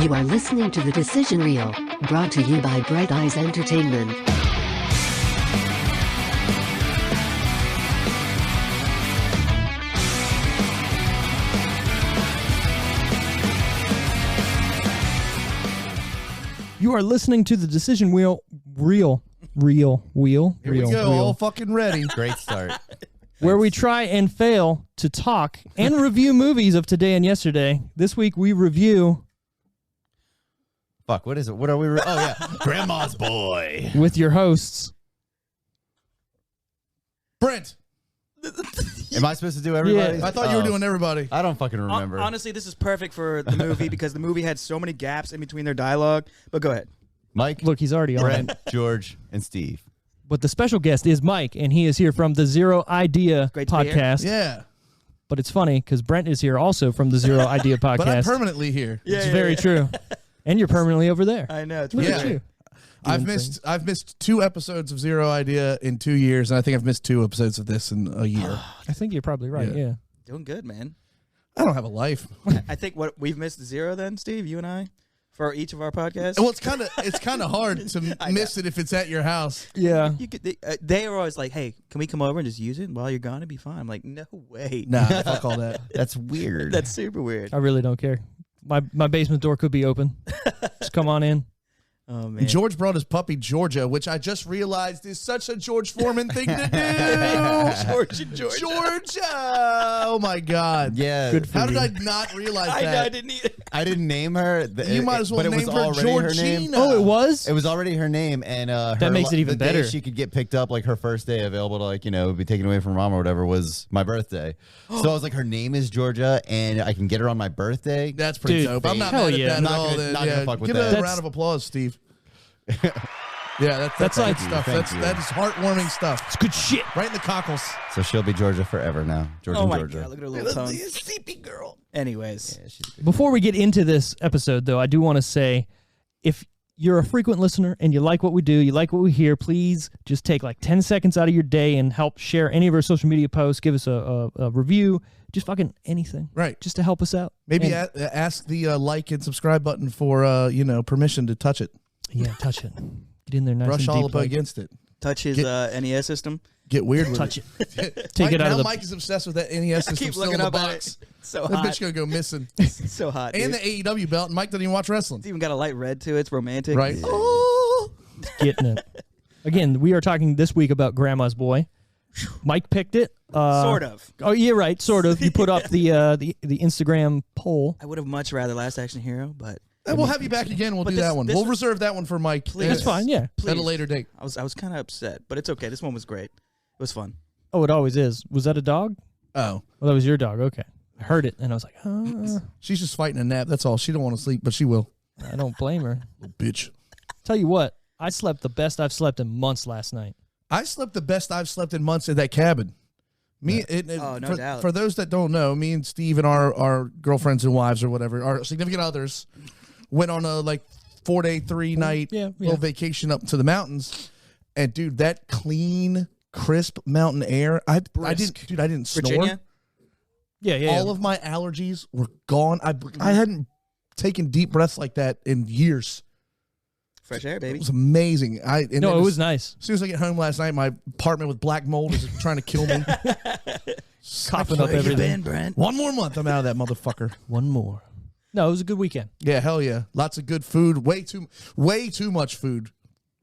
You are listening to The Decision Reel, brought to you by Bright Eyes Entertainment. You are listening to The Decision Reel. Here we go, all fucking ready. Great start. Where we try and fail to talk and review movies of today and yesterday. This week we review... Fuck, what is it? What are we... Oh, yeah. Grandma's Boy. with your hosts. Brent, Am I supposed to do everybody? Yeah. I thought you were doing everybody. I don't fucking remember. Honestly, this is perfect for the movie because the movie had so many gaps in between their dialogue. But go ahead. Mike, Look, he's already on. Brent, George, and Steve. But the special guest is Mike, and he is here from the Zero Idea Great to be here. podcast. Yeah, But it's funny because Brent is here also from the Zero Idea podcast. but I'm permanently here. It's very true. And you're permanently over there. I know. It's Look pretty at Yeah. you. I've missed 2 episodes of Zero Idea in 2 years, and I think I've missed 2 episodes of this in a year. I think you're probably right, Yeah. yeah. doing good, man. I don't have a life. I think what we've missed 0 then, Steve, you and I, for each of our podcasts. Well, it's kind of hard to miss it if it's at your house. Yeah. You could, they are always like, hey, can we come over and just use it while you're gone? It'd be fine. I'm like, no way. Nah, fuck all that. That's weird. That's super weird. I really don't care. My basement door could be open. Just come on in. Oh, man. And George brought his puppy Georgia, which I just realized is such a George Foreman thing to do. Georgia. Oh my God. Yeah. Good for How did you. I not realize I that? know, I didn't either. I didn't name her. You might as well but it name was her already her name. Georgina. Oh, it was? It was already her name, and that makes it even the day better. she could get picked up, like her first day available to, be taken away from mom or whatever, was my birthday. So I was like, her name is Georgia, and I can get her on my birthday. That's pretty Dude, dope. I'm not hell mad yeah. at that Not at all. gonna- then. not gonna Yeah, fuck with give that. a round of applause, Steve. Yeah, that's like- good stuff. Thank you. That is heartwarming stuff. It's good shit. Right in the cockles. So she'll be Georgia forever now. Georgia Oh, and my Georgia. God. Look at her little tongue. Sleepy girl. Anyways. Yeah, she's good. Before we get into this episode, though, I do want to say, if you're a frequent listener and you like what we do, you like what we hear, please just take like 10 seconds out of your day and help share any of our social media posts. Give us a review. Just fucking anything. Right. Just to help us out. Maybe And- ask the like and subscribe button for permission to touch it. Yeah, touch it. Get in there nice Brush and all deep. up like, against it. Touch his NES system. Get weird with touch it. it. Take it out now of the... Mike is obsessed with that NES system Keep still looking in the up at box. it. It's so That hot. bitch gonna go missing. It's so hot. And dude. the AEW belt. And Mike doesn't even watch wrestling. It's even got a light red to it. It's romantic. Right. Oh. Getting it. Again, we are talking this week about Grandma's Boy. Mike picked it. Sort of. Oh, yeah, right. Sort of. You put up the Instagram poll. I would have much rather Last Action Hero, but And we'll have you back again. We'll But do this- that one. this We'll was- reserve that one for Mike. Please. That's fine, yeah. At a please. later date. I was kind of upset, but it's okay. This one was great. It was fun. Oh, it always is. Was that a dog? Oh. Well, that was your dog. Okay. I heard it, and I was like, She's just fighting a nap. That's all. She don't want to sleep, but she will. I don't blame her. Little bitch. Tell you what, I slept the best I've slept in months last night. I slept the best I've slept in months in that cabin. No doubt. For those that don't know, me and Steve and our girlfriends and wives or whatever, our significant others, went on a 4-day, 3-night little vacation up to the mountains. And dude, that clean, crisp mountain air. I didn't snore. Virginia? Yeah. All of my allergies were gone. I hadn't taken deep breaths like that in years. Fresh air, It baby. was amazing. It was nice. As soon as I get home last night, my apartment with black mold is trying to kill me. Coughing up Where you everything. been, Brent? One more month, I'm out of that motherfucker. One more. No, it was a good weekend. Yeah, hell yeah. Lots of good food. Way too much food.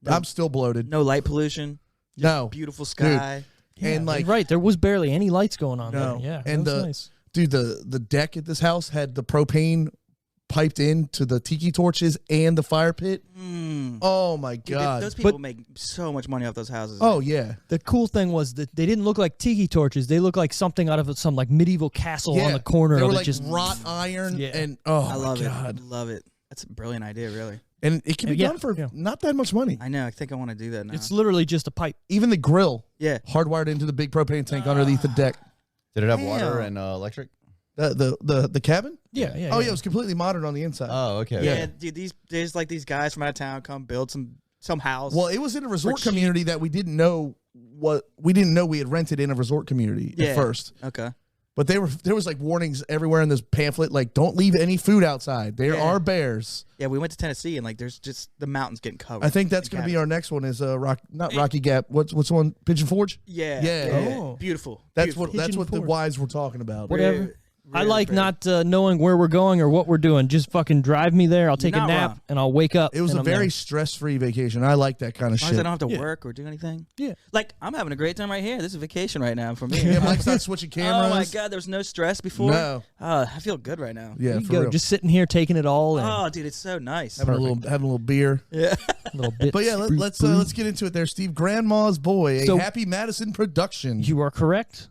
I'm still bloated. No light pollution. No. Beautiful sky. And right, there was barely any lights going on no. there. Yeah, And that was nice. dude, the deck at this house had the propane piped into the tiki torches and the fire pit. Oh my Dude, God. those people make so much money off those houses. Oh yeah. The cool thing was that they didn't look like tiki torches. They looked like something out of some medieval castle on the corner They of were it. like Just wrought iron Yeah. and oh I love my God. it. Love it. That's a brilliant idea, really. And it can be done for not that much money. I know. I think I want to do that now. it's literally just a pipe. Even the grill yeah. hardwired into the big propane tank underneath the deck. Did it have water and electric? The cabin? Yeah. Oh yeah, it was completely modern on the inside. Oh, okay. Yeah, dude. There's these guys from out of town come build some house. Well, it was in a resort community that we didn't know we had rented in a resort community at first. Okay. But there was like warnings everywhere in this pamphlet, like don't leave any food outside. There are bears. Yeah, we went to Tennessee and like there's just the mountains getting covered. I think that's going to be our next one. Is not Rocky Gap. What's the one? Pigeon Forge. Yeah. Oh. Beautiful. That's Beautiful. what the wives were talking about. Whatever. I like not knowing where we're going or what we're doing. Just fucking drive me there. I'll take a nap and I'll wake up. It was a very stress-free vacation. I like that kind of shit. I don't have to work or do anything. Yeah. Like, I'm having a great time right here. This is a vacation right now for me. Yeah, Mike's not switching cameras. Oh, my God. There was no stress before. No. I feel good right now. Yeah, You for go, real. just sitting here taking it all in. Oh, dude, it's so nice. Having a little beer. Yeah. A little bit. But yeah, let's get into it there, Steve. Grandma's Boy, So- a Happy Madison production. You are correct.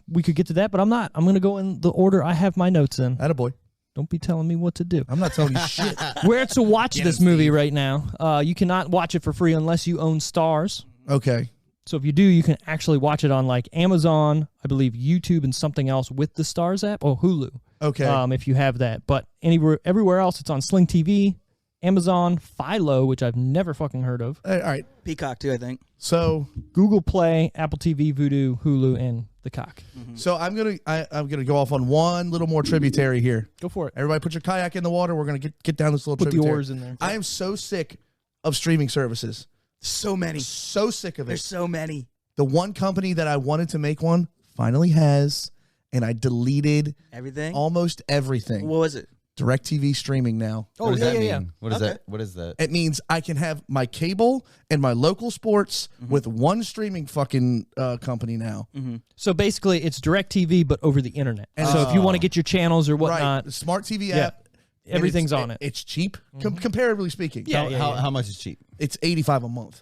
We could get to that, but I'm not. I'm going to go in the order I have my notes in. Attaboy. Don't be telling me what to do. I'm not telling you shit. Where to watch Get this him, movie Steve. right now. You cannot watch it for free unless you own Stars. Okay. So if you do, you can actually watch it on like Amazon, I believe YouTube and something else with the Stars app, or Hulu. Okay. If you have that. But everywhere else, it's on Sling TV, Amazon, Philo, which I've never fucking heard of, All right. Peacock, too, I think. So Google Play, Apple TV, Vudu, Hulu, and the Cock. I'm gonna go off on one little more tributary here. Go for it. Everybody, put your kayak in the water. We're gonna get down this little Put the tributary. oars in there. I am so sick of streaming services. So many. So sick of it. There's so many. The one company that I wanted to make one finally has, and I deleted Everything? almost everything. What was it? DirecTV streaming now. What does that mean? yeah. What is Okay. that? What is that? It means I can have my cable and my local sports with one streaming fucking company now. So basically, it's DirecTV, but over the internet. And So if you want to get your channels or Right. whatnot, The smart TV Yeah. app. and everything's it's- on it. It's cheap, comparatively speaking. Yeah, How much is cheap? It's $85 a month.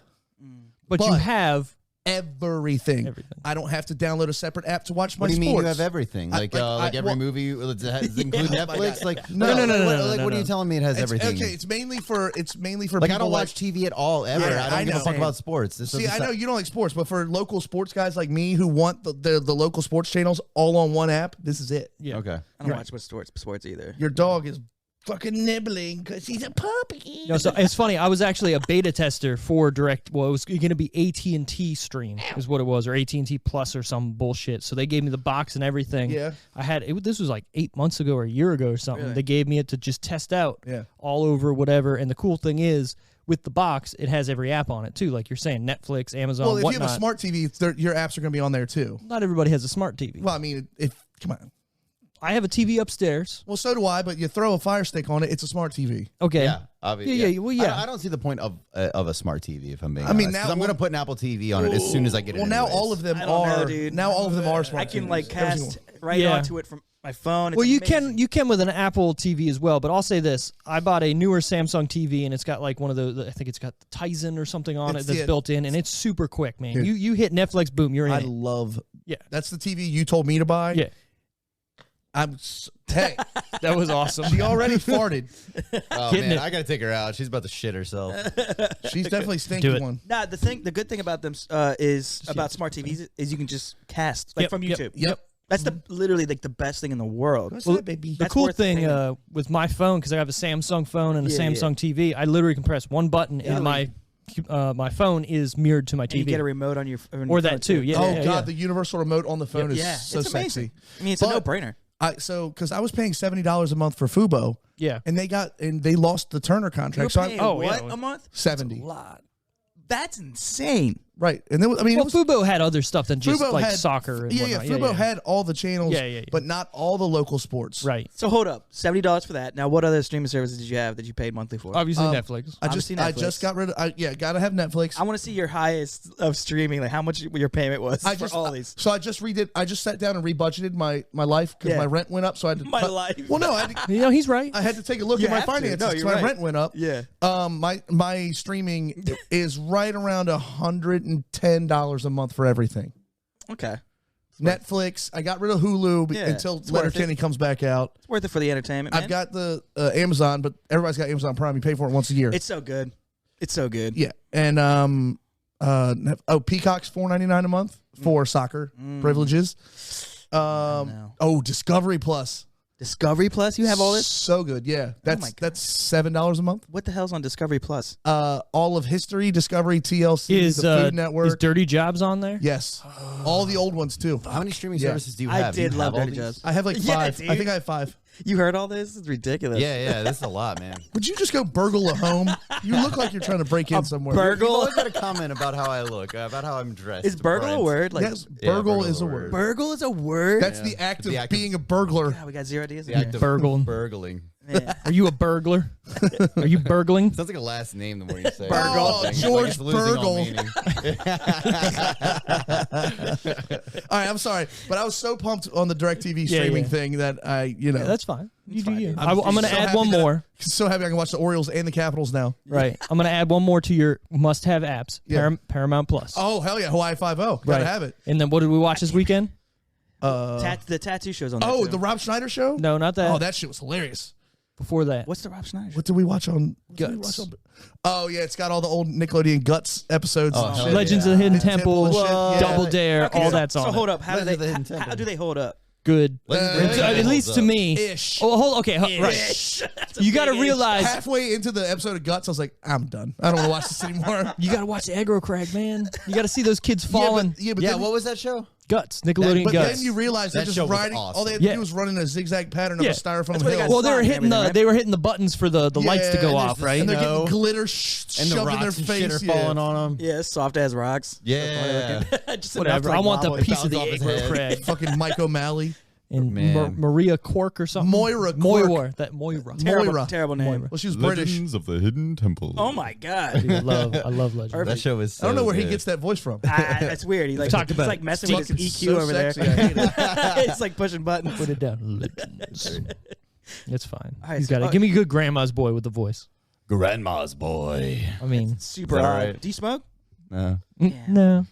But you But- have Everything. Everything. I don't have to download a separate app to watch my What do you mean sports. you have everything? Like every movie does it include Oh my Netflix? God. Like No, like, no, what, like, what are you telling me it has everything? Okay, it's mainly for Like people I don't watch TV at all ever. Yeah, I don't I give a know. fuck about sports. This See, is I know you don't like sports, but for local sports guys like me who want the local sports channels all on one app, this is it. yeah. Okay. I don't watch sports either. Your dog is fucking nibbling because he's a puppy. No, so it's funny. I was actually a beta tester for Direct. Well, it was going to be AT&T Stream, is what it was, or AT&T Plus or some bullshit. So they gave me the box and everything. Yeah. I had it. This was like 8 months ago or a year ago or something. Really? They gave me it to just test out. Yeah. All over whatever. And the cool thing is, with the box, it has every app on it too. Like you're saying, Netflix, Amazon, Well, if whatnot. you have a smart TV, your apps are going to be on there too. Not everybody has a smart TV. Well, I mean, come on. I have a TV upstairs. Well, so do I, but you throw a Fire Stick on it, it's a smart TV. Okay. Yeah, obviously. Yeah, well, yeah. I don't see the point of a smart TV if I'm being I mean, honest. 'Cause now- I'm going to put an Apple TV on it as soon as I get it. Well, now anyways. all of them I don't are. know, dude. Now all of them are smart. I can TVs. like Every cast single- right Yeah. onto it from my phone. It's Well, you amazing. can with an Apple TV as well, but I'll say this: I bought a newer Samsung TV, and it's got like one of the I think it's got Tizen or something on It's it that's the- built in, and it's super quick, man. Dude. You hit Netflix, boom, you're in I it. love. Yeah. That's the TV you told me to buy. Yeah, Hey, that was awesome. she already farted. Oh Getting man, it. I got to take her out. She's about to shit herself. She's definitely Do stinky it. one. Nah, the good thing about them is about smart TVs is you can just cast like Yep, from yep, YouTube. Yep. That's literally like the best thing in the world. What's Well, that, baby? The That's cool worth the thing payment. with my phone, because I have a Samsung phone and a Yeah, Samsung TV, I literally can press one button, and Really? my phone is mirrored to my And you TV. get a remote on your on Or your that phone, too, yeah. Oh God, the universal remote on the phone is Yeah, so it's sexy. amazing. I mean, it's But- a no-brainer. Because I was paying $70 a month for Fubo, Yeah. and they lost the Turner You're contract. So paying I, what yeah. a month? 70, Lot. That's insane. right? And then I mean, Well, it was, Fubo had other stuff than just Fubo like had soccer and yeah, whatnot. Fubo had all the channels, Yeah. but not all the local sports. Right. So hold up, $70 for that. Now, what other streaming services did you have that you paid monthly for? Obviously, Um, Netflix. I Obviously just Netflix. got rid of. Gotta have Netflix. I want to see your highest of streaming, like how much your payment was for all these. So I just redid. I just sat down and rebudgeted my life because Yeah. my rent went up. So I had to My cut- life. Well, no, I had to, You know, he's right. I had to take a look You at my have to. finances No, because you're my right. rent went up. Yeah. My streaming is right around $110 a month for everything. Okay. Netflix. I got rid of Hulu Yeah, until it's worth Letterkenny comes back out. It's worth it for the entertainment, man. I've got the Amazon, but everybody's got Amazon Prime. You pay for it once a year. It's so good. It's so good. Yeah, and Peacock's $4.99 a month for soccer privileges. No. Discovery Plus. Discovery Plus, you have all this? So good, yeah. That's God. that's $7 a month. What the hell's on Discovery Plus? All of history, Discovery, TLC, the Food Network. Is Dirty Jobs on there? Yes, all the old ones too. How many streaming Yeah. services do you have? I Do you did have love all Dirty these? Jobs. I have like Yeah, 5. I dude. think I have 5. You heard all this? It's ridiculous. Yeah, this is a lot, man. Would you just go burgle a home? You look like you're trying to break in somewhere. You've always got a comment about how I look, about how I'm dressed. Is burgle a Brent. word? Like, Yes, Yeah, burgle is a word. burgle is a word? That's the act of The act of- being a burglar. God, we got 0 ideas. The act of Burgling. burgling. Man. Are you a burglar? Are you burgling? Sounds like a last name the more you say it. Burgle. It's like George it's losing all Burgle. meaning. All right, I'm sorry, but I was so pumped on the DirecTV streaming thing that I, Yeah, that's fine. You do you. I'm I'm going to so add happy one that- more. so happy I can watch the Orioles and the Capitals now. Right. I'm going to add one more to your must-have apps. Yeah. Paramount Plus. Oh hell yeah, Hawaii 5-0, gotta Right. have it. And then what did we watch this weekend? The tattoo show's on there, Oh, too. the Rob Schneider show. No, not that. Oh, that shit was hilarious. Before that. What's the Rob Schneider show? What did we watch on what did we Guts. watch on- Oh yeah, it's got all the old Nickelodeon Guts episodes. Oh, and hell shit. Legends of the Hidden Hidden Temple Temple, and shit, yeah. Double Dare, Okay, all so- that's on. So hold it. up. How do Legends of the they? Hidden How Temple. do they hold up? Good. Legends of the Hidden At Temple least holds to up. me. Ish. Oh, hold. Okay, right. You got to realize Halfway into the episode of Guts, I was like, I'm done. I don't want to watch this anymore. you got to watch the aggro crag, man. You got to see those kids falling. Yeah, but Yeah, then, what was that show? Guts, Nickelodeon but Guts. then you realize they're That just show was riding. awesome. All they had to Yeah. do was run in a zigzag pattern Yeah. of a styrofoam That's what they hill. got well, they were slime and hitting everything, right? they were hitting the buttons for the lights to Yeah, go and off, there's- right? And they're No. getting glitter And the shoved in rocks their and face. shit are falling on them. Yeah, soft as rocks. Yeah. Just enough Whatever. to, like, I want the wobble. piece of the bounce off his aggro head. crag. Fucking Mike O'Malley. And Man. Maria Cork or something. Moira Quirk. Moira. That Moira. Terrible, Moira. terrible name. Moira. Well, she was British. of the Hidden Temple. Oh my god. I love Legend. That show is so I don't know where he good. gets that voice from. That's weird. He like talked about he's like it. messing with his Fucking EQ so over sexy. I there. hate it. It's like pushing buttons. Put it down. Legends. It's fine. All right, He's so- got it. Give me a good grandma's boy with the voice. Grandma's Boy. I mean, Super Is that odd. right? Do you smoke? No. no.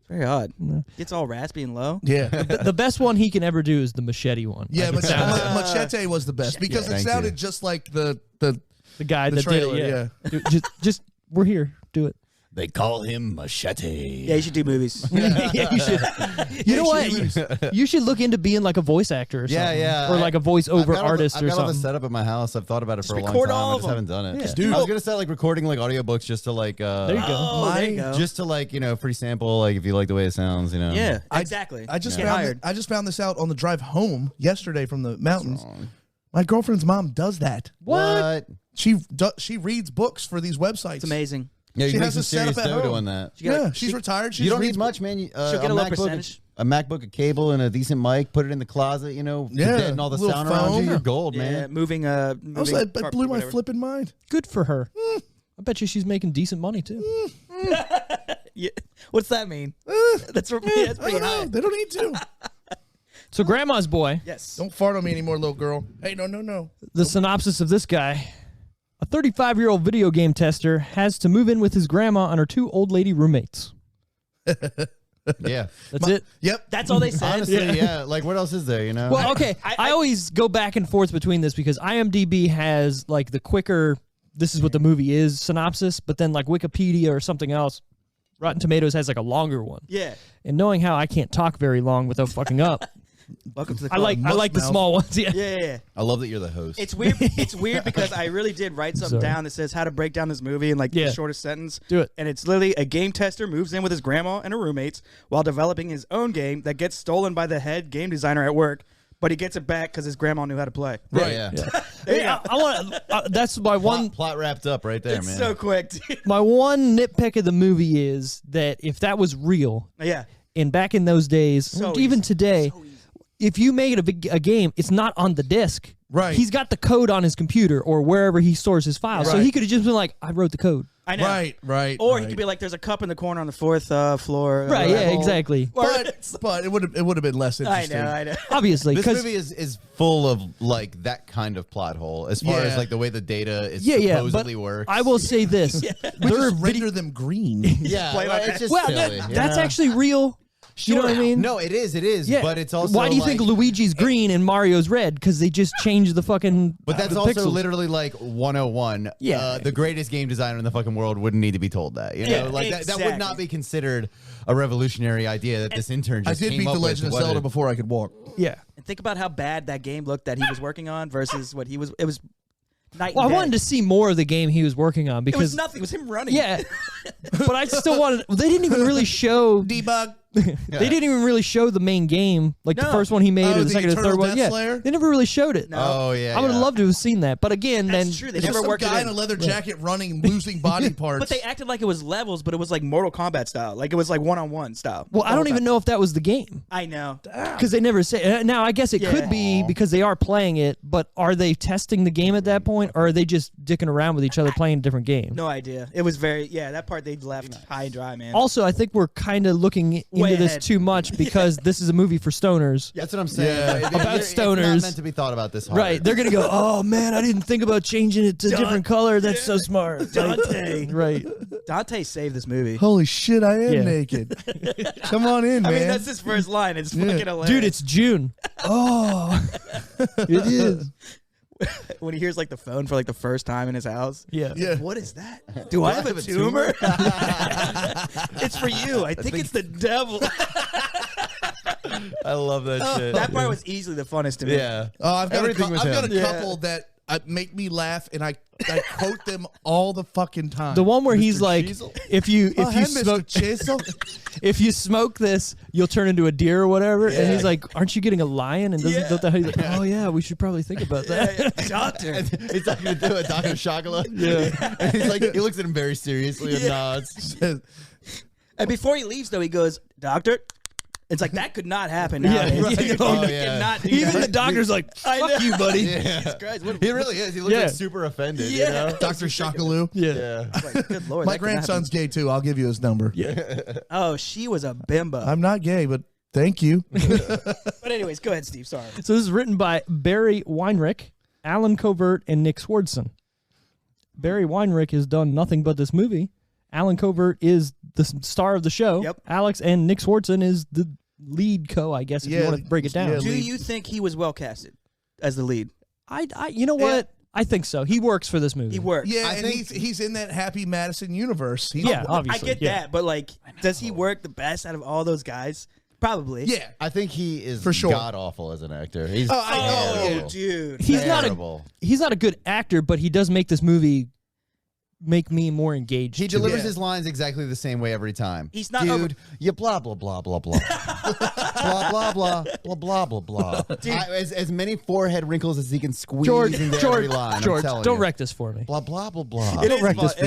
Very odd. Gets all raspy and low. Yeah. The best one he can ever do is the machete one. Yeah, Like, it sounds- Machete was the best because it Thank sounded you. just like the the guy the that did trailer, it. Yeah. Dude, just we're here. Do it. They call him Machete. Yeah, you should do movies. Yeah, you should. You know what? You should look into being like a voice actor or Yeah, something. yeah. Or like a voiceover artist I've or got all the something. setup at my house. I've thought about it for a long record time. all I of just haven't done it. Yeah. Dude. I was gonna start like recording like audiobooks just to like There you go. Oh, there you go. just to like, you know, free sample, like if you like the way it sounds, you know. Yeah, exactly. I just Get found hired. I just found this out on the drive home yesterday from the mountains. My girlfriend's mom does that. What? She reads books for these websites. It's amazing. Yeah, you She can make has some a setup serious at dough home. doing that. You gotta- Yeah, she's retired. She You just don't need reads much, man. She'll get a little percentage. A MacBook, a cable, and a decent mic. Put it in the closet, you know. Yeah, And all the little sound around you. foam. You're gold, Yeah, man. moving. I was like, that blew my whatever. flipping mind. Good for her. I bet you she's making decent money too. Yeah. What's that mean? That's pretty I don't know. high. They don't need to. So grandma's boy. Yes. Don't fart on me anymore, little girl. Hey, no. The synopsis of this guy. A 35-year-old video game tester has to move in with his grandma and her two old lady roommates. Yeah. That's it. Yep. That's all they said. Honestly, yeah. Like, what else is there, you know? Well, okay. I always go back and forth between this because IMDb has like the quicker, this is what the movie is synopsis, but then like Wikipedia or something else, Rotten Tomatoes has like a longer one. Yeah. And knowing how I can't talk very long without fucking up, Welcome to the I club. like the mouth. small ones. Yeah. Yeah. I love that you're the host. It's weird. It's weird because I really did write something Sorry. down that saes how to break down this movie in like Yeah. the shortest sentence. Do it. And it's literally a game tester moves in with his grandma and her roommates while developing his own game that gets stolen by the head game designer at work, but he gets it back because his grandma knew how to play. Right. Yeah. Yeah, I want. That's my one. Plot wrapped up right there, It's man. so quick, dude. My one nitpick of the movie is that if that was real, Yeah. and back in those days, So even easy. today, So easy. if you made a game, it's not on the disc. Right. He's got the code on his computer or wherever he stores his files. So Right. he could have just been like, I wrote the code. I know. Right. Or he could be like, "There's a cup in the corner on the fourth floor." Right, yeah, exactly. But it would have been less I interesting. know. I know. Obviously. This 'cause- movie is full of like that kind of plot hole as far Yeah. as like the way the data is yeah, supposedly but works. I will say this. We there are just render them green. yeah, Play well, like it's just well, silly. that's you know? actually real. You know what I mean? No, it is. Yeah. But it's also why do you think Luigi's green and Mario's red? Because they just changed the fucking. But that's the also pixels. literally like 101. Yeah. The greatest game designer in the fucking world wouldn't need to be told that. You know, Yeah, like that would exactly. not be considered a revolutionary idea that this intern I just did came beat up The Legend of with. Zelda before I could walk. Yeah. And think about how bad that game looked that he was working on versus what he was. It was night and Well, I day. wanted to see more of the game he was working on It because was nothing. It was him running. yeah, but I still wanted. They didn't even really show. Debug. They didn't even really show the main game, like the No. first one he made, Oh, or the the second or Eternal third one. Death Yeah, Slayer? they never really showed it. No. Oh yeah. I would have yeah. loved to have seen that, but again, That's then true. They There's never some worked guy it in a in. leather jacket running, losing body parts. But they acted like it was levels, but it was like Mortal Kombat style. Like it was like one-on-one style. well, I don't even know if that was the game I know. because they never say. Now, I guess it could be because they are playing it, but are they testing the game at that point, or are they just dicking around with each other playing a different game? No idea. It was very that part they left high and dry, man. Also, I think we're kind of looking Way into this ahead. too much because this is a movie for stoners. That's what I'm saying. Yeah. About About It's not stoners. meant to be thought about this hard. Right, they're gonna go. Oh man, I didn't think about changing it to a different color. That's so smart. Dante. Right. Dante saved this movie. Holy shit, I am Yeah. naked. Come on in, I man. mean, that's his first line. It's fucking hilarious. Dude, it's June. Oh, it is. when he hears like the phone for like the first time in his house. Yeah. Yeah. What is that? Do I have a tumor? It's for you. I think it's the devil. I love that shit. That part was easily the funnest to me. Yeah. Oh, I've got Everything with I've got a him. couple that make me laugh, and I quote them all the fucking time. The one where he's like, Cheezel? if you Oh, hey, smoke Mr. Chisel. if you smoke this, you'll turn into a deer or whatever. And he's like, aren't you getting a lion? And doesn't Yeah. he's like, oh yeah, we should probably think about that. Doctor. He's talking to a Dr. Shagala. Yeah. And he's like, he looks at him very seriously and nods. And before he leaves, though, he goes, Doctor. It's like, that could not happen Yeah, nowadays. right. You know, Oh, you yeah. cannot do Even that. the doctor's like, I fuck know. you, buddy. Yeah. Jesus Christ, what He really is. He looks Yeah. like super offended, Yeah. you know? Dr. Shakaloo. Yeah. Yeah. like, good Lord. My that could grandson's gay too. I'll give you his number. happen. Oh, she was a bimbo. I'm not gay, but thank you. But anyways, go ahead, Steve. Sorry. So this is written by Barry Weinrich, Alan Covert, and Nick Swardson. Barry Weinrich has done nothing but this movie. Alan Covert is the star of the show. Yep. Alex and Nick Swardson is the lead I guess, if you Yeah, want to break it down. yeah. Do lead. you think he was well casted as the lead? I you know what? I think so. He works for this movie. He worked. Yeah, I and think- he's in that Happy Madison universe. He's, Yeah, I obviously. get yeah. that, but like, does he work the best out of all those guys? Probably. yeah. I think he is For sure. god awful as an actor. He's I know. terrible. dude. He's not Terrible. he's not a good actor, but he does make this movie make me more engaged. He to it. delivers Yeah. his lines exactly the same way every time. He's not dude. You blah blah blah blah blah blah blah blah blah blah blah. As many forehead wrinkles as he can squeeze George, into George, every line. George, I'm telling don't you. wreck this for me. Blah blah blah blah. It is wreck this fun.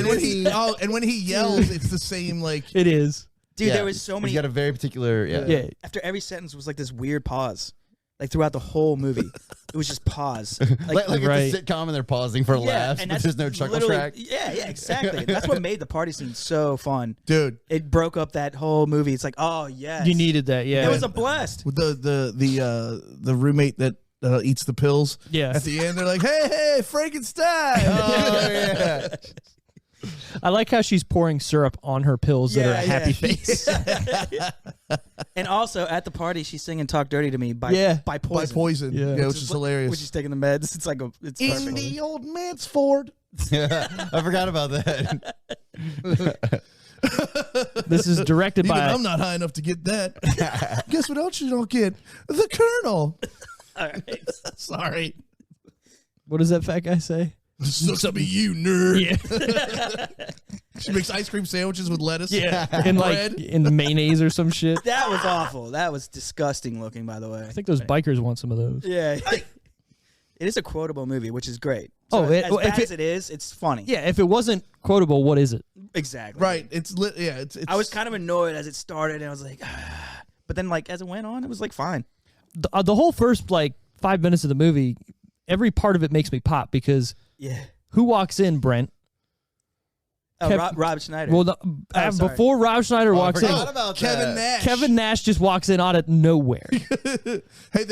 And when he yells, it's the same like It is. Dude, Yeah. there was so many. He's got a very particular. Yeah. Yeah. After every sentence was like this weird pause, like throughout the whole movie. It was just pause. Like Right. it's a sitcom and they're pausing for laughs, and but that's there's no chuckle literally- track. Yeah, exactly. That's what made the party scene so fun. dude. It broke up that whole movie. It's like, oh yes, You needed that, yeah. It was a blast. With the roommate that eats the pills. Yeah. At the end, they're like, "Hey, Frankenstein!" Oh yeah. I like how she's pouring syrup on her pills that are a happy face. And also at the party, she's singing "Talk Dirty to Me" by Yeah. by By Poison. poison. Yeah. Yeah, which is hilarious. When she's taking the meds, it's like it's in perfect. the old Mansford. I forgot about that. This is directed Even by I'm not high else to get that. Guess what else you don't get? The Colonel. All right. Sorry. what does that fat guy say? Sucks to be you, nerd. Yeah. She makes ice cream sandwiches with lettuce. And like Bread. in the mayonnaise or some shit. That was awful. That was disgusting looking, by the way. I think those bikers want some of those. Yeah. It is a quotable movie, which is great. Oh, So it- as well, if bad it- as it is, it's funny. Yeah, if it wasn't quotable, what is it? Exactly. Right. It's lit. Yeah. It's. I was kind of annoyed as it started, and I was like, but then like as it went on, it was like fine. The whole first like 5 minutes of the movie, every part of it makes me pop because Yeah. who walks in, Brent? Rob Schneider. Well, before Rob Schneider walks in, About Kevin that. Nash. Kevin Nash just walks in out of nowhere. Hey,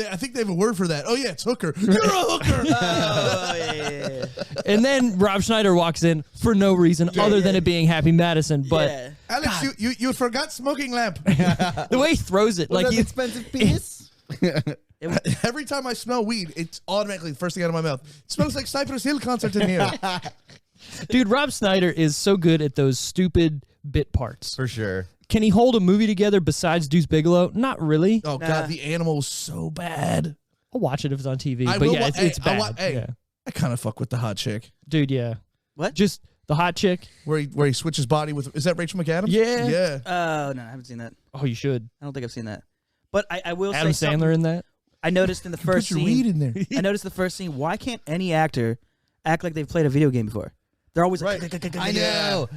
I think they have a word for that. Oh yeah, it's hooker. You're a hooker. Oh, yeah. And then Rob Schneider walks in for no reason other than it being Happy Madison. But Yeah. Alex, you forgot smoking lamp. the way he throws it, like An expensive piece. Every time I smell weed, it's automatically the first thing out of my mouth. It smells like Cypress Hill concert in here. dude, Rob Schneider is so good at those stupid bit parts. For sure. Can he hold a movie together besides Deuce Bigelow? Not really. Oh God, the animal was so bad. I'll watch it if it's on TV. I But will yeah, wa- it's hey, bad. hey, Yeah. I kind of fuck with the hot chick Dude, yeah. What? Just the hot chick. where he switches body with. Is that Rachel McAdams? Yeah. Yeah. Oh, no, I haven't seen that. Oh, you should. I don't think I've seen that. But I will Adam say Sandler something. in that. I noticed in the Put first your scene. weed in there. I noticed the first scene. Why can't any actor act like they've played a video game before? They're always Right. I know.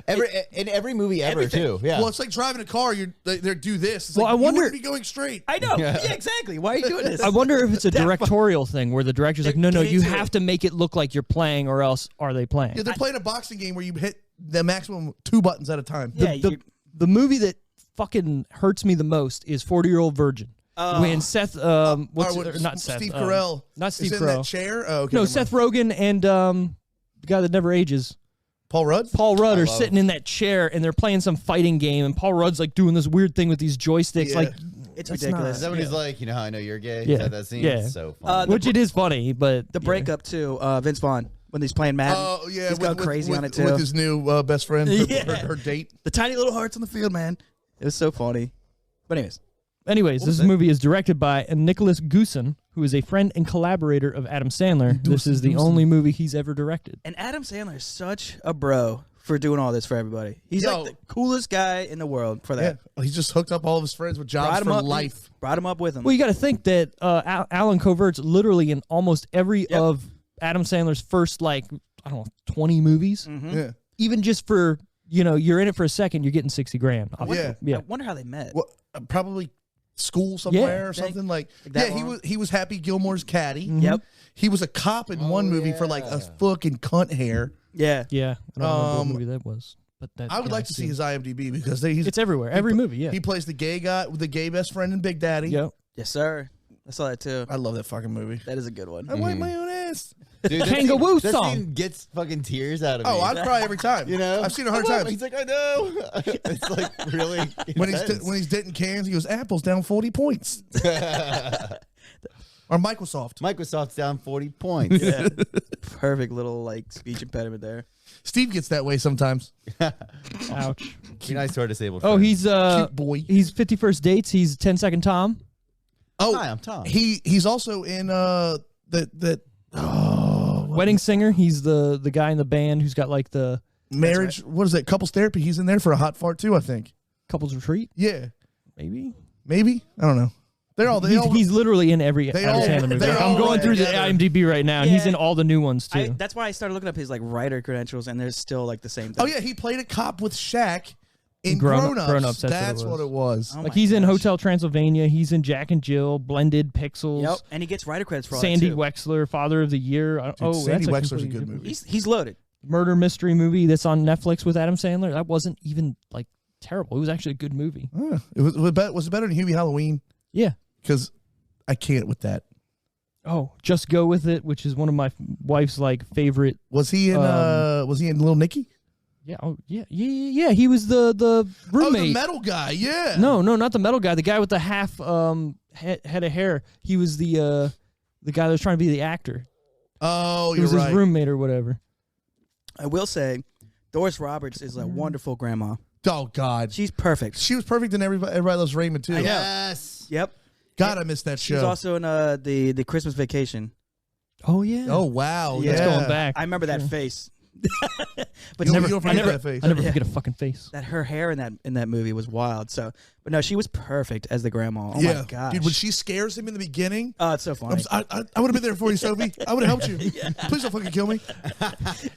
In every movie ever, Everything. too. Yeah. Well, it's like driving a car. They do this. It's Well, like, I wonder- you wouldn't be going straight. I know. Yeah, exactly. Why are you doing this? I wonder if it's a directorial thing where the director's like, no, They you do. have to make it look like you're playing or else are they playing? Yeah, they're playing a boxing game where you hit the maximum 2 buttons at a time. Yeah, The movie that fucking hurts me the most is 40-Year-Old Virgin. When Seth, not Seth, Steve Carell. not Steve is in Carell. that chair. Oh, okay, No, never Seth mind. Rogen and the guy that never ages, Paul Rudd. Paul Rudd, are sitting in that chair and they're playing some fighting game, and Paul Rudd's like doing this weird thing with these joysticks, Yeah. like it's that's ridiculous. Is that when he's like, you know how I know you're gay? Yeah. Is that scene? Yeah. It's so funny. which it is funny, but The breakup too. Vince Vaughn when he's playing Madden. Oh yeah, he's going crazy on it too. with his new best friend, Yeah. her date. The tiny little hearts on the field, man. It was so funny. But Anyways, this movie is directed by Nicholas Goosen, who is a friend and collaborator of Adam Sandler. This is the only movie he's ever directed. and Adam Sandler is such a bro for doing all this for everybody. He's Yo. like the coolest guy in the world for that. Yeah, he just hooked up all of his friends with jobs for life. Brought him up with him. Well, you got to think that Alan Covert's literally in almost every of Adam Sandler's first, like, I don't know, 20 movies. Yeah. Even just for, you're in it for a second, you're getting 60 grand. Yeah. I wonder how they met. Well, probably school somewhere Yeah. or something like. that Yeah, long? he was Happy Gilmore's caddy. Yep. He was a cop in one movie for like a fucking cunt hair. Yeah. Yeah. I don't remember what movie that was. But that I would like to see his IMDb because It's everywhere. Every movie, yeah. he plays the gay guy with the gay best friend in Big Daddy. Yep. Yes, sir. I saw that too. I love that fucking movie. That is a good one. I wipe my own ass. Dude, that Kangaroo scene, song. That scene gets fucking tears out of me. Oh, I'd cry every time. You know? I've seen it 100 times. He's like, I know. It's like really When intense. he's denting cans, he goes, Apple's down 40 points. Or Microsoft. Microsoft's down 40 points. Yeah. Perfect little like speech impediment there. Steve gets that way sometimes. Ouch. Be nice to our disabled Oh, friends. he's Cute boy. he's 51st Dates. He's 10 Second Tom. Oh, Hi, I'm Tom. he's also in Wedding Singer. He's the guy in the band who's got like the marriage. What is that? Couples therapy. He's in there for a hot fart too, I think. couples retreat, Yeah, maybe. maybe. I don't know. He's literally in every they Adam all- Sandler movie. they I'm all going went through the together. IMDb right now, and he's Yeah. in all the new ones too. That's why I started looking up his like writer credentials, and there's still like the same thing. Oh yeah, he played a cop with Shaq in Grown- Grown Ups. Grown Ups, That's what it was. Oh Like my he's in gosh. Hotel Transylvania. He's in Jack and Jill, Blended Pixels. Yep. And he gets writer credits for all Sandy that too. Wexler, Father of the Year. Sandy that's Wexler's a completely good different- movie. He's loaded. Murder mystery movie that's on Netflix with Adam Sandler. That wasn't even like terrible. It was actually a good movie. Was it better than Hubie Halloween? Yeah. Because I can't with that. Oh, Just Go With It, which is one of my wife's like favorite. Was he in? Was he in Little Nicky? Yeah. Oh, yeah. Yeah. He was the roommate. Oh, the metal guy. Yeah. No, not the metal guy. The guy with the half head of hair. He was the guy that was trying to be the actor. Oh, He you're was his right. roommate or whatever. I will say, Doris Roberts is a wonderful grandma. Oh God, She's perfect. she was perfect in Everybody Loves Raymond too. Yes. Yep. God, I missed that show. She's also in the Christmas Vacation. Oh yeah. Oh wow, Yeah. It's yeah. going back. I remember that Sure. face. But You never, don't I forget never, that face. I never Yeah. forget a fucking face. that her hair in that movie was wild. So, but no, she was perfect as the grandma. Oh yeah, my gosh, dude, when she scares him in the beginning. oh, it's so funny. I would have been there for you, Sophie. I would have helped you. Please don't fucking kill me.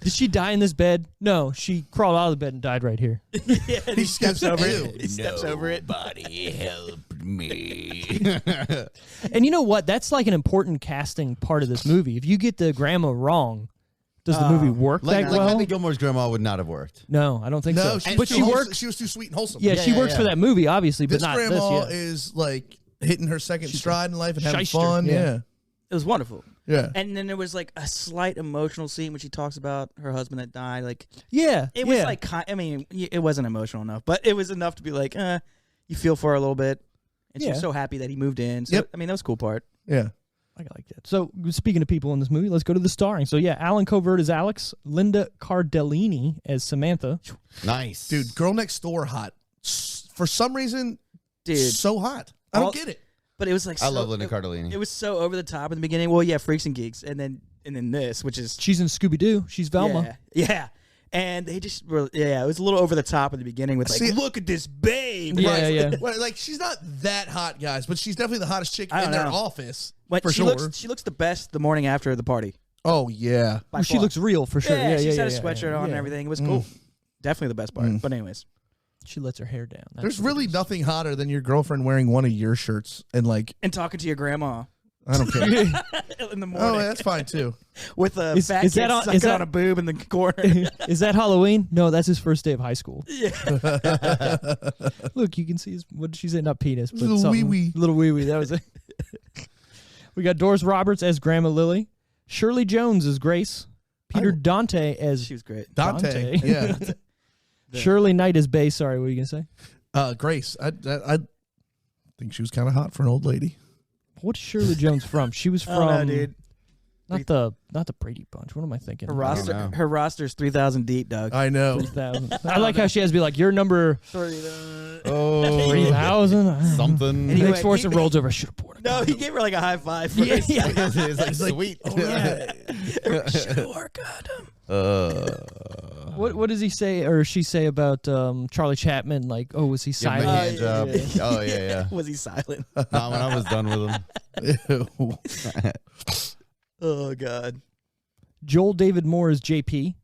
Did she die in this bed? No, she crawled out of the bed and died right here. Yeah, and He steps over it. He steps over it. Nobody help me. And you know what? That's like an important casting part of this movie. If you get the grandma wrong, Does the movie work Like, that like well? Happy Gilmore's grandma would not have worked. No, I don't think No, so. she, But was she too worked. She was too sweet and wholesome. Yeah, she works for that movie, obviously, but This not grandma this. is like hitting her second stride in life and having shyster, fun. yeah. Yeah. It was wonderful. Yeah. And then there was like a slight emotional scene when she talks about her husband that died. Like Yeah, it was like, I mean, it wasn't emotional enough, but it was enough to be like, you feel for her a little bit. And she was Yeah. so happy that he moved in. So, Yep. I mean, that was a cool part. Yeah. I like that. So speaking of people in this movie, let's go to the starring. So yeah, Alan Covert as Alex, Linda Cardellini as Samantha. Nice. Dude, Girl Next Door hot. For some reason, Dude. so hot. I don't get it. But it was like I love Linda Cardellini. It was so over the top in the beginning. Well, yeah, Freaks and Geeks, and then this, which is She's in Scooby Doo. She's Velma. Yeah. And they just were, it was a little over the top in the beginning with like, See, look at this babe. Yeah, Right. yeah. Well, like, she's not that hot, guys, but she's definitely the hottest chick I in don't their know. office. But for she sure. looks the best the morning after the party. Oh, yeah. By She far. looks real for sure. Yeah, she's yeah, had a yeah, sweatshirt yeah, on and yeah. everything. It was cool. Definitely the best part. But anyways. She lets her hair down. That's There's what it really is. nothing hotter than your girlfriend wearing one of your shirts and, like, And talking to your grandma I don't care. in the morning Oh, that's fine, too. with a Is- fat is kid that on- sucking is that- on a boob in the corner. Is that Halloween? No, that's his first day of high school. Yeah. Look, you can see his. What did she say? Not penis, but Little something- wee-wee. Little wee wee. That was it. We got Doris Roberts as Grandma Lily, Shirley Jones as Grace, Peter Dante as She was great. Dante. Dante. Yeah. Shirley Knight as Bay. Sorry, what were you gonna say? Grace. I think she was kind of hot for an old lady. What's Shirley Jones from? She was from Oh, no, dude. not the Brady Bunch. What am I thinking? know. Her roster's 3,000 deep, Doug. I know. 3,000. I like how she has to be like, you're number Oh, 3,000. something. Anyway, Nick Swartzen rolls over. Should have poured it. No, he gave her like a high five. Yeah, First. yeah. it's like sweet. Sure, God. What does he say or she say about Charlie Chapman? Like, oh, was he Give him a silent? hand job. Oh yeah. Was he silent? Not when I was done with him. Ew. Oh, God. Joel David Moore is JP.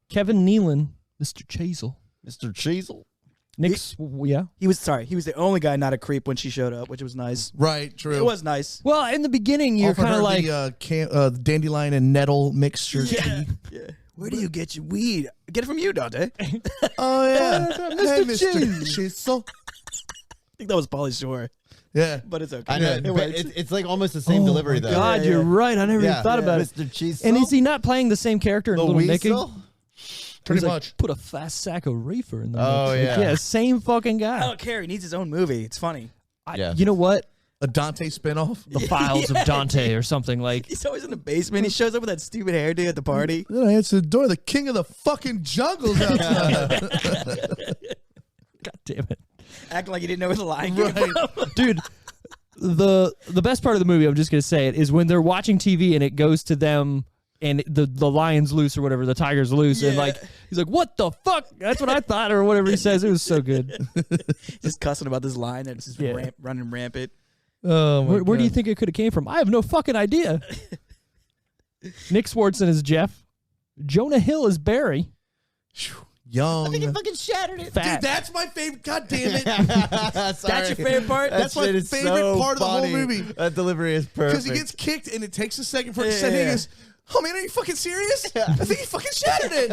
Kevin Nealon, Mr. Chazell. Mr. Cheezel. Nick's, yeah. He was the only guy not a creep when she showed up, which was nice. Right, true. It was nice. Well, in the beginning, you're Offered kind of her like, the dandelion and nettle mixture. Yeah. Where do you get your weed? Get it from you, Dante. I Oh, yeah. Hey, Mr. Mr. Chisel. think that was Pauly Shore, Yeah. but it's okay. I know, It but works. it's like almost the same delivery though. God, yeah. you're right. I never even thought about it. Mr. Cheezel. And is he not playing the same character in the Little Nicky? weasel? Pretty He's like, much. put a fast sack of reefer in the Oh, mix. Like, yeah. yeah, same fucking I guy. don't care. He needs his own movie. It's funny. Yeah. You know what? A Dante spinoff. The Files of Dante or something like. He's always in the basement. He shows up with that stupid hairdo at the party. Then I answered the door. The king of the fucking jungle's outside. God damn it, Acting like he didn't know where the line came Right. from. dude. The best part of the movie, I'm just gonna say it, is when they're watching TV and it goes to them and the lion's loose or whatever, the tiger's loose, and Yeah. like he's like, "What the fuck?" That's what I thought, or whatever he says. It was so good. Just cussing about this line that's just Yeah. running rampant. Oh, my Where do you God. think it could have came from? I have no fucking idea. Nick Swartzen is Jeff. Jonah Hill is Barry. Young. fucking shattered it. Fat. Dude, that's my favorite. God damn it. That's your favorite part? That's my shit is favorite so part of the whole funny. movie. That delivery is perfect. Because he gets kicked and it takes a second for it to set Yeah. in. He goes, oh man, are you fucking serious? I think he fucking shattered it.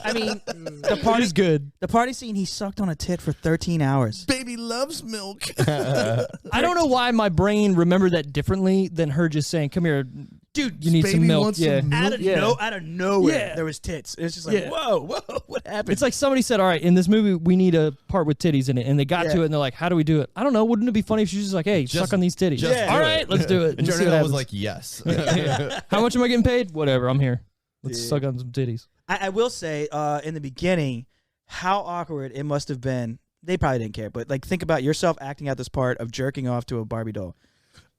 I mean, the It party is good. The party scene, he sucked on a tit for 13 hours. Baby loves milk. I don't know why my brain remembered that differently than her just saying, "Come here, Dude, you need baby some milk." wants Yeah. some milk. out of nowhere, Yeah. there was tits. It was just like, Yeah. whoa, what happened? It's like somebody said, "All right, in this movie, we need a part with titties in it," and they got Yeah. to it, and they're like, "How do we do it?" I don't know. Wouldn't it be funny if she's just like, "Hey, suck on these titties"? just do All it. right, let's do it. And see Jonah what Hill was happens. like, yes. How much am I getting paid? Whatever. I'm here. Let's Yeah. suck on some titties. I will say, in the beginning, how awkward it must have been. They probably didn't care, but like, think about yourself acting out this part of jerking off to a Barbie doll.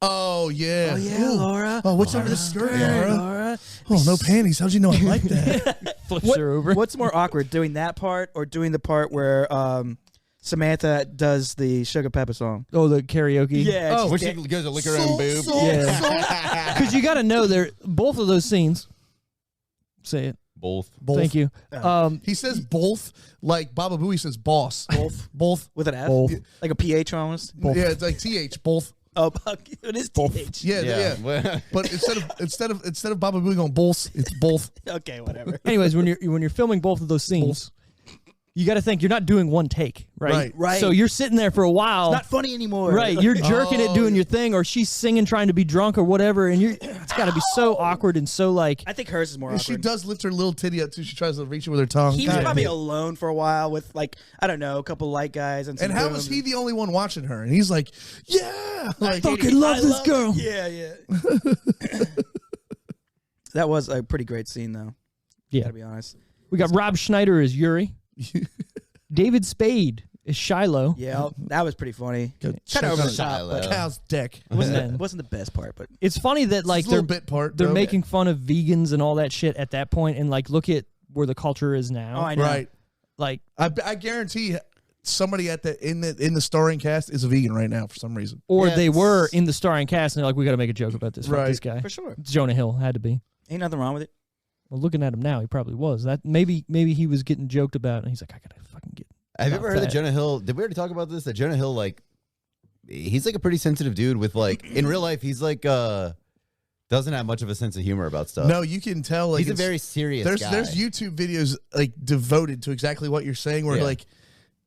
Oh, yeah. Ooh. Laura. Oh, what's under the skirt, Laura? Laura. Oh, no panties. How'd you know I like that? Flips her over. What's more awkward, doing that part or doing the part where Samantha does the Sugar Pepper song? Oh, the karaoke. Yeah. Oh, When she goes to lick her own boob. Yeah. Because you got to know, there. Both of those scenes. Say it. Both. Both. Thank you. He says both like Baba Booey says boss. Both. Both. With an F? Both. Like a PH almost? Yeah, it's like TH. Both. Oh, it is TH. Yeah. But instead of Baba Booey going both, it's both. Okay, whatever. Anyways, when you're filming both of those scenes, you got to think you're not doing one take, right? Right. So you're sitting there for a while. It's not funny anymore. Right, you're jerking it, doing your thing, or she's singing, trying to be drunk or whatever, and it's got to be so awkward and so like. I think hers is more awkward. She does lift her little titty up too. She tries to reach it with her tongue. He was probably alone for a while with like I don't know, a couple light guys and. And how was he the only one watching her? And he's like, yeah, I fucking love this girl. Yeah. That was a pretty great scene, though. Yeah, gotta be honest. We got Rob Schneider as Yuri. David Spade is Shiloh. Yeah, that was pretty funny. Kind of over the top, but cow's dick. it wasn't the best part, but It's funny that like It's a little bit part. they're though. making fun of vegans and all that shit at that point, and like look at where the culture is now. oh, I know. Right. Like I guarantee somebody in the starring cast is a vegan right now for some reason. or Yeah, they it's- were in the starring cast, and they're like, we got to make a joke about this. Fuck Right. this guy. For sure. It's Jonah Hill had to be. Ain't nothing wrong with it. Well, looking at him now, he probably was. That maybe he was getting joked about, and he's like, I gotta fucking get. Have you not ever heard that fat. Jonah Hill? Did we already talk about this? That Jonah Hill, like, he's like a pretty sensitive dude with like in real life. He's like doesn't have much of a sense of humor about stuff. No, you can tell. Like he's a it's- very serious There's guy. YouTube videos like devoted to exactly what you're saying, where Yeah.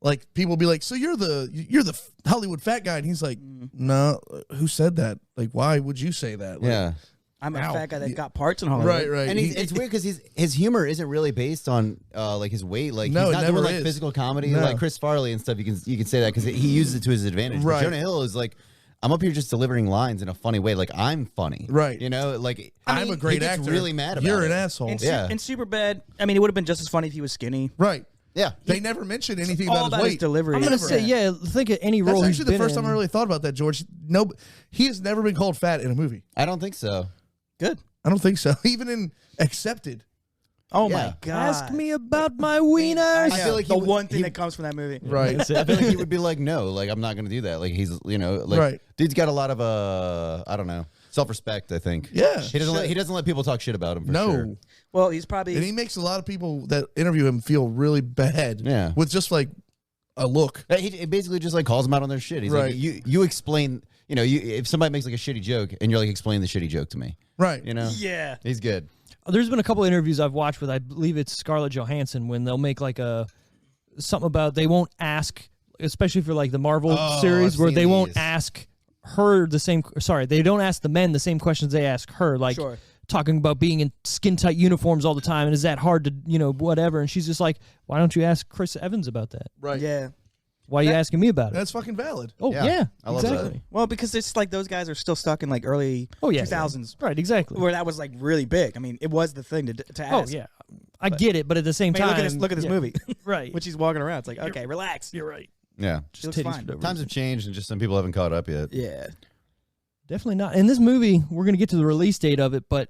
like people be like, so you're the Hollywood fat guy, and he's like, no, who said that? Like, why would you say that? Like, Yeah. I'm a Ow. fat guy that got parts in Hollywood. right. And it's weird because his humor isn't really based on like his weight. Like No, he's it not never doing like is. physical comedy No. like Chris Farley and stuff. You can say that because he uses it to his advantage. But Right. Jonah Hill is like, I'm up here just delivering lines in a funny way. Like I'm funny, Right. You know, like I'm a great he gets actor. Really mad about You're it. an asshole. In, Yeah. in Superbad, I mean, it would have been just as funny if he was skinny. Right. Yeah, They never mentioned anything All about about his his weight. delivery. I'm gonna Never. say, yeah. Think of any role That's he's actually the been first time in. I really thought about that, George. No, he has never been called fat in a movie. I don't think so. Good. I don't think so. Even in Accepted. Oh Yeah. my god. Ask me about my wiener. I feel like the he would- one thing he- that comes from that movie. Right. I feel like he would be like, no, like I'm not going to do that. Like he's, you know, like Right. dude's got a lot of I don't know, self-respect. I think. Yeah. He doesn't let people talk shit about him. For No. sure. Well, he's probably And he makes a lot of people that interview him feel really bad. Yeah. With just like a look. He basically just like calls them out on their shit. He's Right. like, you explain. You know, if somebody makes like a shitty joke and you're like, explain the shitty joke to me. Right. You know. yeah. He's good. There's been a couple interviews I've watched with, I believe it's Scarlett Johansson, when they'll make like something about they won't ask, especially for like the Marvel series, I've where seen they won't these. ask her the same. Sorry, they don't ask the men the same questions they ask her, like Sure. talking about being in skin tight uniforms all the time, and is that hard to whatever? And she's just like, why don't you ask Chris Evans about that? Right. Yeah. Why are you asking me about it? That's fucking valid. Oh Yeah, yeah, I love that. exactly. Well, because it's like those guys are still stuck in like early 2000s, right? Exactly. where that was like really big. I mean, it was the thing to Oh ask. yeah, I get it, but at the same I mean, time, look at this yeah. movie. right? When she's walking around, it's like, okay, relax. You're right. Yeah. She looks Titties fine. for no Times reason. have changed and just some people haven't caught up yet. Yeah. Definitely not. In this movie, we're going to get to the release date of it, but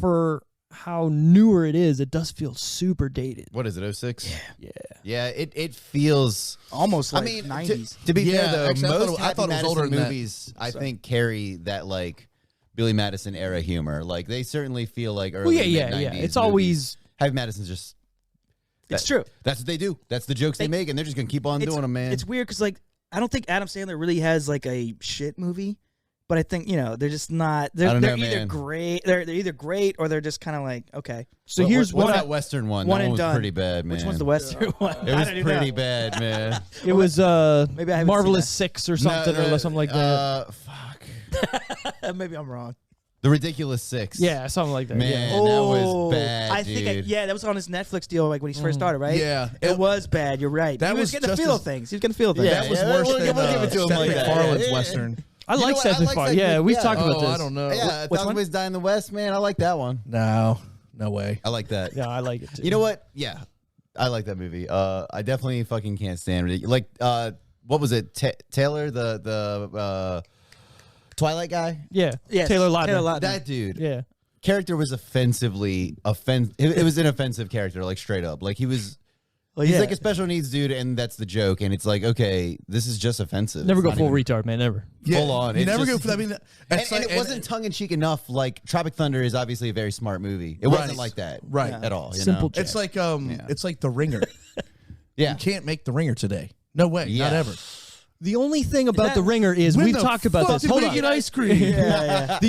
for how newer it is, it does feel super dated. What is it? 06? Yeah. Yeah. It feels. Almost like I mean, 90s. to be Yeah, fair though, actually, I most thought it was Happy older Madison than that. movies, I think, carry that like Billy Madison era humor. Like they certainly feel like early Well, yeah, yeah, mid-90s yeah. It's movies. always Happy Madison's just. It's true. That's what they do. That's the jokes they make, and they're just gonna keep on doing them, man. It's weird because like I don't think Adam Sandler really has like a shit movie, but I think they're just not. They're, I don't they're know, either man. great. They're either great or they're just kind of like okay. so. Here's what's what that Western one. one That and one was done. pretty bad, man. Which one's the Western one? It I was don't even pretty know. bad, man. it was. Maybe I haven't Marvelous seen 6 or something or something like that. Fuck. Maybe I'm wrong. The Ridiculous Six. Yeah, something like that. Man, Yeah. that was bad, I think dude. that was on his Netflix deal, like when he first started, right? Yeah. it was bad. You're right. That he was was getting the just feel as- of things. He was getting the feel of things. Yeah, That was yeah, worse we'll than give it to him Seth like that. MacFarlane's Yeah. Western. I like what? Seth I like MacFarlane. Seth Yeah, Mac- we've yeah. talked about Oh, this. I don't know. Yeah, Which one? Always Die in the West, man. I like that one. No way. I like that. Yeah, I like it too. You know what? Yeah, I like that movie. I definitely fucking can't stand it. Like, what was it? Taylor, the Twilight guy. Yeah. Yes, Taylor Lautner. That dude. Yeah. Character was offensively It was an offensive character, like straight up. Like he was. Well, He's yeah. like a special needs dude, and that's the joke. And it's like, okay, this is just offensive. Never It's go not full even retard, man. Never. full on. You It's never just- go for that. I mean, And, it's and like- it wasn't tongue in cheek enough. Like Tropic Thunder is obviously a very smart movie. It Right. wasn't like that, Right. at all. You Simple know? Jack. It's like The Ringer. Yeah. You can't make The Ringer today. No way. Yeah. Not ever. The only thing about The Ringer is When we've the talked about fuck this. did Hold we on. get ice cream?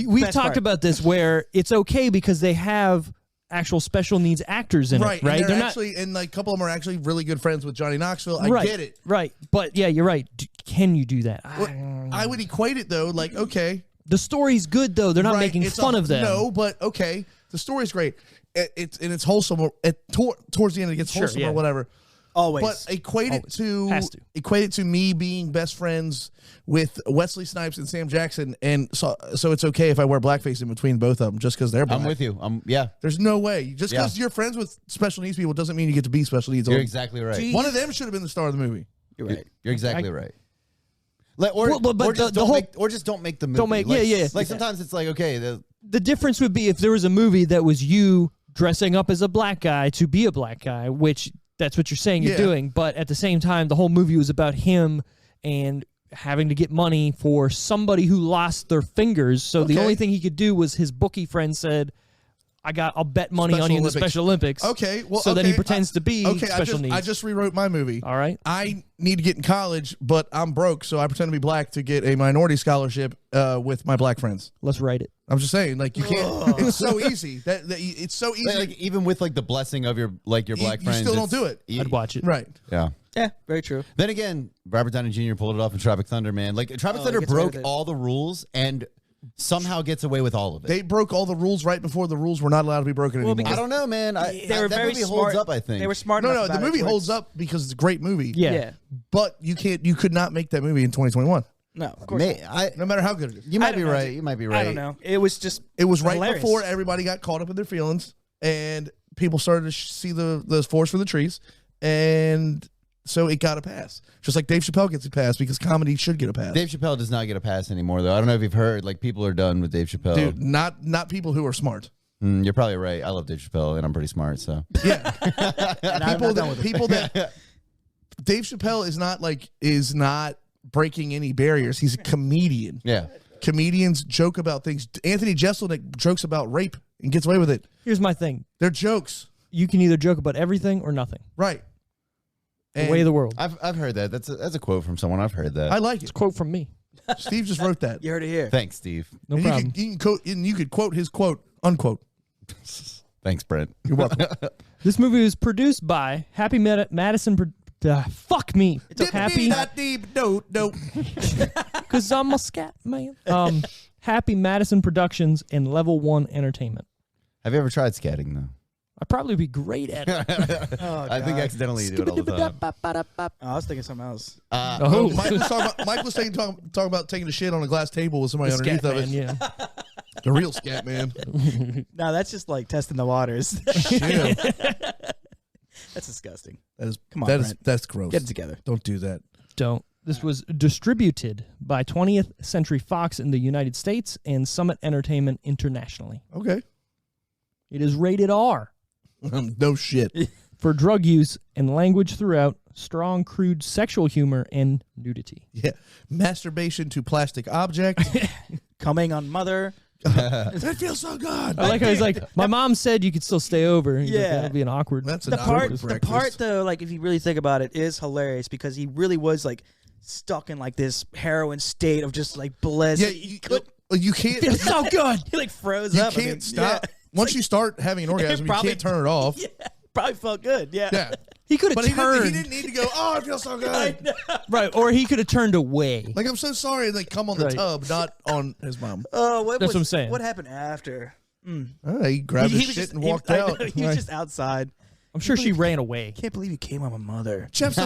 We've Best talked part. about this where it's okay because they have actual special needs actors in Right, it, right? And they're not actually, and like a couple of them are actually really good friends with Johnny Knoxville. I right, get it. right. But yeah, you're right. Can you do that? I would equate it though, like okay, The story's good though. They're not right, making it's fun of them. No, but okay, the story's great. It's wholesome. Towards the end, it gets wholesome yeah. or whatever. Always. But equate it Has to. to me being best friends with Wesley Snipes and Sam Jackson, and so it's okay if I wear blackface in between both of them just because they're black. I'm with you. Yeah. There's no way. Just because you're friends with special needs people doesn't mean you get to be special needs. You're exactly right. One of them should have been the star of the movie. You're right. You're exactly right. Or just don't make the movie. Don't make- like, yeah. Like sometimes it's like okay, The difference would be if there was a movie that was you dressing up as a black guy to be a black guy, which that's what you're saying you're doing. But at the same time, the whole movie was about him and having to get money for somebody who lost their fingers. So the only thing he could do was his bookie friend said, I'll bet money on you in the Special Olympics. Okay, well, so then he pretends to be special needs. I just rewrote my movie. All right. I need to get in college, but I'm broke, so I pretend to be black to get a minority scholarship with my black friends. Let's write it. I'm just saying, like you can't. It's so easy. It's so easy. like even with like the blessing of your black friends, you still don't do it. I'd watch it. Right. Yeah. Yeah, very true. Then again, Robert Downey Jr. pulled it off in Tropic Thunder, man. Like Tropic Thunder gets away broke with it. all the rules and somehow gets away with all of it. They broke all the rules right before the rules were not allowed to be broken anymore. I don't know, man. They were that very movie smart. holds up. I think They were smart. No, enough the about movie it holds up because it's a great movie. Yeah. But you could not make that movie in 2021. No, of course. not. No matter how good it is. You might be right. You might be right. I don't know. It was just. It was right hilarious. before everybody got caught up in their feelings and people started to see the forest for the trees, and so it got a pass. Just like Dave Chappelle gets a pass because comedy should get a pass. Dave Chappelle does not get a pass anymore, though. I don't know if you've heard. Like people are done with Dave Chappelle. Dude, not people who are smart. You're probably right. I love Dave Chappelle, and I'm pretty smart. So Yeah, people that Dave Chappelle is not breaking any barriers. He's a comedian. yeah. Comedians joke about things. Anthony Jeselnik jokes about rape and gets away with it. Here's my thing. They're jokes, You can either joke about everything or nothing. right? The way of the world. I've heard that. That's a quote from someone. I've heard that. I like it. Quote from me. Steve just wrote that. You heard it here. Thanks, Steve. No And problem. you could quote his quote, unquote. Thanks, Brent. You're welcome. This movie was produced by Happy Madison. Fuck me. Happy, No. because I'm a scat man. Happy Madison Productions and Level 1 Entertainment. Have you ever tried scatting though? I'd probably be great at it. I think accidentally you do it all the time. Oh, I was thinking something else. Oh, Mike was talking about taking a shit on a glass table with somebody underneath scat of it. man, yeah. The real scat man. No, that's just like testing the waters. Shit. That's disgusting. That is, Come on, Brent. that's gross. Get it together. Don't do that. Don't. This was distributed by 20th Century Fox in the United States and Summit Entertainment internationally. Okay. It is rated R No shit. for drug use and language throughout, strong, crude sexual humor, and nudity. Yeah. Masturbation to plastic object. Coming on mother. That feels so good. I like how he's like, my mom said you could still stay over. He's like, Yeah. that'll be an awkward. That's an The part, awkward the breakfast. part though, like if you really think about it, is hilarious because he really was like stuck in like this heroin state of just like bliss. Yeah, he could. you can't. Feels so good. He like froze You up. can't stop. Once you start having an orgasm, you probably- can't turn it off. Yeah, probably felt good. Yeah. Yeah. He could But have he turned. didn't need to go, oh, it feels so good. Right, or he could have turned away. Like, I'm so sorry. Like, come on the Right. tub, not on his mom. Oh, That's what I'm saying. What happened after? He grabbed his shit and walked I out. know, he was just outside. I'm sure she ran away. Can't believe you came on my mother. Jeff's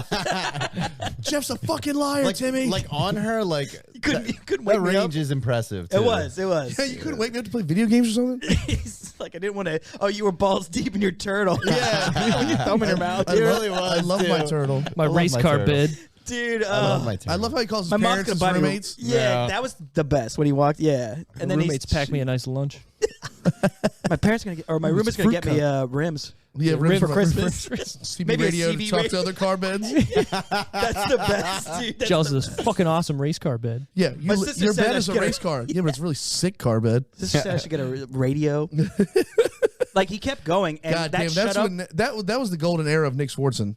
a fucking liar, Like Timmy. like on her, like You couldn't that wake me up. range is impressive. Too. It was. yeah, you couldn't wake me up to play video games or something? He's like, I didn't want to. Oh, you were balls deep in your turtle. Yeah. With your thumb in your mouth. I Dude, love, really I was, love my too. turtle. My love race my car turtle. bid. Dude, I love my I turtle. love how he calls his my mom's parents gonna his buy me. roommates. Yeah, that was the best when he walked. Yeah, and then roommates packed me a nice lunch. My parents gonna get, or my It was roommate's gonna fruit get me rims. Yeah, Rim for for Christmas. Christmas. CB Maybe a radio to CB talk radio. to other car beds. That's the best, dude. That's Jealous the of this fucking awesome race car bed. Yeah, My sister your said bed I is a should get race car. Yeah, but it's a really sick car bed. Sister said I should get a radio. Like he kept going, and God that damn, shut that's up. when that was the golden era of Nick Swartzen.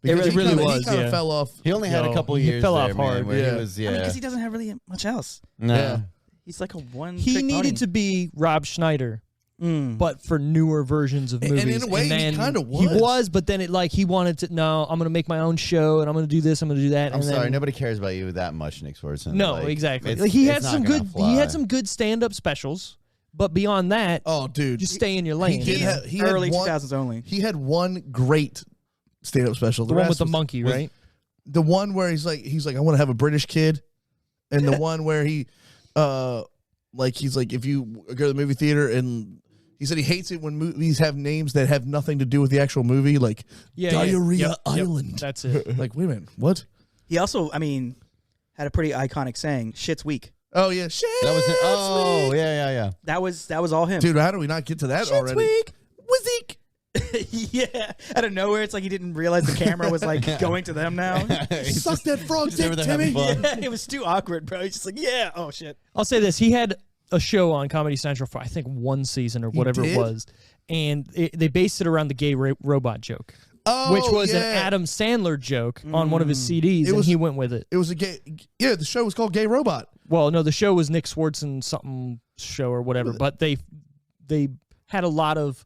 Because really he was, kind of yeah. fell off. He only had a couple he years fell there, off man, hard. where Yeah. he was, because he doesn't have really much else. No. Yeah. He's like a one. He needed to be Rob Schneider, but for newer versions of movies. And in a way, he then kind of was. He was, but then he wanted to. No, I'm going to make my own show, and I'm going to do this. I'm going to do that. I'm and sorry, then, nobody cares about you that much, Nick Swartzen. No, Like, exactly. it's- Like, he had it's some not gonna good. fly. He had some good stand-up specials, but beyond that, Oh, dude. just stay in your lane. He did you know? have, he had Early one, 2000s only. He had one great stand-up special. the one rest with the was- monkey, was right? The one where he's like, I want to have a British kid, and the one where he's like, if you go to the movie theater and he said he hates it when movies have names that have nothing to do with the actual movie, like Diarrhea Yep, Island. that's it. Like, wait a minute, what? He also, had a pretty iconic saying, "Shit's weak." Oh yeah, shit. That was it. Oh, yeah. That was all him. Dude, how do we not get to that already? weak. Wazik. Yeah, out of nowhere, it's like he didn't realize the camera was like going to them now. Suck that frog Just over dick, there Timmy. having fun. Yeah, it was too awkward, bro. He's just like, yeah, oh shit. I'll say this: he had a show on Comedy Central for I think one season or whatever it did? was, and they based it around the gay robot joke, Oh, which was yeah. an Adam Sandler joke on one of his CDs, and he went with it. It was a gay. Yeah, the show was called Gay Robot. Well, no, the show was Nick Swartzen something show or whatever, but they had a lot of.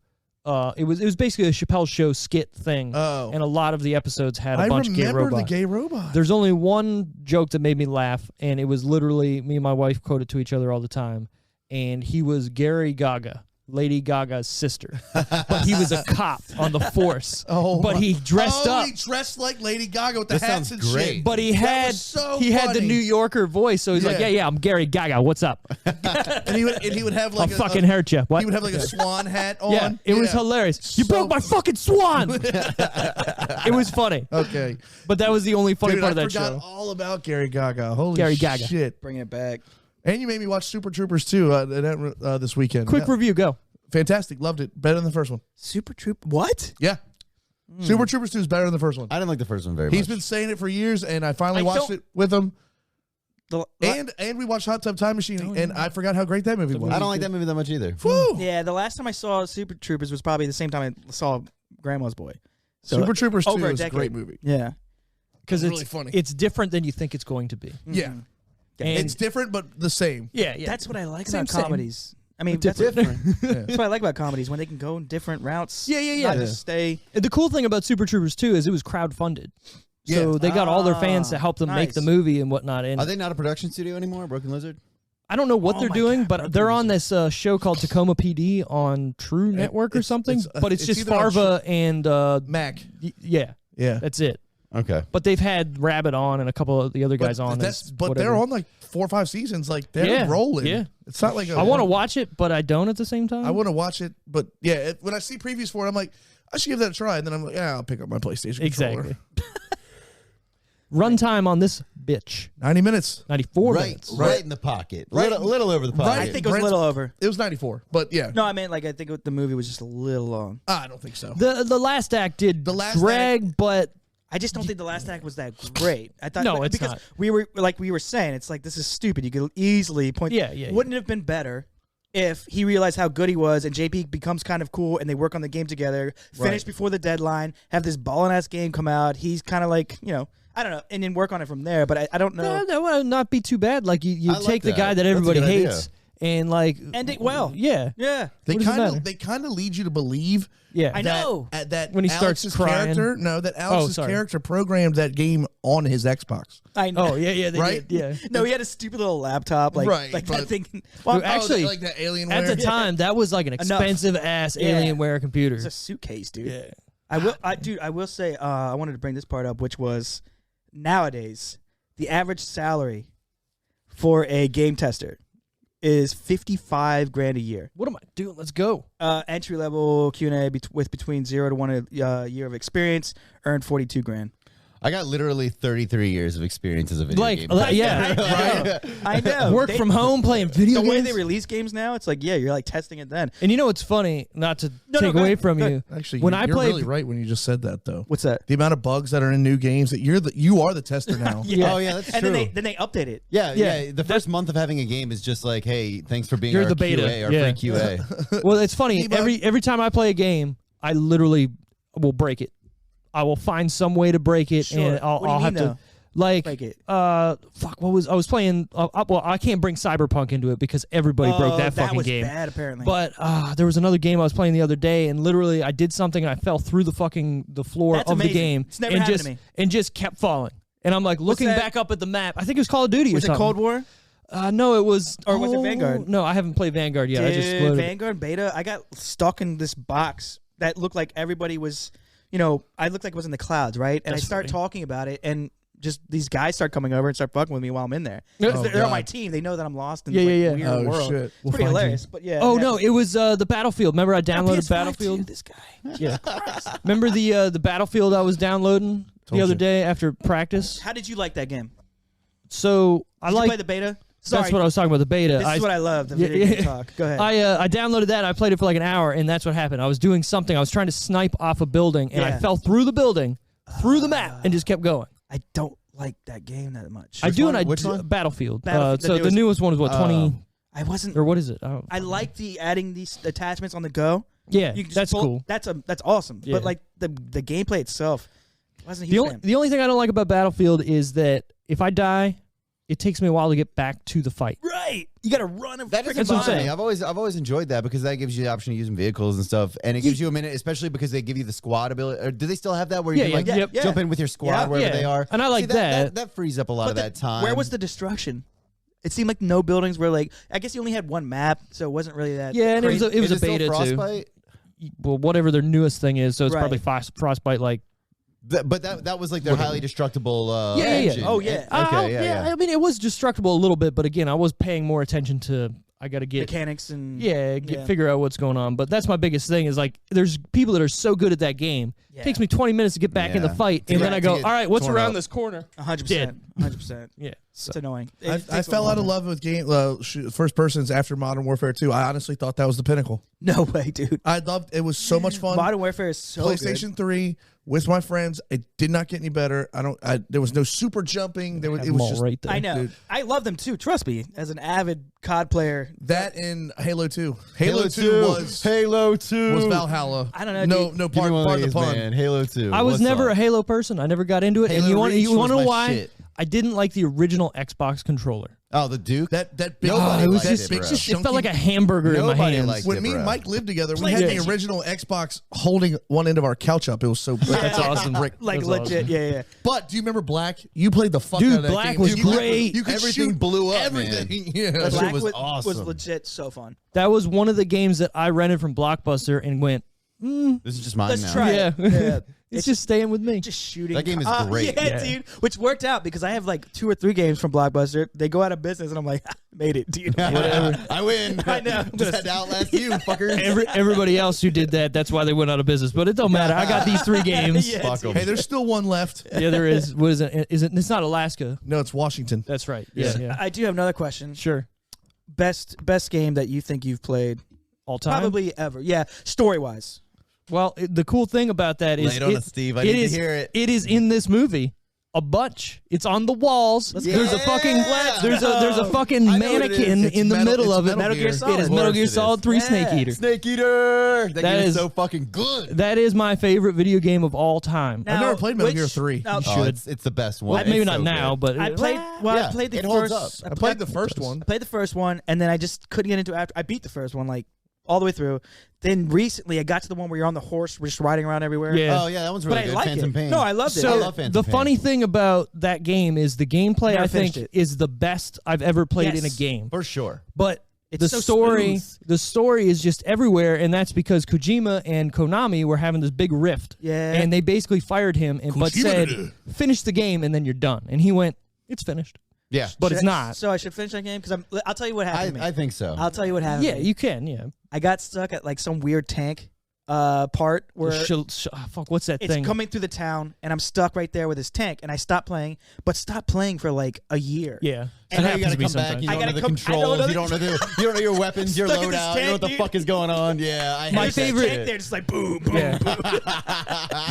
It was basically a Chappelle Show skit thing, and a lot of the episodes had a bunch of gay remember robots. the Gay Robot. There's only one joke that made me laugh, and it was literally me and my wife quote it to each other all the time. And he was Gary Gaga, Lady Gaga's sister, but he was a cop on the force. But he dressed up. He dressed like Lady Gaga with the This hats sounds and great. shit. But he That had was so had the funny. New Yorker voice, so he's like, Yeah. yeah, I'm Gary Gaga. What's up? and he would have I'll like fucking hurt you. What? He would have like a swan hat on. yeah, it was hilarious. You So broke my fucking swan. It was funny, Okay, but that was the only funny dude, part I of that forgot show. all about Gary Gaga. Holy Gary Gaga. shit! Bring it back. And you made me watch Super Troopers too this weekend. Quick Yeah. review, go. Fantastic, loved it. Better than the first one. Super Troop. What? Yeah, Super Troopers 2 is better than the first one. I didn't like the first one very He's much. been saying it for years, and I finally I watched don't- it with him. The, And we watched Hot Tub Time Machine, and I forgot how great that movie was. I don't like that movie that much either. Woo! yeah, the last time I saw Super Troopers was probably the same time I saw Grandma's Boy. So, Super Troopers 2 over a is a decade. great movie. Yeah. Because It's it's really funny. It's different than you think it's going to be. Yeah, And it's different but the same. yeah, yeah. That's what I like Same, about same. comedies. I mean, that's Different. that's what I like about comedies when they can go in different routes. Yeah, yeah, yeah. Not just stay. And the cool thing about Super Troopers 2 is it was crowdfunded. So Yeah. they got all their fans to help them make nice. the movie and whatnot. And Are they not a production studio anymore, Broken Lizard? I don't know what Oh they're my doing, God, but Broken they're on this show called Tacoma PD on True Network or it's- something. it's, But it's it's just either on Farva and Mac. yeah, Yeah, that's it. Okay. But they've had Rabbit on and a couple of the other guys on. But they're on like 4 or 5 seasons. Like they're Yeah, rolling. yeah. It's not like I want to watch it, but I don't at the same time. I want to watch it, but yeah, when I see previews for it, I'm like, I should give that a try. And then I'm like, yeah, I'll pick up my PlayStation exactly. controller. Runtime on this bitch 90 minutes. 94 Right, minutes. right in the pocket. Right- Little over the pocket. I think it was a Brent's- little over. It was 94, but yeah, No, I meant like I think the movie was just a little long. I don't think so. The last act did The last drag, but I just don't think the last act was that great. I thought No, it's because not. we were saying it's like this is stupid. You could easily point. Yeah, yeah, Wouldn't it have been better if he realized how good he was and JP becomes kind of cool and they work on the game together, finish before the deadline, have this ballin' ass game come out. He's kind of like I don't know, and then work on it from there. But I don't know. that would not be too bad. Like you I like take the that. guy that That's a everybody good idea. hates and like End it well. Yeah, Yeah, They What does it kind matter? of lead you to believe yeah. I know. that When he starts Alex's crying. character. No, that Alex's sorry. character programmed that game on his Xbox. I know. Oh yeah, yeah, they Right? did, yeah. No, he had a stupid little laptop, like Right, like but- that thing. Dude, actually, like that Alienware. At the time, that was like an expensive ass Yeah. Alienware computer. It's a suitcase, dude. Yeah. I will say, I wanted to bring this part up, which was nowadays the average salary for a game tester is $55,000 a year. What am I doing? Let's go. Entry level Q&A with between 0 to 1 year of experience earned $42,000. I got literally 33 years of experience as a video Like, game. yeah. I know. Work from home, playing video The way games. they release games now, it's like, yeah, you're like testing it then. And you know what's funny? Not to No, take go away ahead. from Go you. Actually, when you're I played, really right when you just said that, though. What's that? The amount of bugs that are in new games that you are the tester now. Yeah. Oh, yeah, that's And true. then they update it. yeah, Yeah. yeah. The first month of having a game is just like, hey, thanks for being You're our the beta. QA, our Yeah. free QA. well, it's funny. Debug. Every time I play a game, I literally will break it. I will find some way to break it, Sure. and I'll What do you have mean, to. though? Like, Break it. fuck, what was I was playing? Well, I can't bring Cyberpunk into it because everybody broke that fucking was game. bad, apparently. But there was another game I was playing the other day, and literally I did something and I fell through the floor That's of the amazing. game, It's never and happened just to me. and just kept falling. And I'm like looking that? back up at the map. I think it was Call of Duty was or it something. Cold War? No, it was. Or was it Vanguard? No, I haven't played Vanguard yet. I just Dude, loaded. Vanguard beta, I got stuck in this box that looked like everybody was, I looked like it was in the clouds, right? And That's I start funny. talking about it, and just these guys start coming over and start fucking with me while I'm in there. Oh, 'Cause they're on my God. team. They know that I'm lost in Yeah, this yeah, like, yeah. weird Oh, world. shit. It's We'll pretty find you. hilarious. But yeah. Oh no, it was the Battlefield. Remember I downloaded PS5 Battlefield. too, this guy. Yeah. Remember the Battlefield I was downloading Told the other you. day after practice? How did you like that game? So I Did you like play the beta? Sorry, that's what I was talking about, the beta. this is what I love. The Yeah, video game yeah. talk. Go ahead. I downloaded that. I played it for like an hour, and that's what happened. I was doing something. I was trying to snipe off a building, and I Yeah. fell through the building, through the map, and just kept going. I don't like that game that much. I do, one? and I Which do, one? Battlefield. Battlefield, So the the newest one is what 20 I wasn't. or what is it? I like the adding these attachments on the go. yeah, You can just that's pull- cool. That's awesome. Yeah. But like the gameplay itself, I wasn't a The huge only fan. the only thing I don't like about Battlefield is that if I die, it takes me a while to get back to the fight. Right, you got to run and That freaking what doesn't I'm bother saying. me. I've always enjoyed that because that gives you the option of using vehicles and stuff, and it gives you a minute, especially because they give you the squad ability. Or do they still have that where you Yeah, can like yeah, yep. jump in with your squad Yeah. wherever Yeah. they are? And I like See, that. That frees up a lot But of that time. Where was the destruction? It seemed like no buildings were like. I guess you only had one map, so it wasn't really that. Yeah, and it was crazy. a, it was Is a still beta too. Frostbite? Well, whatever their newest thing is, so it's Right. probably Frostbite like. But that was like their highly destructible Yeah, yeah. engine. Oh, yeah. Okay, yeah. I mean, it was destructible a little bit, but again, I was paying more attention to. I got to get. mechanics and Figure out what's going on. But that's my biggest thing is like there's people that are so good at that game. Yeah. It takes me 20 minutes to get back in the Yeah. fight, To and get- then I to go, get all right, what's torn around up. this corner? 100%, 100%. Yeah. So. It's annoying. I fell out of love with first persons after Modern Warfare 2. I honestly thought that was the pinnacle. No way, dude. I loved it. Was so much fun. Modern Warfare is so PlayStation 3 with my friends. It did not get any better. There was no super jumping. It Have was them all just right there. I know. Dude. I love them too. Trust me, as an avid COD player. that in Halo 2. Halo 2 was Halo 2 Valhalla. I don't know, No, dude. no Give me part one of of the these, pun. man. Halo 2. I was What's never up? a Halo person. I never got into it. and Halo you want Reach you want to was know my why? shit. I didn't like the original Xbox controller. Oh, the Duke. That big. Nobody it was liked just, it, bro. it felt like a hamburger in my Nobody hands. liked When it, me and bro. Mike lived together, we had the PlayStation. original Xbox holding one end of our couch up. It was so. That's awesome. Like That's legit, awesome. yeah. But do you remember Black? You played the fuck Dude, out of that Black game. was You could- great. You could Everything shoot blew up, everything. man. Yeah. That shit Black was was awesome. legit so fun. That was one of the games that I rented from Blockbuster and went, This is just mine Let's now. try yeah, it. Yeah. it's just staying with me. Just shooting. That game is great. Yeah, Yeah. dude. Which worked out because I have like 2 or 3 games from Blockbuster. They go out of business, and I'm like, made it, dude. Whatever. I win. I know. Just had to outlast you, fuckers. Everybody else who did that's why they went out of business. But it don't matter. I got these 3 games. Yeah, Fuck dude. 'em. Hey, there's still one left. Yeah, there is. What is it? Is it? It's not Alaska. No, it's Washington. That's right. Yeah. I do have another question. Sure. Best game that you think you've played, All time. probably ever. Yeah, story wise. Well, the cool thing about that is Lay it on us, Steve. I need to hear it. It is in this movie. A bunch. It's on the walls. Let's There's a go. fucking Let's there's a fucking I know what it mannequin is. in the It's middle of it. Metal Gear. It is Solid. Metal Of Gear course it Solid is. 3 Yeah. Snake Eater. Snake Eater. That game is- is so fucking good. That is my favorite video game of all time. Now, I've never played Metal which- Gear 3. now, You Oh, should. it's the best one. Well, maybe It's not so now, good. but I played. Well, Yeah, I played the it holds first. up. I played the first one. I played the first one, and then I just couldn't get into it after. I beat the first one like all the way through. Then recently, I got to the one where you're on the horse, we're just riding around everywhere. Yeah. Oh yeah, that one's but really I good. like Phantom it. Pain. No, I loved it. So I love Phantom the Pain. funny thing about that game is the gameplay Never I think finished it. is the best I've ever played in a Yes. game. for sure. But It's the so story is just everywhere, and that's because Kojima and Konami were having this big rift. Yeah. And they basically fired him but Kojima said, did it. finish the game and then you're done. And he went, it's finished. Yeah, But it's not. So I should finish that game because I'll tell you what happened to me. I think so. I'll tell you what happened. Yeah, to me. you can, yeah. I got stuck at like some weird tank part where Fuck, what's that it's thing? coming through the town, and I'm stuck right there with this tank, and I stopped playing, but stopped playing for like a year. Yeah. And now you happens gotta to me come back. sometimes. You I don't know gotta the come- I know controls. You don't know your weapons, your Stuck in this loadout. You know what the tank, fuck is going on. Yeah, I hate My that favorite- shit. They're just like boom, boom, Yeah. boom.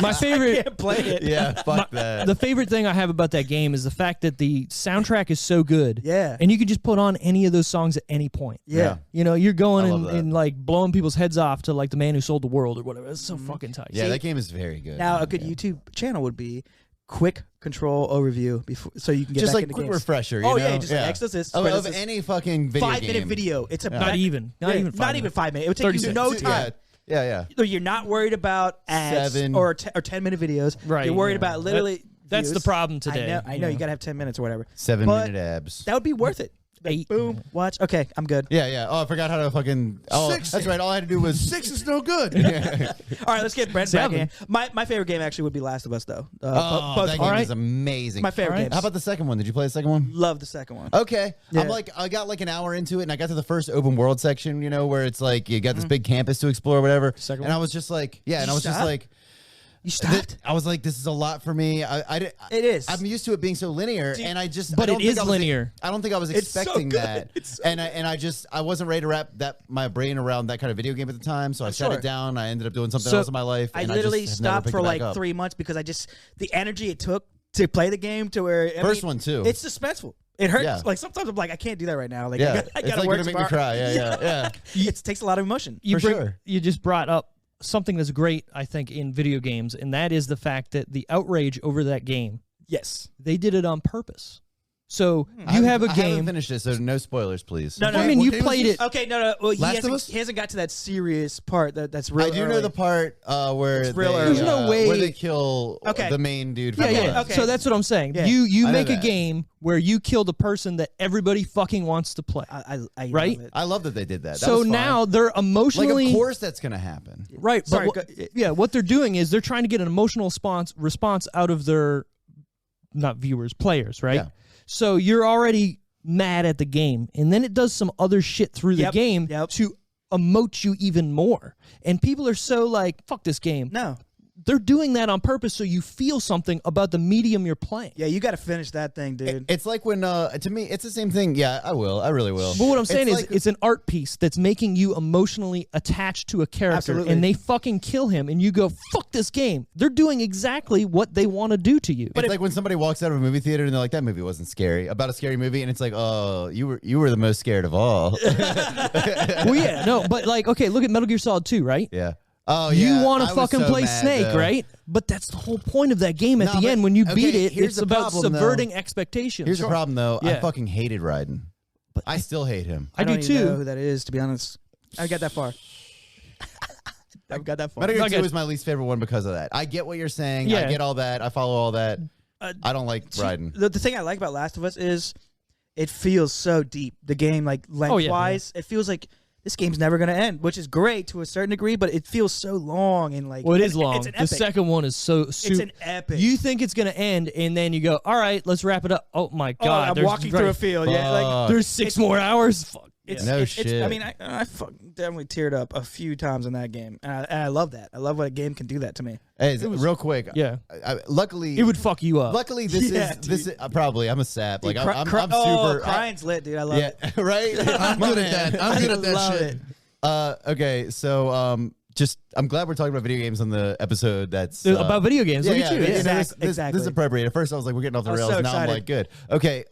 My favorite. Can't play it. Yeah, fuck that. The favorite thing I have about that game is the fact that the soundtrack is so good. Yeah. And you can just put on any of those songs at any point. Yeah. You know, you're going I love that. and like blowing people's heads off to like The Man Who Sold the World or whatever. It's so fucking tight. Yeah, that game is very good. Now, a good YouTube channel would be quick control overview before, so you can get just back like into quick games. refresher. Oh you know? yeah, just like X does this. of spread does this. any fucking video 5-minute game. video. It's a Not even. Not even 5 Not even minutes. 5 minutes. It would take 30 you seconds. no Yeah, time. yeah. You're not worried about ads 7. or 10-minute videos. Right, You're worried yeah. about literally. That's the views. problem today. I know. You gotta have 10 minutes or whatever. 7-minute abs. That would be worth it. Like, 8. boom. Watch. Okay, I'm good. Yeah. Oh, I forgot how to fucking. Oh, 6. that's right. All I had to do was 6 is no good. All right, let's get Brent back 7. in. My favorite game actually would be Last of Us though. Oh, both that of game them. is amazing. My favorite games. How about the second one? Did you play the second one? Love the second one. Okay. Yeah. I got like an hour into it and I got to the first open world section, you know, where it's like you got this big campus to explore or whatever. Second and one? I was just like, yeah, and You I was just stopped? like, You stopped? I was like, this is a lot for me. It is. I'm used to it being so linear, and I just. But I don't it think is I was- linear. I don't think I was It's so expecting good. that, It's so and I wasn't ready to wrap my brain around that kind of video game at the time. So I shut Sure. it down. I ended up doing something So else in my life. I and literally just have never stopped picked for it back like up. 3 months because the energy it took to play the game to where First one, too. It's suspenseful. It hurts. Yeah. Like sometimes I'm like I can't do that right now. Like Yeah, I it's gotta like work gonna make me tomorrow. cry. Yeah. It takes a lot of emotion. You For sure. You just brought up something that's great, I think, in video games, and that is the fact that the outrage over that game, Yes. they did it on purpose. So I you have a I haven't game. finished it, so no spoilers, please. No, no. I mean, What you game played is it. Okay, no. Well, Last of Us? he hasn't got to that serious part that's real. I do know early. the part where It's real they, early. There's no way- where they kill Okay. the main dude. Yeah, from yeah. the- Okay. So that's what I'm saying. Yeah. You I know make a that. game where you kill the person that everybody fucking wants to play. I Right? love it. I love that they did that. That So was fun. now they're like, emotionally of course, that's gonna happen. right. But Sorry, what they're doing is they're trying to get an emotional response out of their not viewers, players, right? Yeah. So you're already mad at the game, and then it does some other shit through the Yep, game yep. to emote you even more. And people are so like, fuck this game. No. They're doing that on purpose so you feel something about the medium you're playing. Yeah, you got to finish that thing, dude. It's like when to me, it's the same thing. Yeah, I will. I really will. But what I'm saying is, like- it's an art piece that's making you emotionally attached to a character, Absolutely. and they fucking kill him, and you go, fuck this game. They're doing exactly what they want to do to you. It's like when somebody walks out of a movie theater and they're like, "That movie wasn't scary." About a scary movie, and it's like, "Oh, you were the most scared of all." Well, yeah, no, but like, okay, look at Metal Gear Solid 2, right? Yeah. Oh, yeah. You want I to was fucking so play mad, Snake, though. right? But that's the whole point of that game at No, the but- end. When you okay, beat it, here's it's the about problem, though. subverting expectations. Here's the problem, though. I Yeah. fucking hated Raiden. But I still hate him. I do don't even know too. who that is, to be honest. I got that far. I've got that far. Metal Gear Okay. 2 is my least favorite one because of that. I get what you're saying. Yeah. I get all that. I follow all that. I don't like Raiden. The thing I like about Last of Us is it feels so deep. The game, like lengthwise, it feels like this game's never gonna end, which is great to a certain degree, but it feels so long and like Well, it is it's- long. It's an The epic. second one is so It's super. an epic. You think it's going to end, and then you go, all right, let's wrap it up. Oh, my oh, God. I'm there's walking right- through a field. Yeah, like Fuck. There's 6 more hours? Fuck. it's No it's- shit. I mean, I fucking definitely teared up a few times in that game, and I love that. I love what a game can do that to me. Hey, real quick. Yeah. Luckily, It would fuck you up. Luckily, this Yeah, is this. Is, probably, I'm a sap. Like Dude, I'm oh, super. crying's lit, dude. I love yeah, it. right. I'm good at that. I'm good at that love shit. it. Okay, so just I'm glad we're talking about video games on the episode. That's About video games. Yeah, Look yeah, at you. you Yeah. know, Exactly. this is appropriate. At first, I was like, we're getting off the I was rails. so Now I'm excited. like, good. Okay,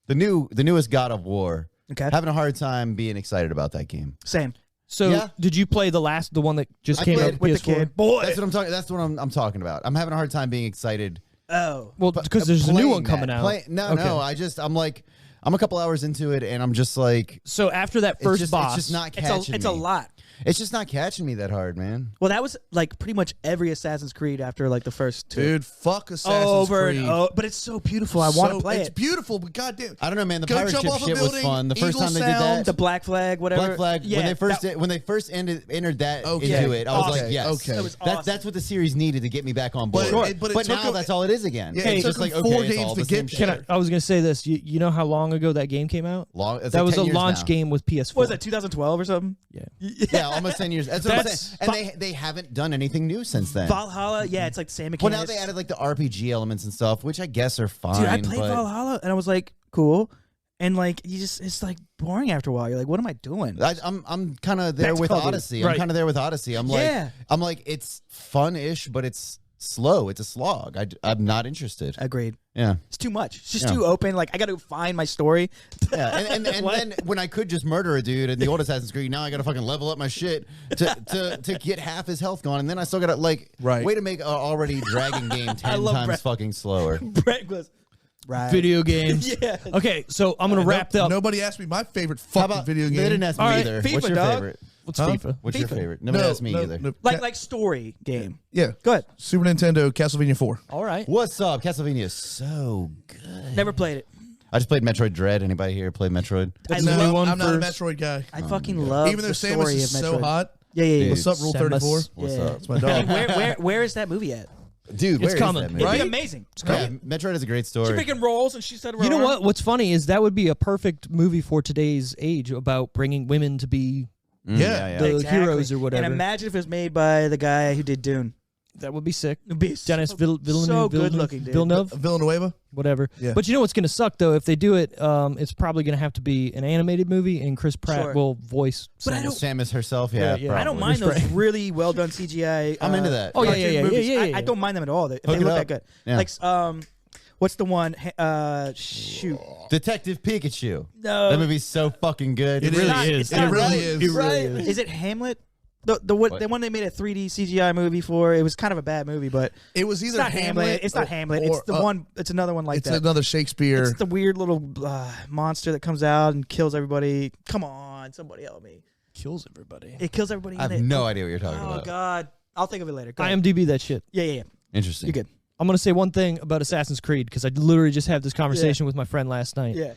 the newest God of War. Okay. Having a hard time being excited about that game. Same. So, Yeah. did you play the one that just I came played out With the PS4? kid. Boy. That's what I'm talking. That's what I'm talking about. I'm having a hard time being excited. Oh. Well, because there's a new playing one coming that. out. No, Okay. no. I'm like, I'm a couple hours into it, and I'm just like, So after that first it's boss, just not It's catching it's me. a lot. It's just not catching me that hard, man. Well, that was like pretty much every Assassin's Creed after like the first two. Dude, fuck Assassin's Over Creed. and over. But it's so beautiful. I want to play It's it. beautiful, but goddamn. I don't know, man. The Go pirate jump ship off a shit was building, fun. The first eagle time they did sound. that, The Black Flag, whatever. Black Flag. Yeah, when they first entered that Okay. into it, I was Awesome. like, yes, Okay. It was awesome. That's what the series needed to get me back on board. But it took now them- that's all it is again. Yeah, it it's took just like them okay, 4 it's games all to the same get shit. there. I was going to say this. You know how long ago that game came out? It's That like was 10 a years launch now. game with PS4. What was that, 2012 or something? Yeah. Yeah, almost 10 years. That's what I'm That's saying. And they haven't done anything new since then. Valhalla, yeah, it's like the same Well, mechanics. now they added like the RPG elements and stuff, which I guess are fine. Dude, I played but Valhalla and I was like, cool. And like it's like boring after a while. You're like, what am I doing? I'm kind of there Back to with Call of Duty. Odyssey. Right. I'm kind of there with Odyssey. I'm like it's fun-ish, but it's slow. It's a slog. I'm not interested. Agreed. Yeah. It's too much. It's just too open. Like I got to find my story. Yeah, and then when I could just murder a dude in the old Assassin's Creed, now I got to fucking level up my shit to get half his health gone, and then I still got to way to make an already dragging game 10 love times Brent. fucking slower. Brent was right. Video games. Yeah. Okay, so I'm gonna wrap up. Nobody asked me my favorite How fucking about video They game. didn't ask me All right, either. FIFA, What's your dog. favorite? What's Huh? FIFA? What's your FIFA. favorite? Nobody asked me either. Like story game. Yeah. Go ahead. Super Nintendo, Castlevania 4. All right. What's up? Castlevania is so good. Never played it. I just played Metroid Dread. Anybody here play Metroid? What's I the love- new one I'm not a first? Metroid guy. I fucking love Even though the Samus story is of so Metroid. hot. Yeah. What's up, Rule Samus. 34? What's Yeah. up? It's my dog. Where is that movie at? Dude, where is coming. that movie? It'd be Right? amazing. Yeah, Metroid is a great story. She picking rolls and she said, You know what? What's funny is that would be a perfect movie for today's age about bringing women to be Yeah. the heroes or whatever. And imagine if it was made by the guy who did Dune. That would be sick. It'd be Dennis so, Villeneuve. so good looking, dude. Villeneuve, Villanueva? whatever. Yeah. But you know what's going to suck though? If they do it, it's probably going to have to be an animated movie, and Chris Pratt Sure. will voice. But I Samus. don't- Samus herself, yeah. Yeah. I don't probably. mind those really well done CGI. I'm into that. Oh, yeah, cartoon yeah, yeah, movies. yeah, yeah, I yeah. don't mind them at all. If Hook they it look up. that good. Yeah. Like what's the one? Shoot. Detective Pikachu. No. That movie's so fucking good. It really is. is. It not really right. is. It really Right? is. Is it Hamlet? The one they made a 3D CGI movie for. It was kind of a bad movie, but It was it's either not Hamlet. It's not Hamlet. or, It's the one. It's another one like It's that. another Shakespeare. It's the weird little monster that comes out and kills everybody. Come on, somebody help me! Kills everybody. It kills everybody. I have in it. no idea what you're talking Oh about. God, I'll think of it later. Go ahead. IMDb that shit. Yeah. Interesting. You're good. I'm going to say one thing about Assassin's Creed because I literally just had this conversation with my friend last night. Yeah.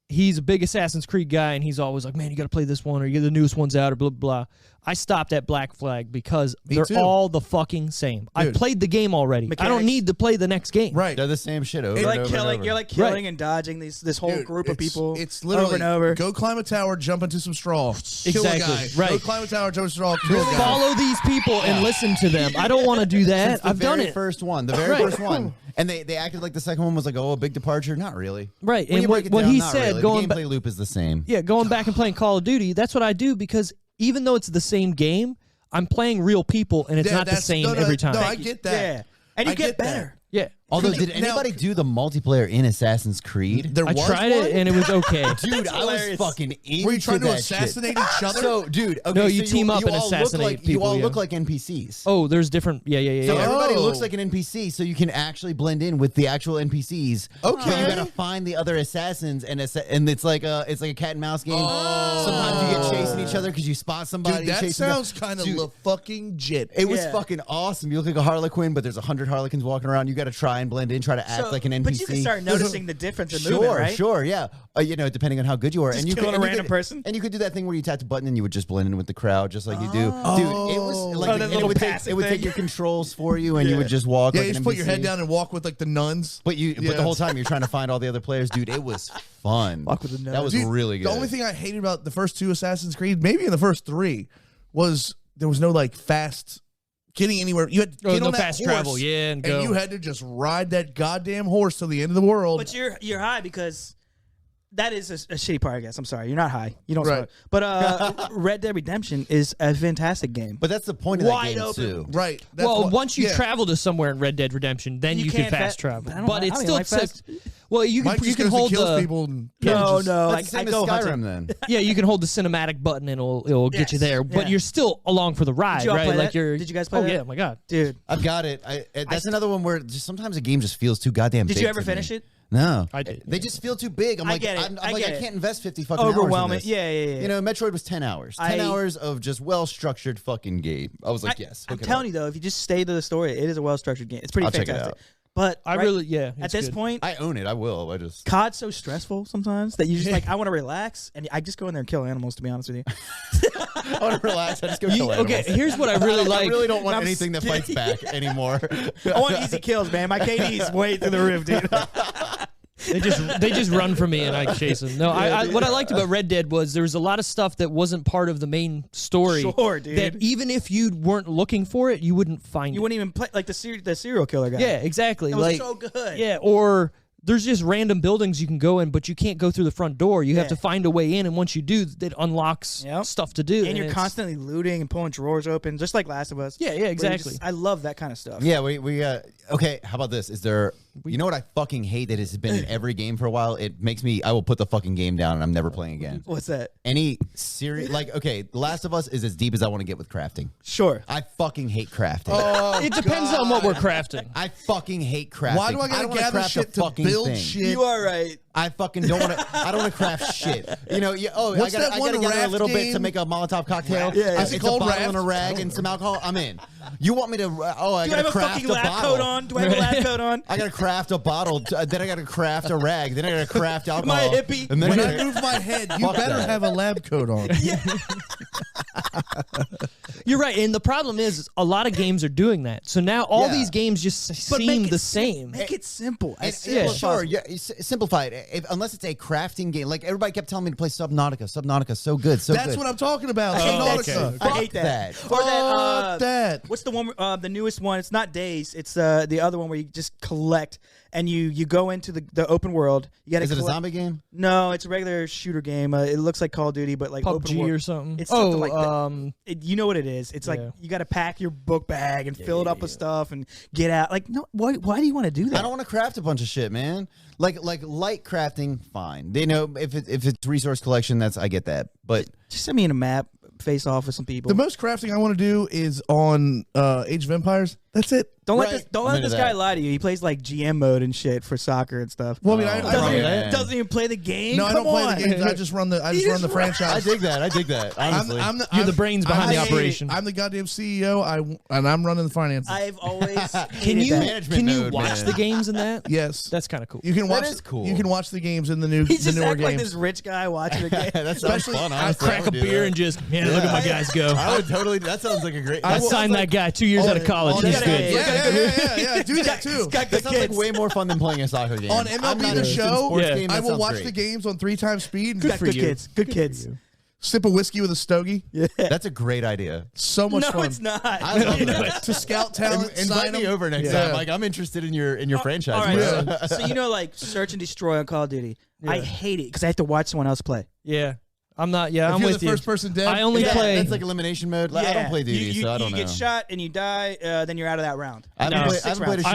He's a big Assassin's Creed guy, and he's always like, man, you got to play this one, or you get the newest one's out, or blah, blah, blah. I stopped at Black Flag because they're too. all the fucking same. I Dude. played the game already. I don't Mechanics. need to play the next game. right. They're the same shit over You're and like over killing. and over. You're like killing and dodging this whole Dude, group of it's- people. It's literally over and over. Go climb a tower, jump into some straw, kill a Exactly, guy. right. Go climb a tower, jump into straw, kill a guy. Follow these people and listen to them. I don't want to do that. Since the I've done very it. first one. The very Right. first one. And they acted like the second one was like, oh, a big departure. Not really. Right. When And you break it what down, he not said, really. going the back, gameplay loop is the same. yeah, going back and playing Call of Duty, that's what I do because even though it's the same game, I'm playing real people and it's Yeah, not the that's- same no, every time. No, I get that. Yeah, and you I get that. better. Yeah. Although, Now- did anybody do the multiplayer in Assassin's Creed? There I was tried one? it and it was okay. Dude, I was hilarious. fucking into Were you trying to that assassinate shit. each other? So, dude, okay, No, you so team up and all look assassinate like, people, You all yeah. look like NPCs. Oh, there's different. Yeah. So everybody Oh. looks like an NPC, so you can actually blend in with the actual NPCs. Okay. But you gotta find the other assassins, and it's like a cat and mouse game. Oh. Sometimes you get chasing each other because you spot somebody. Dude, that chasing them. sounds kind of Dude, fucking jit. It was Yeah. fucking awesome. You look like a Harlequin, but there's 100 Harlequins walking around. You got to try and blend in, try to act like an NPC. But you can start noticing the difference in Sure, movement, right? sure, yeah. Depending on how good you are, Just and you killing could, a and you random could- person? and you could do that thing where you tapped a button and you would just blend in with the crowd, just like you do. Dude, it was like Oh, and that it little would take passive it would thing. take your controls for you, and you would just walk. Yeah, like you an just put your NPC. head down and walk with like the nuns. But Yeah. the whole time you're trying to find all the other players, dude. It was fun. Walk with the That nuns. was Dude, really good. The only thing I hated about the first two Assassin's Creed, maybe in the first three, was there was no like fast getting anywhere. You had to get no on that fast horse, travel, yeah, and go. you had to just ride that goddamn horse to the end of the world. But you're high because that is a shitty part, I guess. I'm sorry, you're not high. You don't. Right. Smoke. But Red Dead Redemption is a fantastic game. But that's the point of Wide that game open. too. right. That's Well, what- once you yeah. travel to somewhere in Red Dead Redemption, then You you can can't fast fa- travel. I don't But like- it I don't still like fast- says, well, you Mike can just can goes hold and kills the people and No, pillages. no. That's the I same as go Skyrim hunting. then. yeah, you can hold the cinematic button and it'll get you Yes, there. But yeah. you're still along for the ride, you all right? play Like that? you're. Did you guys play Oh that? yeah, my god. Dude, I've got it. That's another one where just sometimes a game just feels too goddamn big. did you ever to me. finish it? No, I did. They just feel too big. I'm I like, get it. I'm I like, get I it. can't invest 50 fucking hours in Overwhelming. this. Yeah. You know, Metroid was 10 hours. 10 hours of just well-structured fucking game. I was like, yes. I'm hook it telling up. you though, if you just stay to the story, it is a well-structured game. It's pretty I'll check it fantastic. out. But I right really yeah. at it's this good. point, I own it. I will. I just. COD's so stressful sometimes that you just like I want to relax and I just go in there and kill animals. To be honest with you, I want to relax. I just go You- kill okay, animals. here's what I really I like. really don't want I'm anything that fights back anymore. I want easy kills, man. My KD is way through the roof, dude. They just run from me and I chase them. No, what I liked about Red Dead was there was a lot of stuff that wasn't part of the main story. Sure, dude. That even if you weren't looking for it, you wouldn't find You it. wouldn't even play like the serial killer guy. Yeah, exactly. That was like so good. Yeah, or there's just random buildings you can go in, but you can't go through the front door. You have to find a way in, and once you do, it unlocks stuff to do. And you're constantly looting and pulling drawers open, just like Last of Us. Yeah, exactly. I love that kind of stuff. Yeah, we okay, how about this? Is there you know what I fucking hate that has been in every game for a while? It makes me I will put the fucking game down and I'm never playing again. What's that? Any serious okay, The Last of Us is as deep as I want to get with crafting. Sure. I fucking hate crafting. Oh, it depends on what we're crafting. I fucking hate crafting. Why do I gotta gather shit to build shit? You are right. I fucking don't want to. I don't want to craft shit. You know. I gotta gather a little bit to make a Molotov cocktail. Yeah, it's called a bottle and a rag and some alcohol. I'm in. You want me to? I gotta craft a bottle. Do I have a lab coat on? I gotta craft a bottle. Then I gotta craft a rag. Then I gotta craft alcohol. My hippie. And then when I move my head, you better have a lab coat on. Yeah. You're right, and the problem is a lot of games are doing that. So now all these games just seem the same. Make it simple. Sure. Yeah, simplify it. Unless it's a crafting game, like everybody kept telling me to play Subnautica. Subnautica's so good. That's what I'm talking about. Subnautica. I hate that. Or that. What's the one? The newest one. It's not Days. It's the other one where you just collect and you go into the open world. You got. Is it a zombie game? No, it's a regular shooter game. It looks like Call of Duty, but like PUBG open world. or something. It's something like that. You know what it is? It's like you got to pack your book bag and fill it up with stuff and get out. Like, no, why do you want to do that? I don't want to craft a bunch of shit, man. Like light crafting, fine. They know if it's resource collection, I get that. But just send me in a map, face off with some people. The most crafting I want to do is on Age of Empires. That's it. Don't let this guy lie to you. He plays like GM mode and shit for soccer and stuff. Well, I mean, doesn't even play the game. No, I don't play the games. I just run the franchise. I dig that. Honestly, you're the brains behind the operation. I'm the goddamn CEO. And I'm running the finances. I've always can you watch the games in that? Yes, that's kind of cool. You can watch. That is cool. You can watch the games in the newer He's just newer like games. This rich guy watching a game. That sounds fun. I crack a beer and just look at my guys go. I would totally. That sounds like a great. I signed that guy 2 years out of college. He's good. Yeah. Do that too. That sounds like way more fun than playing a soccer game. On MLB The Show, game, I will watch the games on 3 times speed. Good kids. Good kids. Sip a whiskey with a stogie. Yeah, that's a great idea. So much fun. No, it's not. I love that. To scout talent, invite me over next time. Like I'm interested in your franchise. All right, so like search and destroy on Call of Duty. I hate it because I have to watch someone else play. Yeah. I'm not. Yeah, I'm with the you. first person dead. I only play. That's like elimination mode. Like, I don't play duty, so I don't know. You get shot and you die, then you're out of that round. I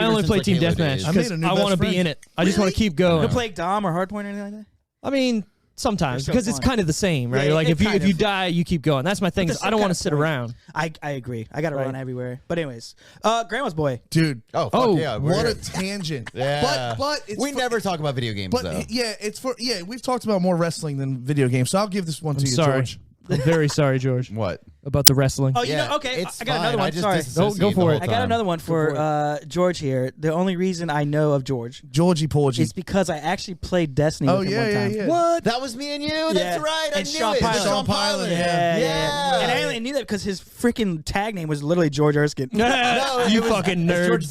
only play team deathmatch because I want to be in it. I just want to keep going. You play Dom or Hardpoint or anything like that? I mean, sometimes because it's kind of the same, right? Yeah, like if you die, you keep going. That's my thing. Is I don't want to sit around. I agree. I got to run everywhere. But anyways, Grandma's Boy, dude. Oh, yeah. What a tangent. Yeah. But we never talk about video games. But though. We've talked about more wrestling than video games. So I'll give this one to you, George. I'm very sorry, George. What? About the wrestling. Oh, okay. I got another one. Sorry. Go for it. I got another one for George here. The only reason I know of Georgie Porgy is because I actually played Destiny with him one time. Yeah. What? That was me and you? That's right. I knew Sean it. Pilot. Sean Pilot. Yeah. And I only knew that because his freaking tag name was literally George Erskine. No, you fucking nerd. George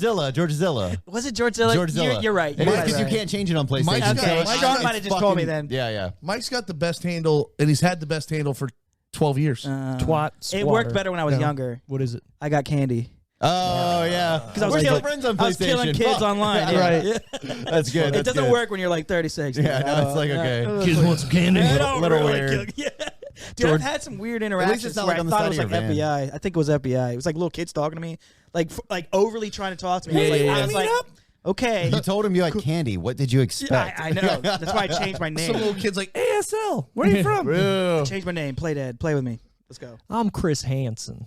Zilla. Was it George Zilla? George Zilla. You're right. Because you can't change it on PlayStation. Sean might have just called me then. Yeah. Mike's got the best handle, and he's had the best handle for 12 years. Twat. It worked better when I was younger. What is it? I got candy. Oh, yeah. Because I was killing friends on PlayStation. I was killing kids online. Right. That's good. It doesn't work when you're like 36. Yeah, no, it's like, okay. Kids want some candy. Little weird. Dude, I've had some weird interactions where I thought it was like FBI. I think it was FBI. It was like little kids talking to me, like overly trying to talk to me. I was like, okay. You told him you had candy. What did you expect? I know. That's why I changed my name. Some little kid's like, ASL, where are you from? I changed my name. Play dead. Play with me. Let's go. I'm Chris Hansen.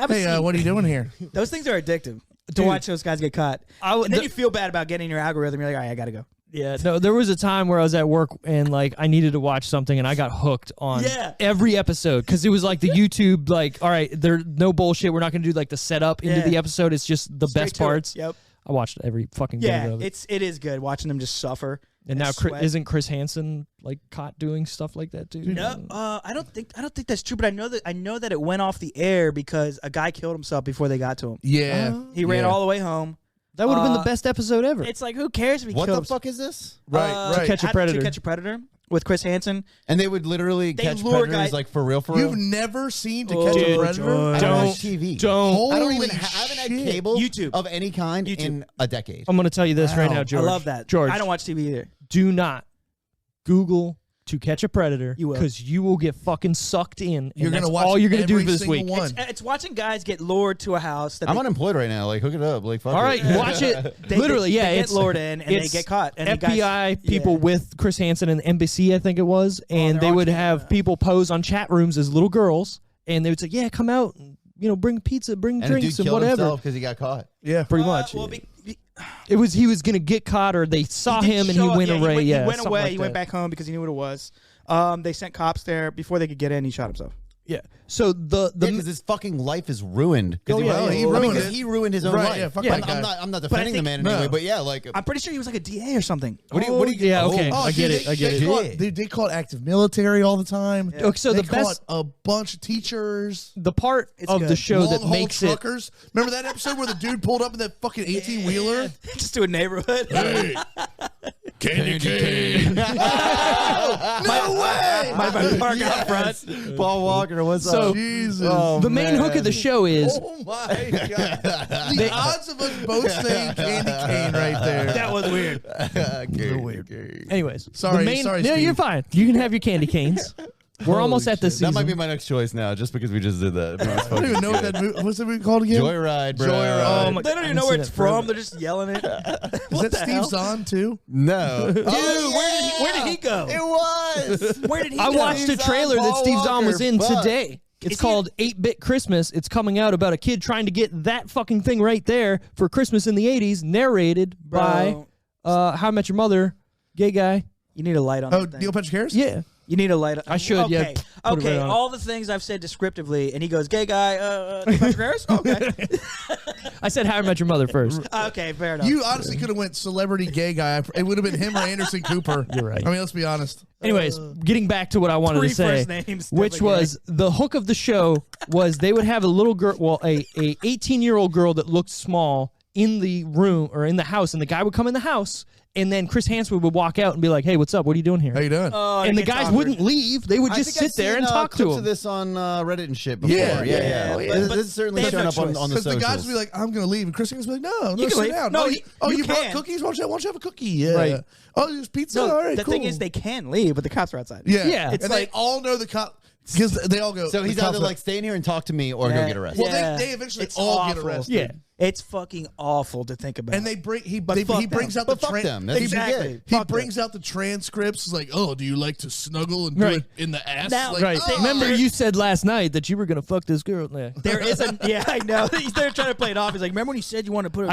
Hey, what are you doing here? Those things are addictive to watch those guys get caught. And then you feel bad about getting your algorithm. You're like, all right, I got to go. Yeah, no, there was a time where I was at work and like I needed to watch something and I got hooked on every episode because it was like the YouTube, like, all right, there's no bullshit. We're not going to do like the setup into the episode. It's just the best parts. Yep. I watched every fucking minute of it. It is good watching them just suffer. And now isn't Chris Hansen like caught doing stuff like that too? No, I don't think that's true. But I know that it went off the air because a guy killed himself before they got to him. Yeah, he ran all the way home. That would have been the best episode ever. It's like, who cares if he What killed the fuck is this? Right. To Catch a Predator. To Catch a Predator. with Chris Hansen. And they would literally catch predators like for real, You've never seen To Catch a Predator? I don't watch TV. I haven't had cable YouTube of any kind in a decade. I'm going to tell you this right now, George. I love that. George. I don't watch TV either. Do not Google To Catch a Predator, because you will get fucking sucked in. You're going to watch all you're going to do this week. It's watching guys get lured to a house. I'm unemployed right now. Like, hook it up. Like, fuck all right, watch it. Literally, they it's get lured in and they get caught. And FBI people with Chris Hansen and the NBC, I think it was, and they would have people pose on chat rooms as little girls, and they would say, "Yeah, come out, and, bring pizza, bring drinks, and whatever." Because he got caught. Yeah, pretty much. Well, he was going to get caught, or they saw him and he went away. He went away. He went back home because he knew what it was. They sent cops there before they could get in. He shot himself. Yeah. So because his fucking life is ruined. He ruined his own life. Yeah, fuck that guy. I'm not defending the man in any way, but yeah, like I'm pretty sure he was like a DA or something. Yeah, okay, I get it. They call it active military all the time. Yeah. Okay, so they the call best it a bunch of teachers. The part of the show that makes truckers. Remember that episode where the dude pulled up in that fucking 18-wheeler just to a neighborhood? Hey, candy cane. No way. My park out front. Paul Walker, what's up? Jesus. The main hook of the show is oh my god, the odds of us both saying candy cane right there. That was weird. Weird. Anyways, sorry, no, Steve. you're fine. You can have your candy canes. We're almost at the season. That might be my next choice now, just because we just did that. I don't even know what that movie. What's that movie called again? Joyride, bro. Joyride. They don't even know where it's from. They're just yelling it. Is that Steve Zahn too? No. Dude, where did he go? It was. Where did he I go? watched a trailer that Steve Zahn was in today. It's called 8-Bit Christmas. It's coming out about a kid trying to get that fucking thing right there for Christmas in the 80s, narrated by How I Met Your Mother, gay guy. You need a light on that thing. Neil Patrick Harris? Yeah. You need a light on. I should, yeah. Okay, all the things I've said descriptively, and he goes, gay guy, Neil Patrick Harris? Okay. I said How I Met Your Mother first. Okay, fair enough. You honestly could have went celebrity gay guy. It would have been him or Anderson Cooper. You're right. I mean, let's be honest. Anyways, getting back to what I wanted to say, which was the hook of the show was they would have a little girl, well, a 18-year-old girl that looked small in the room or in the house, and the guy would come in the house. And then Chris Hansen would walk out and be like, "Hey, what's up? What are you doing here?" How you doing? And the guys wouldn't leave; they would just sit there and talk to him. I've seen this on Reddit and shit before. Yeah. This is certainly showing up on the socials. Because the guys would be like, "I'm going to leave," and Chris Hansen would be like, "No, sit down. No, you brought cookies? Why don't you have a cookie? Yeah. Right. Oh, there's pizza. No, all right, the cool. thing is, they can leave, but the cops are outside. Yeah. It's and like they all know the cop. Because they all go. So he's either like, stay in here and talk to me or go get arrested. Well, they eventually all get arrested. Yeah. It's fucking awful to think about. And he brings out the he brings out the transcripts. It's like, oh, do you like to snuggle and do it in the ass? Now, remember you said last night that you were gonna fuck this girl. Yeah. There is I know. They're trying to play it off. He's like, remember when you said you wanted to put her?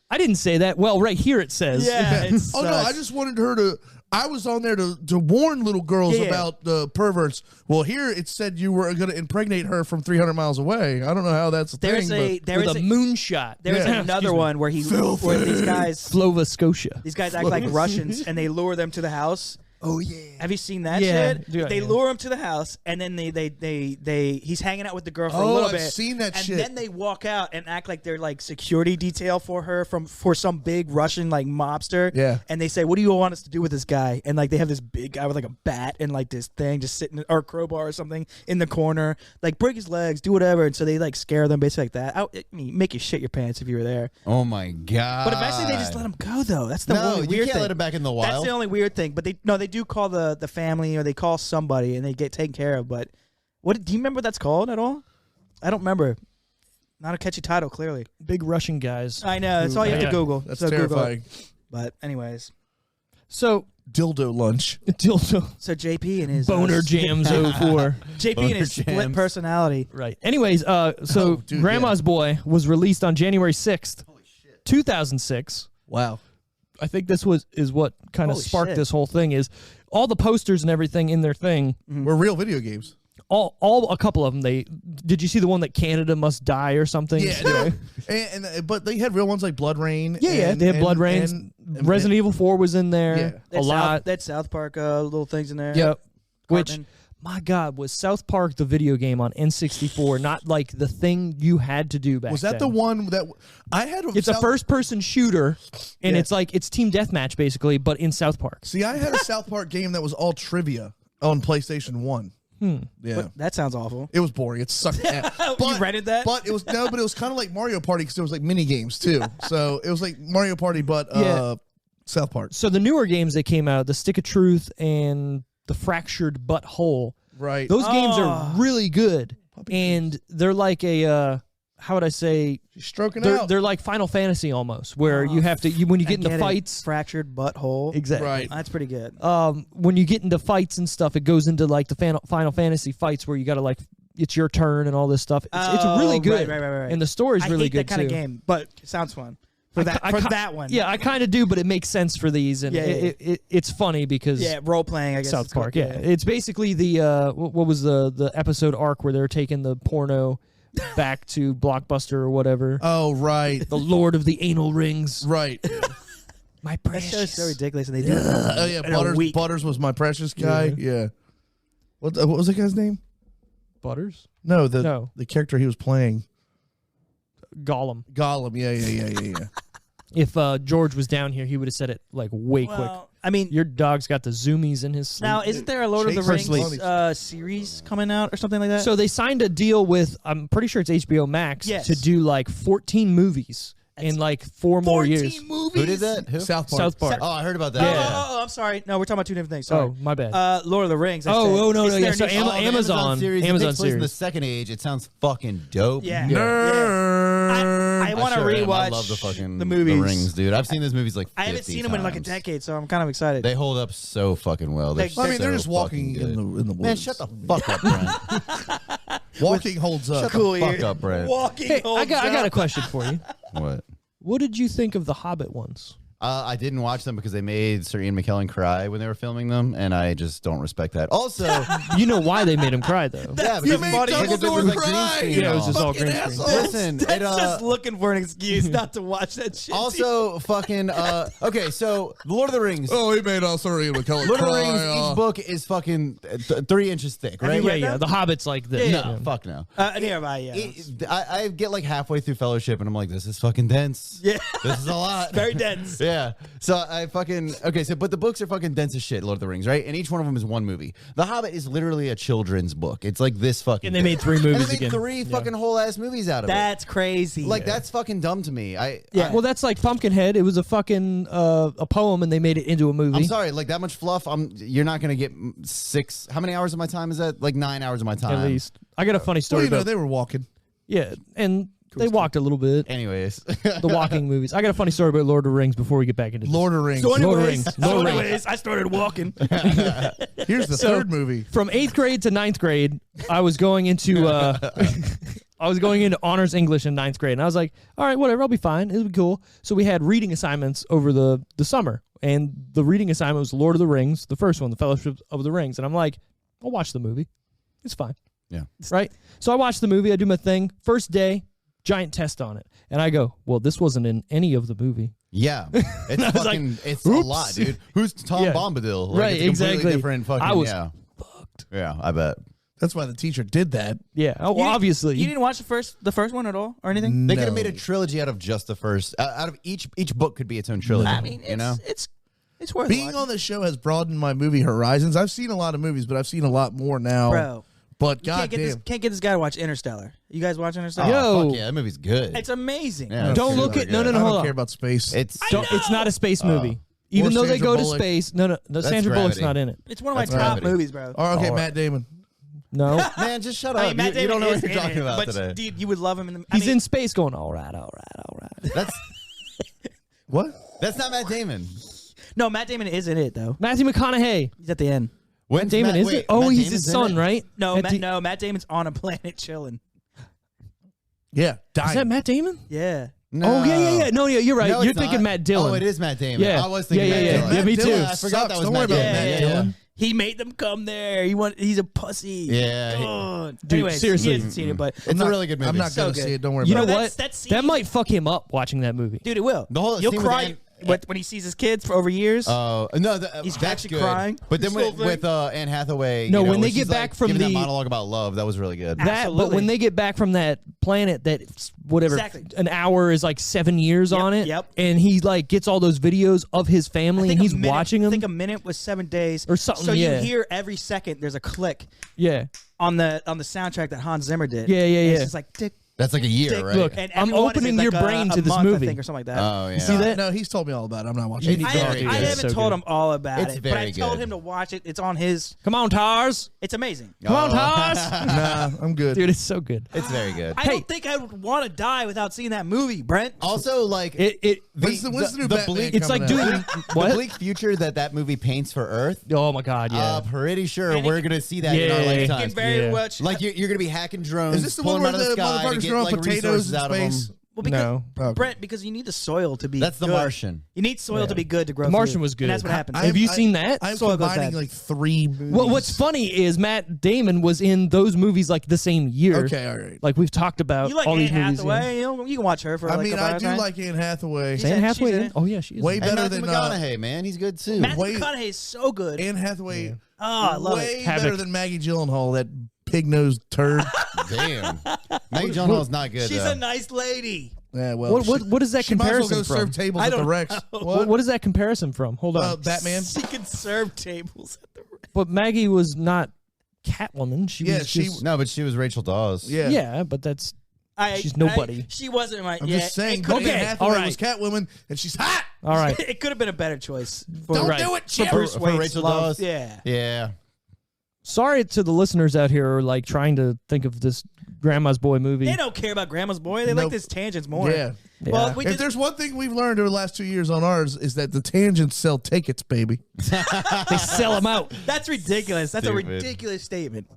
I didn't say that. Well, right here it says. Yeah. Oh no, I just wanted her to. I was on there to warn little girls about the perverts. Well, here it said you were going to impregnate her from 300 miles away. I don't know how that's a thing. With a moonshot. There's another one where these guys, Flova Scotia. These guys act like Russians and they lure them to the house. Oh yeah. Have you seen that shit? Dude, they lure him to the house and then he's hanging out with the girl for a little bit. I've seen that shit. And then they walk out and act like they're like security detail for her for some big Russian like mobster. Yeah. And they say, "What do you want us to do with this guy?" And like they have this big guy with like a bat and like this thing just sitting or a crowbar or something in the corner. Like break his legs, do whatever. And so they like scare them basically like that. I mean, make you shit your pants if you were there. Oh my god. But eventually they just let him go though. That's the only weird thing. You can't let him back in the wild. That's the only weird thing. But they do call the family or they call somebody and they get taken care of. But do you remember what that's called at all? I don't remember. Not a catchy title, clearly. Big Russian guys. I know. That's all you have to Google. That's terrifying. But anyways. So dildo lunch. So JP and his Boner Jams 04. JP and his split personality. Right. Anyways, Grandma's Boy was released on January 6th, 2006. Wow. I think this is what kind of sparked this whole thing is all the posters and everything in their thing were real video games. All a couple of them. Did you see the one that Canada Must Die or something? Yeah, but they had real ones like Blood Rain. Yeah, they had Blood Rain. Resident Evil 4 was in there. Yeah. A lot. That South Park little things in there. Yep. Which My God, was South Park the video game on N64 not like the thing you had to do back then? Was that the one that I had? It's a first-person shooter, and it's team deathmatch basically, but in South Park. See, I had a South Park game that was all trivia on PlayStation 1. Yeah, that sounds awful. It was boring. It sucked. You rented that? But it was but it was kind of like Mario Party because there was like mini games too. So it was like Mario Party, but South Park. So the newer games that came out, the Stick of Truth and the Fractured Butthole, right? Those games are really good, and they're like a how would I say? Stroking out. They're like Final Fantasy almost, where you have to when you get into fights. Fractured Butthole. Exactly. Right. That's pretty good. When you get into fights and stuff, it goes into like the Final Fantasy fights where you got to like it's your turn and all this stuff. It's really good, right. And the story's really good that kind too. of game, but it sounds fun. For that one. Yeah, I kind of do, but it makes sense for these, and it's funny because role playing. I guess South Park. Yeah, it's basically the what was the episode arc where they're taking the porno back to Blockbuster or whatever. Oh right, the Lord of the Anal Rings. Right. My precious. That show's so ridiculous, and they do it. Oh yeah, Butters was my precious guy. Yeah. What was that guy's name? Butters? No, the character he was playing. Gollum. Yeah. If George was down here, he would have said it like way quick. I mean, your dog's got the zoomies in his sleep. Now, isn't there a Lord of the Rings series coming out or something like that? So they signed a deal with, I'm pretty sure it's HBO Max, to do like 14 movies in like 4 more years. 14 movies? Who did that? Who? South Park. South Park. Oh, I heard about that. Yeah. Oh, I'm sorry. No, we're talking about two different things. Sorry. Oh, my bad. Lord of the Rings. No. Yeah. So the Amazon series. Amazon it takes place in the series. second age. It sounds fucking dope. Yeah. Nerd. I want to sure am. rewatch I love the movies. The Rings, dude. I've seen those movies like 50 I haven't seen them in like a times. decade, so I'm kind of excited. They hold up so fucking well. They're they're just so walking fucking in good. the woods. Man, shut the fuck up, Brent. Walking holds up. Shut the fuck up, Brent. Walking. Hey, I got a question for you. What? What did you think of the Hobbit ones? I didn't watch them because they made Sir Ian McKellen cry when they were filming them, and I just don't respect that. Also, you know why they made him cry though? yeah, You because made it was like green Dumbledore screen. cry. Yeah, it was just all Fucking green screen. asshole. Listen, That's just looking for an excuse not to watch that shit. also fucking okay, so The Lord of the Rings. Oh, he made us Sir Ian McKellen Lord of the cry. Rings, each book is fucking 3 inches thick, right? Yeah. The Hobbit's like this. No, fuck no. Nearby, yeah. I get like halfway through Fellowship and I'm like, this is fucking dense. Yeah. This is a lot. Very dense. Yeah. So I fucking but the books are fucking dense as shit, Lord of the Rings, right? And each one of them is one movie. The Hobbit is literally a children's book. It's like this fucking. And they made 3 movies and they made again. 3 fucking whole ass movies out of That's crazy. it. Like that's fucking dumb to me. Well, that's like Pumpkinhead. It was a fucking a poem, and they made it into a movie. I'm sorry, like that much fluff. You're not gonna get 6. How many hours of my time is that? Like 9 hours of my time, At least. I got a funny story. Well, about, they were walking. yeah, and they walked a little bit. Anyways, The walking movies. I got a funny story about Lord of the Rings before we get back into this. Lord of the Rings. So Lord of the anyways, Rings. Lord of the Rings. I started walking. Here's the So- third movie. From 8th grade to 9th grade, I was going into honors English in 9th grade, and I was like, all right, whatever, I'll be fine. It'll be cool. So we had reading assignments over the summer, and the reading assignment was Lord of the Rings, the first one, The Fellowship of the Rings, and I'm like, I'll watch the movie. It's fine. Yeah. Right? So I watched the movie. I do my thing. First day, giant test on it. And I go, well, this wasn't in any of the movie. yeah, it's I was fucking like, it's a oops. lot, dude. Who's Tom Yeah. Bombadil? Like, Right, it's a completely exactly. Different fucking. I was fucked. Yeah, I bet. That's why the teacher did that. Yeah. Oh, well, You- obviously. You didn't watch the first one at all or anything? They could have made a trilogy out of just the first. Out of each book could be its own trilogy. I mean, you know. it's worth Being watching. on the show has broadened my movie horizons. I've seen a lot of movies, but I've seen a lot more now. Bro. But You can't goddamn, get this guy to watch Interstellar. You guys watch Interstellar? Yo. Fuck yeah, that movie's good. It's amazing. Yeah, Don't it's look super at no, good. no, I hold don't on. care about space. It's It's not a space movie. Or Even though they Sandra go Bullock. to space. No, Sandra Bullock's Gravity. not in it. It's one of my That's top Gravity. movies, bro. Oh, okay, Or- Matt Damon. No. man, just shut up. I mean, Matt you Damon don't know is what you're in talking it, about but today. dude, you would love him in the. He's in space going, all right. That's What? that's not Matt Damon. No, Matt Damon is in it though. Matthew McConaughey. He's at the end. When's Damon, Matt, is wait, it? Oh, Matt he's Damon's his in son, it? right? No, At Matt Damon's on a planet chilling. Yeah, dying. Is that Matt Damon? Yeah. No. Oh, yeah. No, yeah, you're right. No, You're it's thinking not. Matt Dillon. Oh, it is Matt Damon. Yeah. I was thinking Yeah, Matt yeah, Dillon. yeah. Me too. Dillon I forgot that sucks. was Don't Matt worry about Damon. Matt Yeah, Dillon. He made them come there. He's a pussy. Yeah. Oh, Dude, anyways, seriously. he hasn't seen it, but It's a really good movie. I'm not So going to good. see it. Don't worry You know about it. what? that scene- that might fuck him up watching that movie. dude, it will. The whole You'll scene cry. with When he sees his kids for over years. Oh no, he's that's actually good. crying. But then with Anne Hathaway, No, you know, when they get back from giving the that monologue about love, that was really good. But when they get back from that planet, that whatever, an hour is like 7 years on it. Yep. And he like gets all those videos of his family, and he's watching them. I think a minute was 7 days or something. So you hear every second there's a click. Yeah. On the soundtrack that Hans Zimmer did. Yeah. It's just like tick. That's like a year, right? Look, I'm opening your brain to this movie. I think, or something like that. Oh, yeah. You see that? No, he's told me all about it. I'm not watching it. I haven't told him all about it, but I told him to watch it. It's on his. Come on, Tars. It's amazing. Come on, Tars. Nah, I'm good. Dude, it's so good. It's very good. I don't think I would want to die without seeing that movie, Brent. Also, like when's the new Batman it's like doing the bleak future that movie paints for Earth. Oh my God, yeah. Pretty sure we're gonna see that in our lifetime. Very much. Like you're gonna be hacking drones. Is this the pulling one them where out of the the sky to motherfuckers get growing like potatoes resources in out of space? them? Well, because, no. Brent, because you need the soil to be That's The good. Martian. You need soil to be good to grow. The Martian food. was good. And that's what happens. Have you seen that? I'm Soil goes combining bad. like 3 movies. Well, what's funny is Matt Damon was in those movies like the same year. Okay, all right. Like we've talked about You like all Anne these movies. Hathaway? You can watch her for. I like mean, a couple I do hours, like Anne Hathaway. Is Anne Hathaway she's in in? it. Oh yeah, she is. Way in it. better Matthew than McConaughey, man, he's good too. Matthew Way- McConaughey is so good. Anne Hathaway. Oh, I love way it. better Havoc. than Maggie Gyllenhaal, that pig-nosed turd. Damn, Maggie Gyllenhaal's not good. She's though. a nice lady. Yeah, well, What is that she might as well comparison go from? serve tables I at the don't Rex. know. What is that comparison from? Hold on. Batman. She can serve tables at the. But Maggie was not Catwoman. She Yeah, was she- just, No, but she was Rachel Dawes. Yeah. yeah, but that's she's nobody. She wasn't my. I'm yeah, just saying. It could Okay, have Hathaway all right. was Catwoman, and she's hot. all right. it could have been a better choice. Don't do it, Chip. Bruce For Wayne's Rachel love. Dawes? Yeah. Yeah. Sorry to the listeners out here who are like trying to think of this Grandma's Boy movie. They don't care about Grandma's Boy. They Nope. like this tangents more. Yeah. Well, we If just, there's one thing we've learned over the last 2 years on ours is that the tangents sell tickets, baby. They sell them out. that's ridiculous. That's a Stupid. ridiculous statement.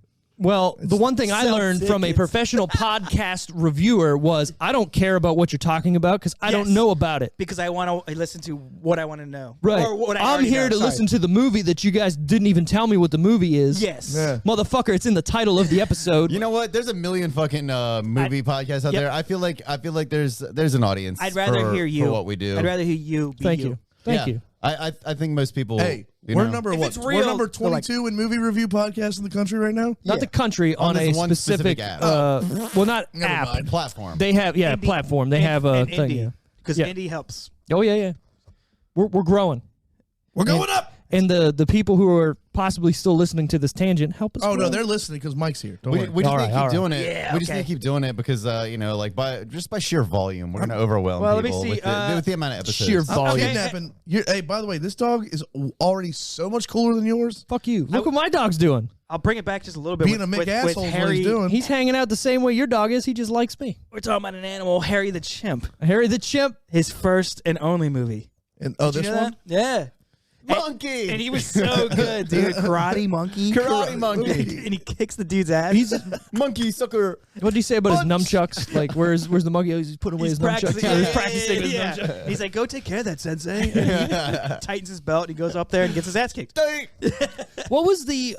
Well, the one thing I sell learned from a tickets. professional podcast reviewer was I don't care about what you're talking about because I don't Yes. know about it. Because I want to listen to what I want to know. Right. Or what I I'm already here know. to Sorry. listen to the movie that you guys didn't even tell me what the movie is. Yes. Yeah. Motherfucker, it's in the title of the episode. You know what? There's a million fucking movie podcasts out Yep. there. I feel like there's an audience. I'd rather for, hear you. for what we do. I'd rather hear you. Be Thank you. Thank Yeah. you. I think most people. Hey, you we're know. number If what? it's We're real, number they're like- 22 in movie review podcasts in the country right now. Not the country On on this a one specific, specific app. well, not Never app. mind. platform. They have, yeah, Indie- platform. They have a and thing. indie. Yeah. Because Yeah. indie helps. Oh yeah, yeah. We're growing, We're going up. and the people who are possibly still listening to this tangent help us. Oh grow. no, they're listening because Mike's here. Don't we, worry. we just All need right, to all keep right. doing it. Yeah, we just okay. need to keep doing it because like by sheer volume, we're gonna overwhelm Well, let me people see, with the amount of episodes. sheer I'm volume. kidnapping. Hey, by the way, this dog is already so much cooler than yours. Fuck you. Look what my dog's doing. I'll bring it back just a little bit. Being with, a Mick with asshole is what Harry. he's doing. He's hanging out the same way your dog is. He just likes me. We're talking about an animal, Harry the Chimp. Harry the Chimp. His first and only movie. And Did this you know one. that? Yeah. Monkey. And he was so good, dude. Karate monkey. Karate monkey. And he kicks the dude's ass. He's. Monkey sucker. What did he say about his nunchucks? Like, where's the monkey? Oh, he's putting away his nunchucks. practicing. He's practicing his yeah. nunchucks. He's like, go take care of that, sensei. And he tightens his belt. And he goes up there and gets his ass kicked. What was the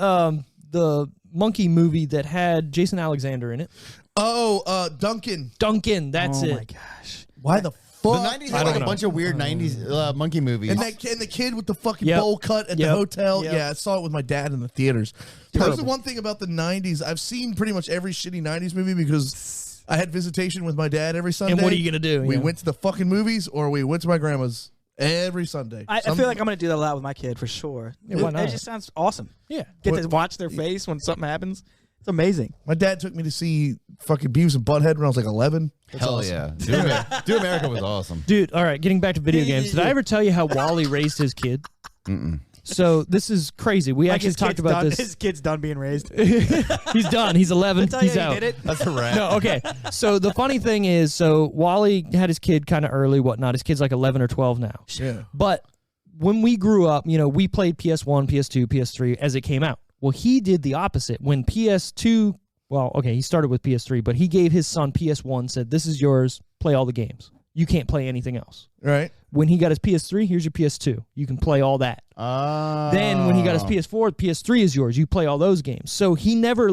monkey movie that had Jason Alexander in it? Oh, Duncan. Duncan. That's oh it. my gosh. Why the The fuck? 90s I had don't like a know. bunch of weird 90s monkey movies. And the kid with the fucking Yep. bowl cut at Yep. the hotel. Yep. Yeah, I saw it with my dad in the theaters. That's the Terrible. one thing about the 90s. I've seen pretty much every shitty 90s movie because I had visitation with my dad every Sunday. And what are you gonna do? We Yeah. went to the fucking movies or we went to my grandma's every Sunday. I feel like I'm going to do that a lot with my kid for sure. Yeah, why not? It just sounds awesome. Yeah. Get to watch their face when something happens. It's amazing. My dad took me to see fucking Beavis and Butthead when I was like 11. That's Hell awesome. yeah. Do America was awesome. Dude, all right, getting back to video games. Did I ever tell you how Wally raised his kid? So this is crazy. We actually his talked kid's about done, this. His kid's done being raised. He's done. He's 11. Tell He's you out. he did it. That's a wrap. No, okay. So the funny thing is, so Wally had his kid kind of early, whatnot. His kid's like 11 or 12 now. Yeah. But when we grew up, we played PS1, PS2, PS3 as it came out. Well, he did the opposite. When PS2, well, okay, he started with PS3, but he gave his son PS1, said, this is yours, play all the games. You can't play anything else. Right. When he got his PS3, here's your PS2. You can play all that. Then when he got his PS4, PS3 is yours. You play all those games. So he never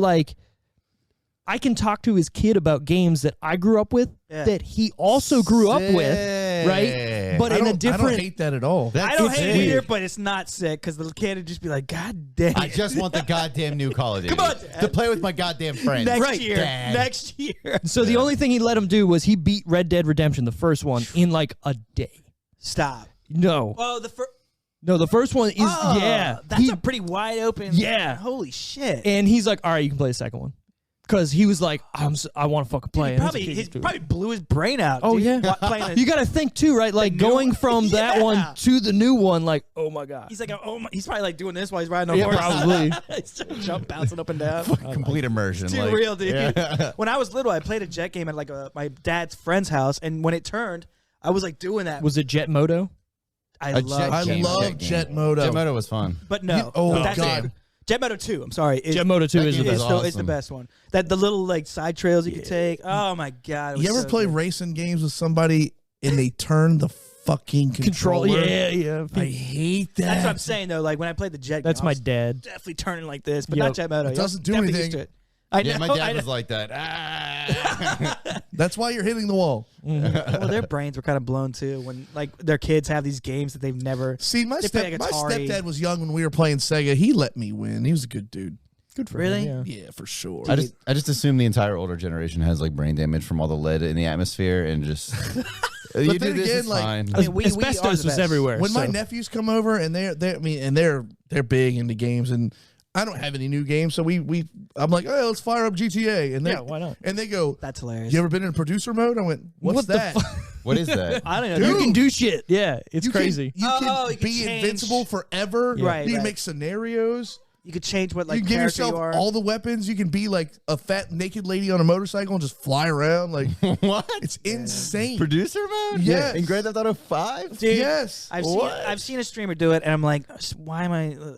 I can talk to his kid about games that I grew up with Yeah. that he also grew up with, right? But in a I different. don't hate that at all. I don't It's hate it weird. either, but it's not sick because the kid would just be like, God damn. I just want the goddamn new Call of Duty. Come on, Dad. to play with my goddamn friends. Next year. Dad. Next year. So the only thing he let him do was he beat Red Dead Redemption, the first one, in like a day. Stop. No. Well, the first. No, the first one is, yeah. That's a pretty wide open. Yeah. Holy shit. And he's like, all right, you can play the second one. Because he was like, I want to fucking play. Dude, he probably blew his brain out. Oh, dude, yeah. playing You got to think, too, right? Like, going from that one to the new one, like, oh, my God. He's like, oh my, he's probably like doing this while he's riding a horse. Probably. He's jump bouncing up and down. Complete immersion. Too like, real, dude. Yeah. When I was little, I played a jet game at like my dad's friend's house, and when it turned, I was like doing that. Was it Jet Moto? I I love love Jet Moto. Jet Moto was fun. but no. Oh, but that's God. it. Jet Moto 2, I'm sorry. Jet Moto 2 that is the game best. is It's the awesome. best one. That the little like side trails you could take. Oh my God. It was You ever so play good. racing games with somebody and they turn the fucking Control. controller? Yeah. I hate that. That's what I'm saying though. Like when I played the jet game, That's I my was dad. definitely turning like this, but Yep. not Jet Moto. It doesn't do Definitely anything. used to it. I know. Yeah, my I dad know. was like that. Ah. That's why you're hitting the wall. Well, their brains were kind of blown too when like their kids have these games that they've never. See, my They play like my Atari. stepdad was young when we were playing Sega. He let me win. He was a good dude. Good for Really? him. Yeah. Yeah, for sure. I just assume the entire older generation has like brain damage from all the lead in the atmosphere and just. You then do this, again, it's like- fine. I mean, we are the Asbestos was best. everywhere. when my so. nephews come over and they're big into games and I don't have any new games, so I'm like, oh, let's fire up GTA, and Yeah, why not? And they go, That's hilarious. you ever been in producer mode? I went, what's What the that? What is that? I don't know. You can do shit. Yeah, it's You crazy. Can, you can Oh, you can be change- invincible forever. Right, You can right. make scenarios. You could change what like you can give character yourself you are. all the weapons. You can be like a fat naked lady on a motorcycle and just fly around. Like What? it's insane. Producer mode? Yes. In Grand Theft Auto 5? Dude, Yes. I've seen a streamer do it, and I'm like, why am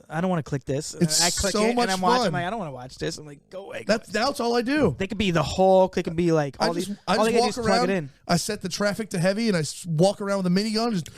I don't want to click this. And It's I click so it, much and I'm watching. fun. I'm like, I don't want to watch this. I'm like, go away. That's all I do. They could be the Hulk. They could be like all I these. just all they gotta do walk is plug it around. in, I set the traffic to heavy and I walk around with a minigun. Just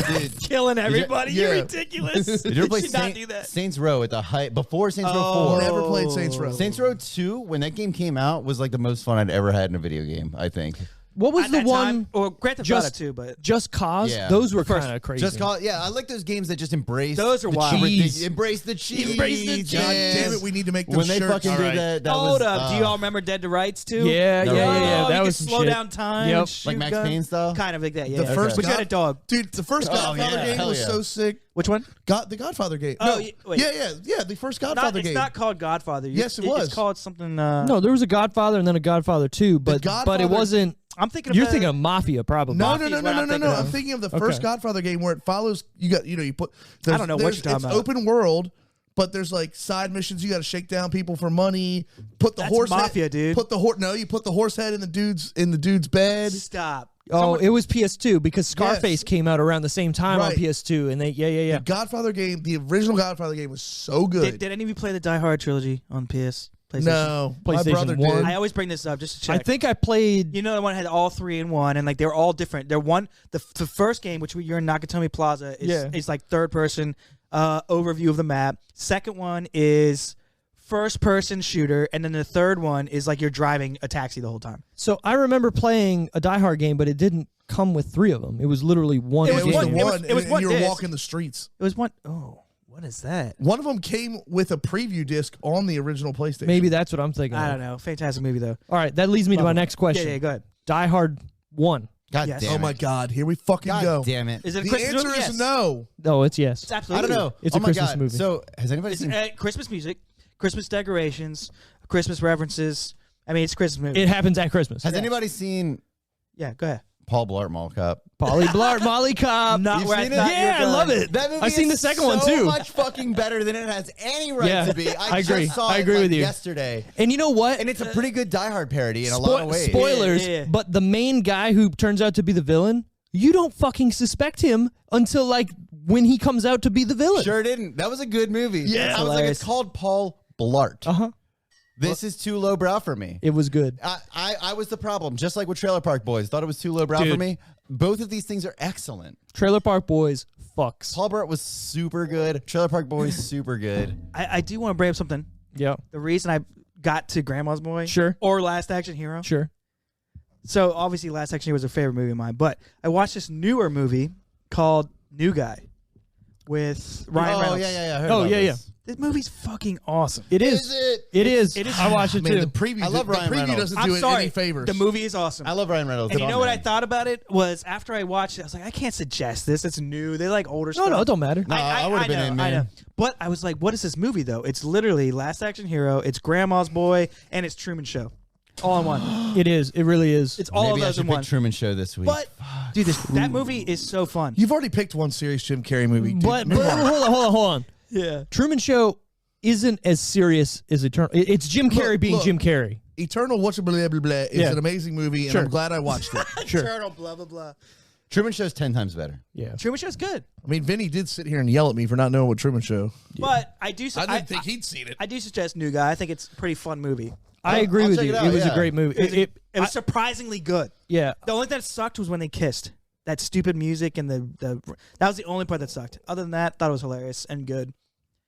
Dude, killing everybody. yeah. You're ridiculous. did you ever play should not do that. Saints Row at the height before Saints Row Oh. 4? never played Saints Row. Saints Row 2, when that game came out, was like the most fun I'd ever had in a video game, I think. What was At the that one? time, or Grand Theft just- Auto too, but Just Cause. Yeah. Those were First- kind of crazy. Just call it, yeah, I like those games that just embrace Those are the wild. Cheese. Embrace the cheese. Embrace the cheese. God yes. damn it, we need to make those When they shirts. fucking All did right. that hold was, up. Do you all remember Dead to Rights too? Yeah, No. yeah. Oh, That you was could some slow shit. down time. Yep. and shoot Like Max guns. Payne style? Kind of like that. Yeah. The first but you had a God- dog. Dude, the first Oh, Godfather yeah. game Hell was yeah. so sick. Which one? The Godfather game. Oh, No. wait. Yeah. The first Godfather It's game. not called Godfather. Yes, it was. It's called something. No, there was a Godfather and then a Godfather 2, but Godfather- it wasn't. I'm thinking. You're of thinking of Mafia, probably. No. Mafia is what I'm thinking I'm of. thinking of the Okay. first Godfather game where it follows. You put. I don't know what you're talking it's about. open world, but there's like side missions. You got to shake down people for money. Put the That's horse Mafia, head, dude. Put the horse. No, you put the horse head in the dude's bed. Stop. Oh, it was PS2 because Scarface Yes. came out around the same time on Right. PS2, and yeah. The Godfather game, the original Godfather game, was so good. Did any of you play the Die Hard trilogy on PS? PlayStation? No, my PlayStation brother 1. did. I always bring this up just to I check. think I played. You know, the one had all three in one, and like they're all different. They're the first game, which you're in Nakatomi Plaza, is like third person overview of the map. Second one is first person shooter, and then the third one is like you're driving a taxi the whole time. So I remember playing a Die Hard game, but it didn't come with 3 of them. It was literally one It It was was game. the one- one. it was and one you were disc. walking the streets. It was one oh what is that? One of them came with a preview disc on the original PlayStation. Maybe that's what I'm thinking. I of. don't know. Fantastic movie though. All right, that leads me to my next question. Yeah, go ahead. Die Hard 1. God Yes. damn it. Oh my God! Here we fucking God go. damn it. Is it a The Christmas answer movie? is Yes. no. Oh, it's yes. It's I absolutely. don't know. It's oh a my Christmas God. movie. So, has anybody It's seen Christmas music, Christmas decorations, Christmas references. I mean, it's a Christmas movie. It happens at Christmas. Has anybody seen Yeah, go ahead. Paul Blart Mall Cop? Polly Blart, Molly Cop. Not You've where I seen it? thought Yeah, you were I love going. it. That movie I've seen the is second one so too. much fucking better than it has any right Yeah, to be. I agree. Just saw I it, agree like, with you. yesterday, And you know what? and it's a pretty good Die Hard parody in a lot of ways. Spoilers, Yeah. but the main guy who turns out to be the villain, you don't fucking suspect him until like when he comes out to be the villain. Sure didn't. That was a good movie. Yeah. I was like, Hilarious. it's called Paul Blart. Uh-huh. This is too lowbrow for me. It was good. I was the problem, just like with Trailer Park Boys. Thought it was too lowbrow for Dude. me. Both of these things are excellent. Trailer Park Boys fucks. Paul Blart was super good. Trailer Park Boys super good. I do want to bring up something. Yeah, The reason I got to Grandma's Boy, Sure. or Last Action Hero, sure. So obviously, Last Action Hero was a favorite movie of mine. But I watched this newer movie called New Guy with Ryan Reynolds. Yeah. I heard about this. This movie's fucking awesome. It is. It is. I watched it too. The preview, I love the Ryan preview Reynolds. doesn't do it any favors. The movie is awesome. I love Ryan Reynolds. And you know what I thought about it was after I watched it, I was like, I can't suggest this. It's new. They like older stuff. No, it don't matter. No, I would have been in, man. I know. But I was like, what is this movie though? It's literally Last Action Hero. It's Grandma's Boy and it's Truman Show, all in one. It is. It really is. It's all Maybe of I those should in pick one. Truman Show this week. But dude, that movie is so fun. You've already picked one serious Jim Carrey movie. Dude. But hold on. Yeah. Truman Show isn't as serious as Eternal. It's Jim Carrey being Jim Carrey. Eternal blah blah blah is an amazing movie, and Sure. I'm glad I watched it. Sure. Eternal blah blah blah. Truman Show's 10 times better. Yeah. Truman Show's good. I mean, Vinny did sit here and yell at me for not knowing what Truman Show. But I do. I didn't think he'd seen it. I do suggest New Guy. I think it's a pretty fun movie. I agree I'll with check you. it out, It was a yeah. great movie. It was surprisingly good. Yeah. The only thing that sucked was when they kissed. That stupid music and the that was the only part that sucked. Other than that, thought it was hilarious and good.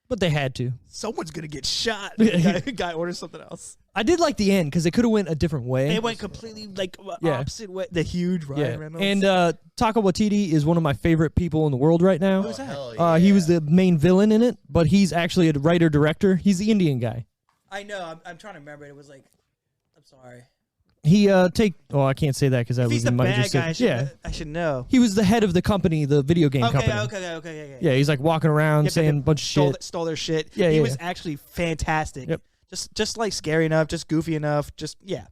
But they had to. Someone's gonna get shot. Guy orders something else. I did like the end because it could have went a different way. It went completely like Yeah. opposite way. The huge Ryan Reynolds. And Taika Waititi is one of my favorite people in the world right now. Who's that? Hell yeah. He was the main villain in it, but he's actually a writer-director. He's the Indian guy. I know. I'm trying to remember. It was like, I'm sorry. He I can't say that because I If was he's the in my bad guy, I should know. He was the head of the company, the video game company. Okay. Yeah, he's like walking around saying a bunch of shit. Stole their shit. Yeah, he yeah, was yeah. actually fantastic. Yep. Just like scary enough, just goofy enough, just yeah.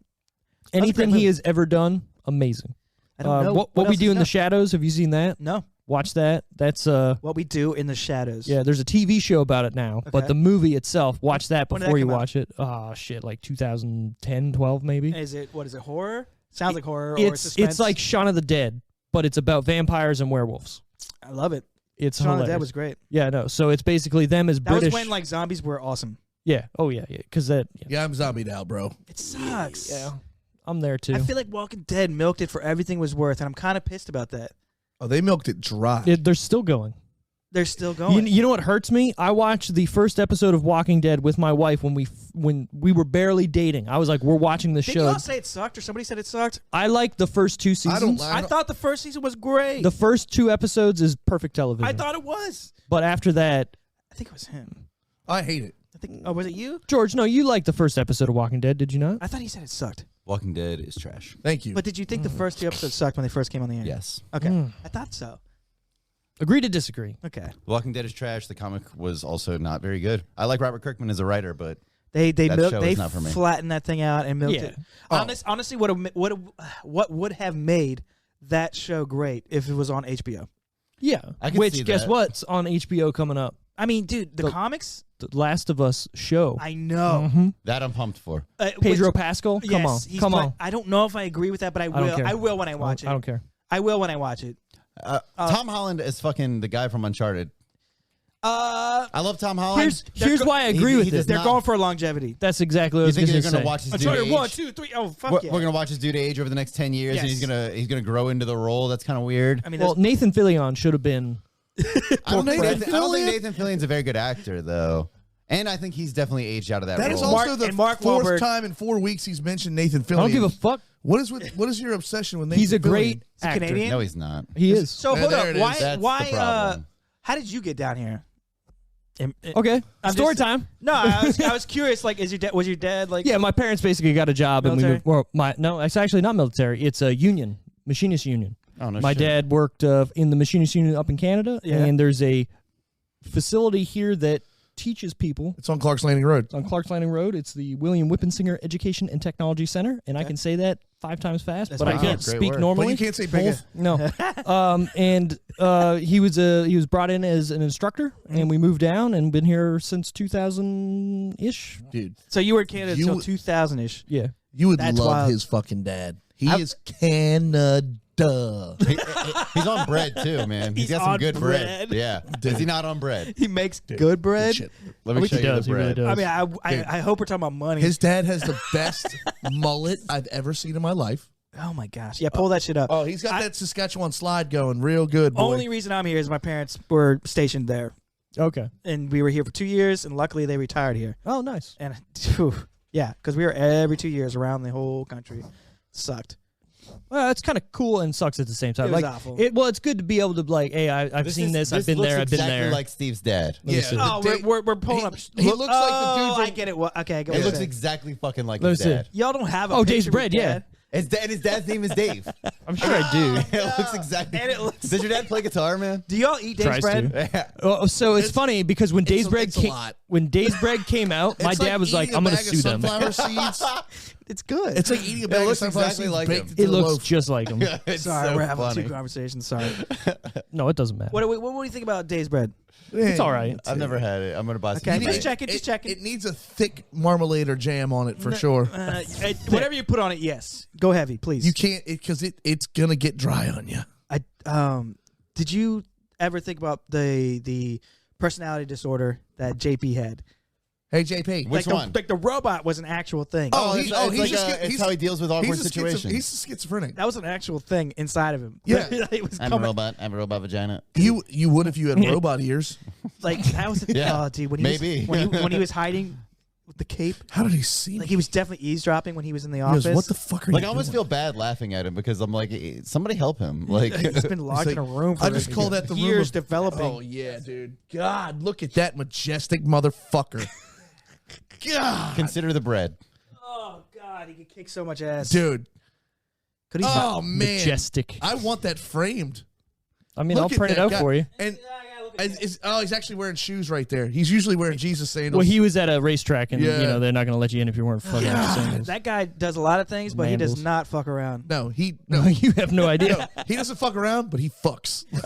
Anything great he has ever done, amazing. I don't know What we else do he's in the done. shadows. Have you seen that? No, Watch that. That's What We Do in the Shadows. yeah. There's a TV show about it now, but Okay. the movie itself, watch that When did before that you come out? watch it. Oh shit, like 2010, 12 maybe. Is it what is it? Horror? Sounds like horror or suspense. It's like Shaun of the Dead, but it's about vampires and werewolves. I love it. It's Shaun of the hilarious. Dead was great. Yeah, no. So it's basically them as That British. was when like zombies were awesome. yeah. Oh yeah, yeah. Because that. Yeah. Yeah, I'm zombied out, bro. It sucks. Yeah. I'm there too. I feel like Walking Dead milked it for everything it was worth, and I'm kind of pissed about that. Oh, they milked it dry. They're still going. They're still going. You know what hurts me? I watched the first episode of Walking Dead with my wife when we were barely dating. I was like, we're watching the Did show. you all say it sucked, or somebody said it sucked? I liked the first two seasons. I thought the first season was great. The first two episodes is perfect television. I thought it was. But after that, I think it was him. I hate it. I think. Oh, was it you? George, no, you liked the first episode of Walking Dead, did you not? I thought he said it sucked. Walking Dead is trash. Thank you. But did you think the first two episodes sucked when they first came on the air? Yes. Okay. I thought so. Agree to disagree. Okay. Walking Dead is trash. The comic was also not very good. I like Robert Kirkman as a writer, but They That show is not for me. flattened that thing out and milked Yeah. it. Honestly, what would have made that show great if it was on HBO? Yeah. I can Which, see guess that. what's on HBO coming up? I mean, dude, the comics. The Last of Us show. I know. Mhm. that I'm pumped for. Pedro Pascal? Come on. Yes, he's Come play- on. I don't know if I agree with that, but I don't will. care. I will when I watch it. I don't care. I will when I watch it. Tom Holland is fucking the guy from Uncharted. I love Tom Holland. Here's why I agree with he this. does They're not- going for longevity. That's exactly what I You was think going you're to gonna say. watch this dude Uncharted age? 1, 2, 3. Oh fuck We're, yeah! we're gonna watch this dude age over the next 10 years, and Yes. he's gonna grow into the role. That's kind of weird. I mean, Well, Nathan Fillion should have been. I don't think Nathan Nathan Fillion's a very good actor, though, and I think he's definitely aged out of that That role. is Mark- also the and Mark fourth Wahlberg. time in 4 weeks he's mentioned Nathan Fillion. I don't give a fuck. What is your obsession with Nathan He's a Fillion? great he actor. Canadian? no, he's not. He is. so Yeah, hold there up. it is. Why? That's Why? the problem. How did you get down here? Okay. I'm Story just- time. No, I was curious. Like, was your dad like? Yeah, my parents basically got a job and we Military? moved. Well, no, it's actually not military. It's a union, machinist union. Oh no, My shit. dad worked in the machinist union up in Canada, Yeah. and there's a facility here that teaches people. It's on Clark's Landing Road. It's on Clark's Landing Road. It's the William Whippensinger Education and Technology Center, and I can say that 5 times fast, That's but I pretty can't good. Great speak work. normally. But you can't say both. No. He was brought in as an instructor, and we moved down and been here since 2000-ish. Dude, So you were in Canada You- until 2000-ish. Yeah. you would That's love wild. his fucking dad. He is Canada. He's on bread too, man. He's He's got some on good bread. bread. Yeah. Is he not on bread? He makes good bread. Shit. Let me He show you does, the he really bread. does. I mean, I hope we're talking about money. His dad has the best mullet I've ever seen in my life. Oh my gosh! Yeah, pull that shit up. Oh, he's got that Saskatchewan slide going real good, boy. Only reason I'm here is my parents were stationed there, Okay. and we were here for 2 years, and luckily they retired here. Oh, nice. And phew, yeah, because we were every 2 years around the whole country. Sucked. Well, it's kind of cool and sucks at the same time. It was like, awful. It's good to be able to like, hey, I've seen this. I've been there. I've been there. Like Steve's dad. Oh, we're pulling up. He looks like the dude. From, I get it. Okay, I get He what looks you're exactly fucking like Let his me see. dad. Y'all don't have a Oh, Dave's picture Bread, with yeah. Dad? And his dad's name is Dave. I'm sure I do. It looks exactly. And it looks Does your dad play guitar, man? Do y'all eat Dave's Tries bread? to. Yeah. Oh, so it's funny because when Dave's Bread it's a came, lot. when Dave's Bread came out, my it's dad was like, eating a "I'm gonna bag of sue them." sunflower seeds. It's good. It's like eating a bag of looks sunflower exactly seeds like baked him. into It a looks loaf. just like him. It's Sorry, so we're having funny. two conversations. Sorry. No, it doesn't matter. What do you think about Dave's bread? It's all right. I've never had it. I'm gonna buy some. Okay, tonight. just checking. Just checking. It needs a thick marmalade or jam on it for sure. Whatever you put on it, yes. Go heavy, please. You can't because it's gonna get dry on you. Did you ever think about the personality disorder that JP had? Hey JP, Which one? The robot was an actual thing. he's it's how he deals with awkward situations. He's schizophrenic. That was an actual thing inside of him. Yeah. It was I'm a coming. robot. I have a robot vagina. You would if you had robot ears. Like that was Yeah. oh, dude. When he Maybe. was, when he was hiding with the cape, How did he see me? like he was definitely eavesdropping when he was in the He office. goes, what the fuck are Like you I almost doing? feel bad laughing at him because I'm like, somebody help him. Like He's been locked like, in a room for I just call that the room years of- developing. Oh yeah, dude. God, look at that majestic motherfucker. God, consider the bread. Oh God, he could kick so much ass, dude. Could he? Oh man, Majestic. I want that framed. I mean, Look I'll at print it that out guy. for you. And he's actually wearing shoes right there. He's usually wearing Jesus sandals. Well, he was at a racetrack, and Yeah. you know they're not going to let you in if you weren't fucking sandals. That guy does a lot of things, but he does Mandals. not fuck around. no, No, you have no idea. he doesn't fuck around, but he fucks. Jesus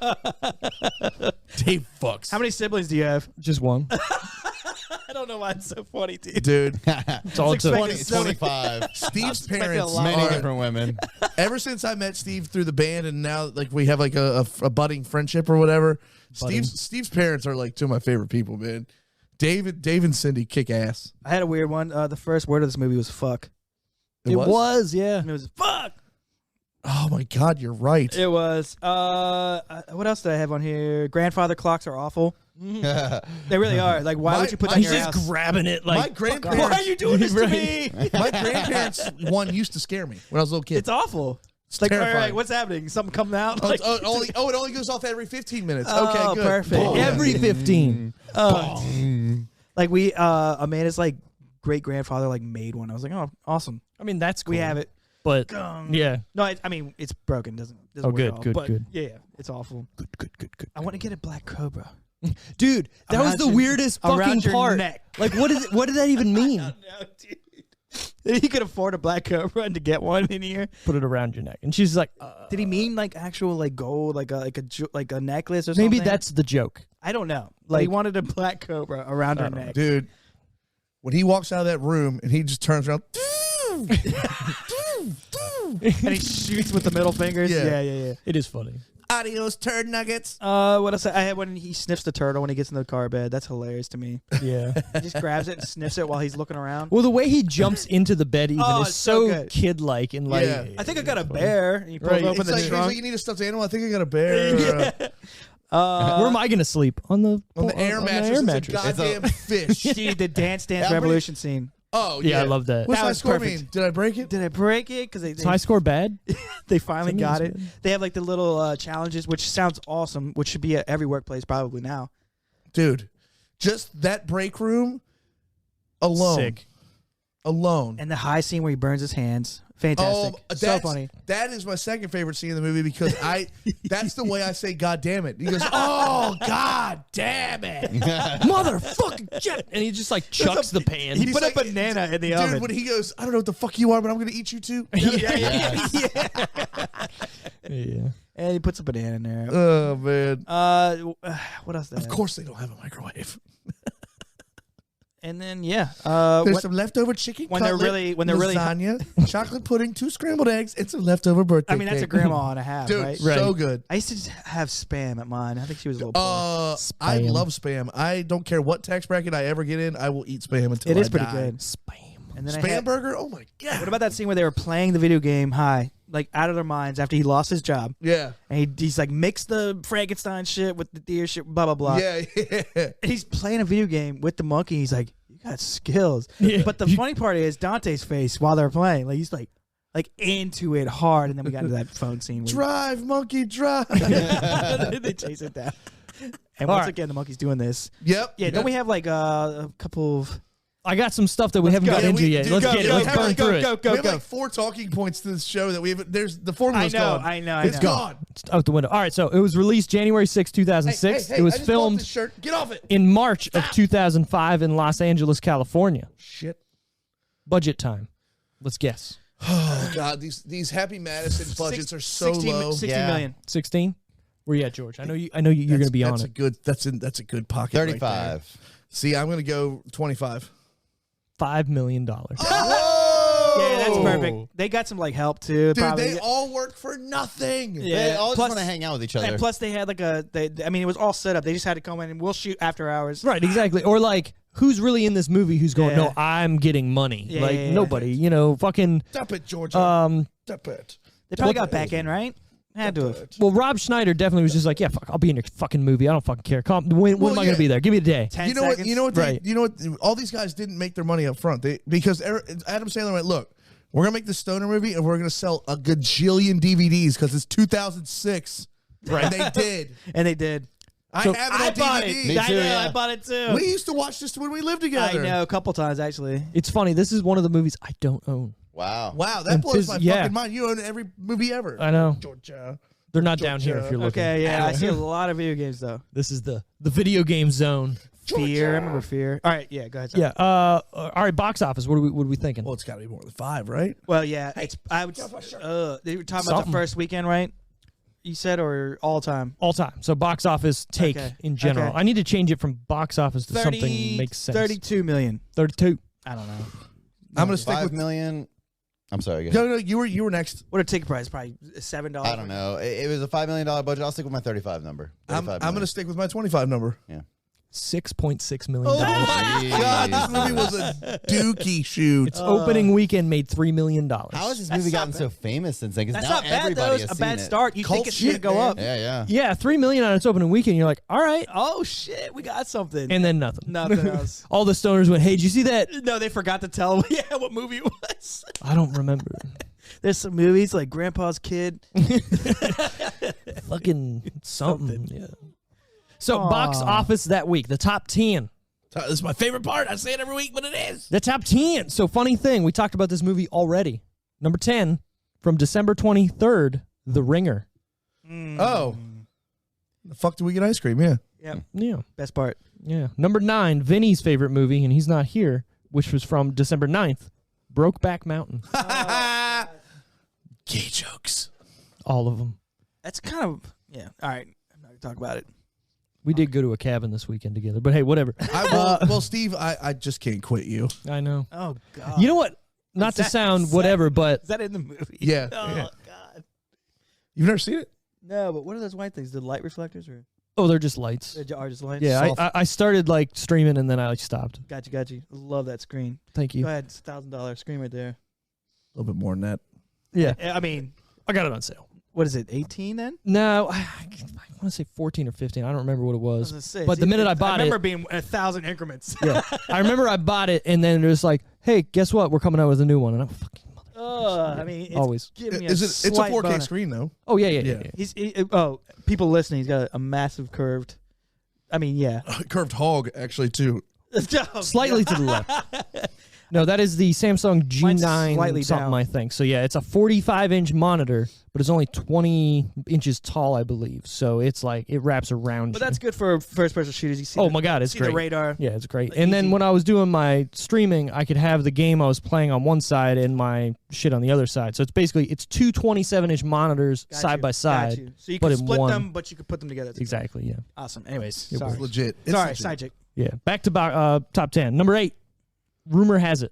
Christ. Dave fucks. How many siblings do you have? Just one. I don't know why it's so funny, dude. dude? It's all it took. 25. Steve's expecting a parents lot. Many are, different women. ever since I met Steve through the band, and now like we have like a budding friendship or whatever. Budding. Steve's parents are like two of my favorite people, man. Dave and Cindy kick ass. I had a weird one. The first word of this movie was "fuck." It was, yeah. It was "fuck." Oh my God, you're right. It was. What else did I have on here? Grandfather clocks are awful. They really are. Like, why would you put that in He's your just house? grabbing it My like. grandparents. Why are you doing this to me? My grandparents one used to scare me when I was a little kid. It's awful. It's like, all terrifying. right, what's happening? Something coming out? Oh, Like, it only goes off every 15 minutes. Oh, Okay, good. perfect. Boom. Every 15. like Amanda's like great grandfather like made one. I was like, oh, awesome. I mean, that's cool. We have it. But yeah. No, I mean it's broken. Doesn't Oh, work good, at all. good, But good. Yeah, it's awful. Good. I want to get a black cobra. Dude, that was Around the your- weirdest fucking around your part. neck. Like, what did that even mean? No, dude. He could afford a black cobra and to get one in here. Put it around your neck. And she's like, Did he mean like actual like gold, like a necklace or something? maybe that's the joke. I don't know. Like he Like- wanted a black cobra around her neck. Dude, when he walks out of that room and he just turns around. And he shoots with the middle fingers. Yeah. Yeah. It is funny. Adios, turd nuggets. What else? I had when he sniffs the turtle when he gets in the car bed. That's hilarious to me. Yeah. He just grabs it and sniffs it while he's looking around. Well, the way he jumps into the bed even Oh, is it's so so good. kid-like and like. Yeah. I think I got a bear. And he pulls Right. open It's the like, he's trunk. like, you need a stuffed animal. I think I got a bear. Where am I gonna sleep? On the air mattress. It's a goddamn fish. Dude, the Dance Yeah, Revolution scene. Oh, Yeah, I love that. What's That my was score perfect. mean? Did I break it? Did I break it? Because Is high score bad? they finally Something got is it. good. They have like the little challenges, which sounds awesome, which should be at every workplace probably now. Dude, just that break room alone. Sick. Alone. And the high scene where he burns his hands. Fantastic. So that's- funny. That is my second favorite scene in the movie because that's the way I say God damn it. He goes, oh, God damn it. Motherfucking shit! And he just like chucks the pan. He He's put like- a banana in the Dude, oven. when he goes, I don't know what the fuck you are, but I'm going to eat you too. yeah. And he puts a banana in there. Oh, man. What else? Did I Of have? course they don't have a microwave. And then There's There's some leftover chicken when they're cutlet, really- lasagna, chocolate pudding, 2 scrambled eggs, and some leftover birthday I mean, that's a cake. grandma and a half, Dude, right? so good. I used to have Spam at mine. I think she was a little poor. I Spam. love Spam. I don't care what tax bracket I ever get in. I will eat Spam until It I is pretty die. good. Spam. And then I Spam had, burger? Oh, my God. what about that scene where they were playing the video game high, like out of their minds after he lost his job? Yeah. And he's like mixed the Frankenstein shit with the deer shit, blah, blah, blah. Yeah. And he's playing a video game with the monkey. He's like, you got skills. Yeah. But the funny part is Dante's face while they're playing. Like he's like into it hard, and then we got into that phone scene. Drive, monkey, drive. They chase it down. And once again, the monkey's doing this. Yep. Yeah. Don't we have like a couple of? I got some stuff that we haven't got into yet. Let's get it. Let's burn through it. We have like 4 talking points to this show that we have. There's the formula's gone. I know. It's gone. It's out the window. All right, so it was released January 6, 2006. Hey, it was I just filmed bought this shirt. Get off it. in March of 2005 in Los Angeles, California. Shit. Budget time. Let's guess. Oh God, these Happy Madison budgets are so low. 16 million. 16. Where you at, George? I know you're going to be on it. That's a good pocket. 35. Right. See, I'm going to go 25. $5 million. Oh! Yeah, that's perfect. They got some like help too. Dude, probably. they all work for nothing. Yeah. They all just Plus- want to hang out with each other. And plus, they had like I mean, it was all set up. They just had to come in and we'll shoot after hours. Right, exactly. Or like, who's really in this movie who's going, Yeah. no, I'm getting money. Yeah, like, yeah, yeah. nobody, you know, fucking. Stop it, Georgia. Stop it. They probably got back end, right? Had to have. Well, Rob Schneider definitely was just like, yeah, fuck, I'll be in your fucking movie. I don't fucking care. When am I going to be there? Give me a day. 10 You know seconds. what? You know what? Right. You know what? All these guys didn't make their money up front. Because Adam Sandler went, look, we're gonna make the stoner movie and we're gonna sell a gajillion DVDs because it's 2006. Right. And they did. And they did. I have it I on bought DVD. it. Me I too, know. yeah. I bought it too. We used to watch this when we lived together. I know a couple times actually. It's funny. This is one of the movies I don't own. Wow. Wow, that And blows my yeah. fucking mind. You own every movie ever. I know. Georgia. They're not down here if you're looking. Okay, yeah, I see a lot of video games though. This is the video game zone. Fear, I remember Fear. All right, yeah, go ahead. Sorry. Yeah. All right. Box office. What are we thinking? Well, it's got to be more than 5, right? Well, yeah, it's. I would. They were talking about Something. the first weekend, right? You said, or all time? All time. So box office take Okay. in general. Okay. I need to change it from box office to something makes sense. 32 million. 32. I don't know. I'm gonna stick 5 with. million. I'm sorry. Go ahead. No, you were next. What a ticket price? Probably $7. I don't know. It was a $5 million budget. I'll stick with my 35 number. I'm 35 gonna stick with my 25 number. Yeah. $6.6 million. Oh my God, this movie was a dookie shoot. Its opening weekend made $3 million. How has this movie gotten so famous since then? Because That's now not bad though. everybody It's has a bad seen it. start. You Cult think it's gonna shit, go man. up? Yeah. Yeah, $3 million on its opening weekend. You're like, all right, Oh shit, we got something. and then nothing. Nothing else. All the stoners went, hey, did you see that? No, they forgot to tell. Yeah, what movie it was. I don't remember. There's some movies like Grandpa's Kid. Fucking something. Yeah. So box office that week, the top 10. This is my favorite part. I say it every week, but it is. The top 10. So funny thing, we talked about this movie already. Number 10 from December 23rd, The Ringer. Oh, the fuck do we get ice cream? Yeah. Yeah, Yeah. best part. Yeah. Number 9, Vinny's favorite movie, and he's not here, which was from December 9th, Brokeback Mountain. Gay jokes. All of them. That's kind of All right, I'm not gonna talk about it. We did go to a cabin this weekend together, but hey, whatever. Well, Steve, I just can't quit you. I know. Oh God, You know what? Not to sound whatever, but is that in the movie? Yeah. Oh Yeah. God. You've never seen it? No, but what are those white things? The light reflectors or oh, they're just lights. they are just lights? Yeah, Soft. I started like streaming and then I like stopped. Got you. Love that screen. Thank Go you. ahead, it's $1,000 screen right there. A little bit more than that. Yeah, I mean, I got it on sale. what is it? 18 then? No, I want to say 14 or 15. I don't remember what it I was was. gonna say, But the minute I bought I remember it, being 1,000 increments. yeah, I remember I bought it and then it was like, hey, guess what? We're coming out with a new one, and I'm fucking. I mean, it's Always. giving me It's a slight 4K boner. screen though. Oh yeah. People listening, he's got a massive curved. I mean, yeah. Curved hog, actually, too. Slightly to the left. No, that is the Samsung Mine's G9 slightly something, down. I think. So yeah, it's a 45-inch monitor, but it's only 20 inches tall, I believe. So it's like it wraps around. But you. that's good for first-person shooters. You see? Oh my God, it's see great. the radar. Yeah, it's great. Like And then easy. when I was doing my streaming, I could have the game I was playing on one side and my shit on the other side. So it's basically two 27-inch monitors Got side you, by got side. you. So you but can in split one. them, but you can put them together. Exactly. Yeah. Awesome. Anyways, It sorry. It's legit. It's Sorry, legit. side chick. Yeah. Back to top 10. Number 8. Rumor has it.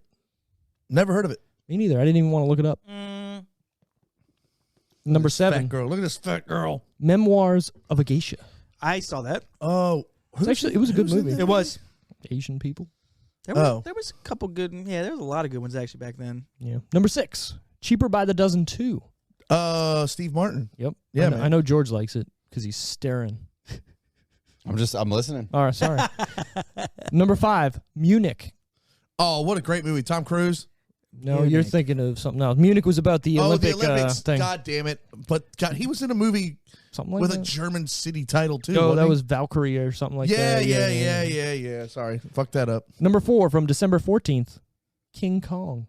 Never heard of it. Me neither. I didn't even want to look it up. Number This 7. Fat girl. Look at this fat girl. Memoirs of a Geisha. I saw that. Oh. It was a good who's in movie. that? It was. Asian people. There was a couple good. Yeah, there was a lot of good ones actually back then. Yeah. Number 6. Cheaper by the Dozen 2. Steve Martin. Yep. Yeah, I know, man. I know George likes it because he's staring. I'm listening. All right, sorry. Number 5. Munich. Oh, what a great movie. Tom Cruise. No, Munich. you're thinking of something else. Munich was about the Olympic the Olympics. thing. God damn it. But God, he was in a movie Something like with that. a German city title, too. No, wasn't that he? was Valkyrie or something like Yeah, that. yeah. Sorry. Fuck that up. Number 4 from December 14th, King Kong.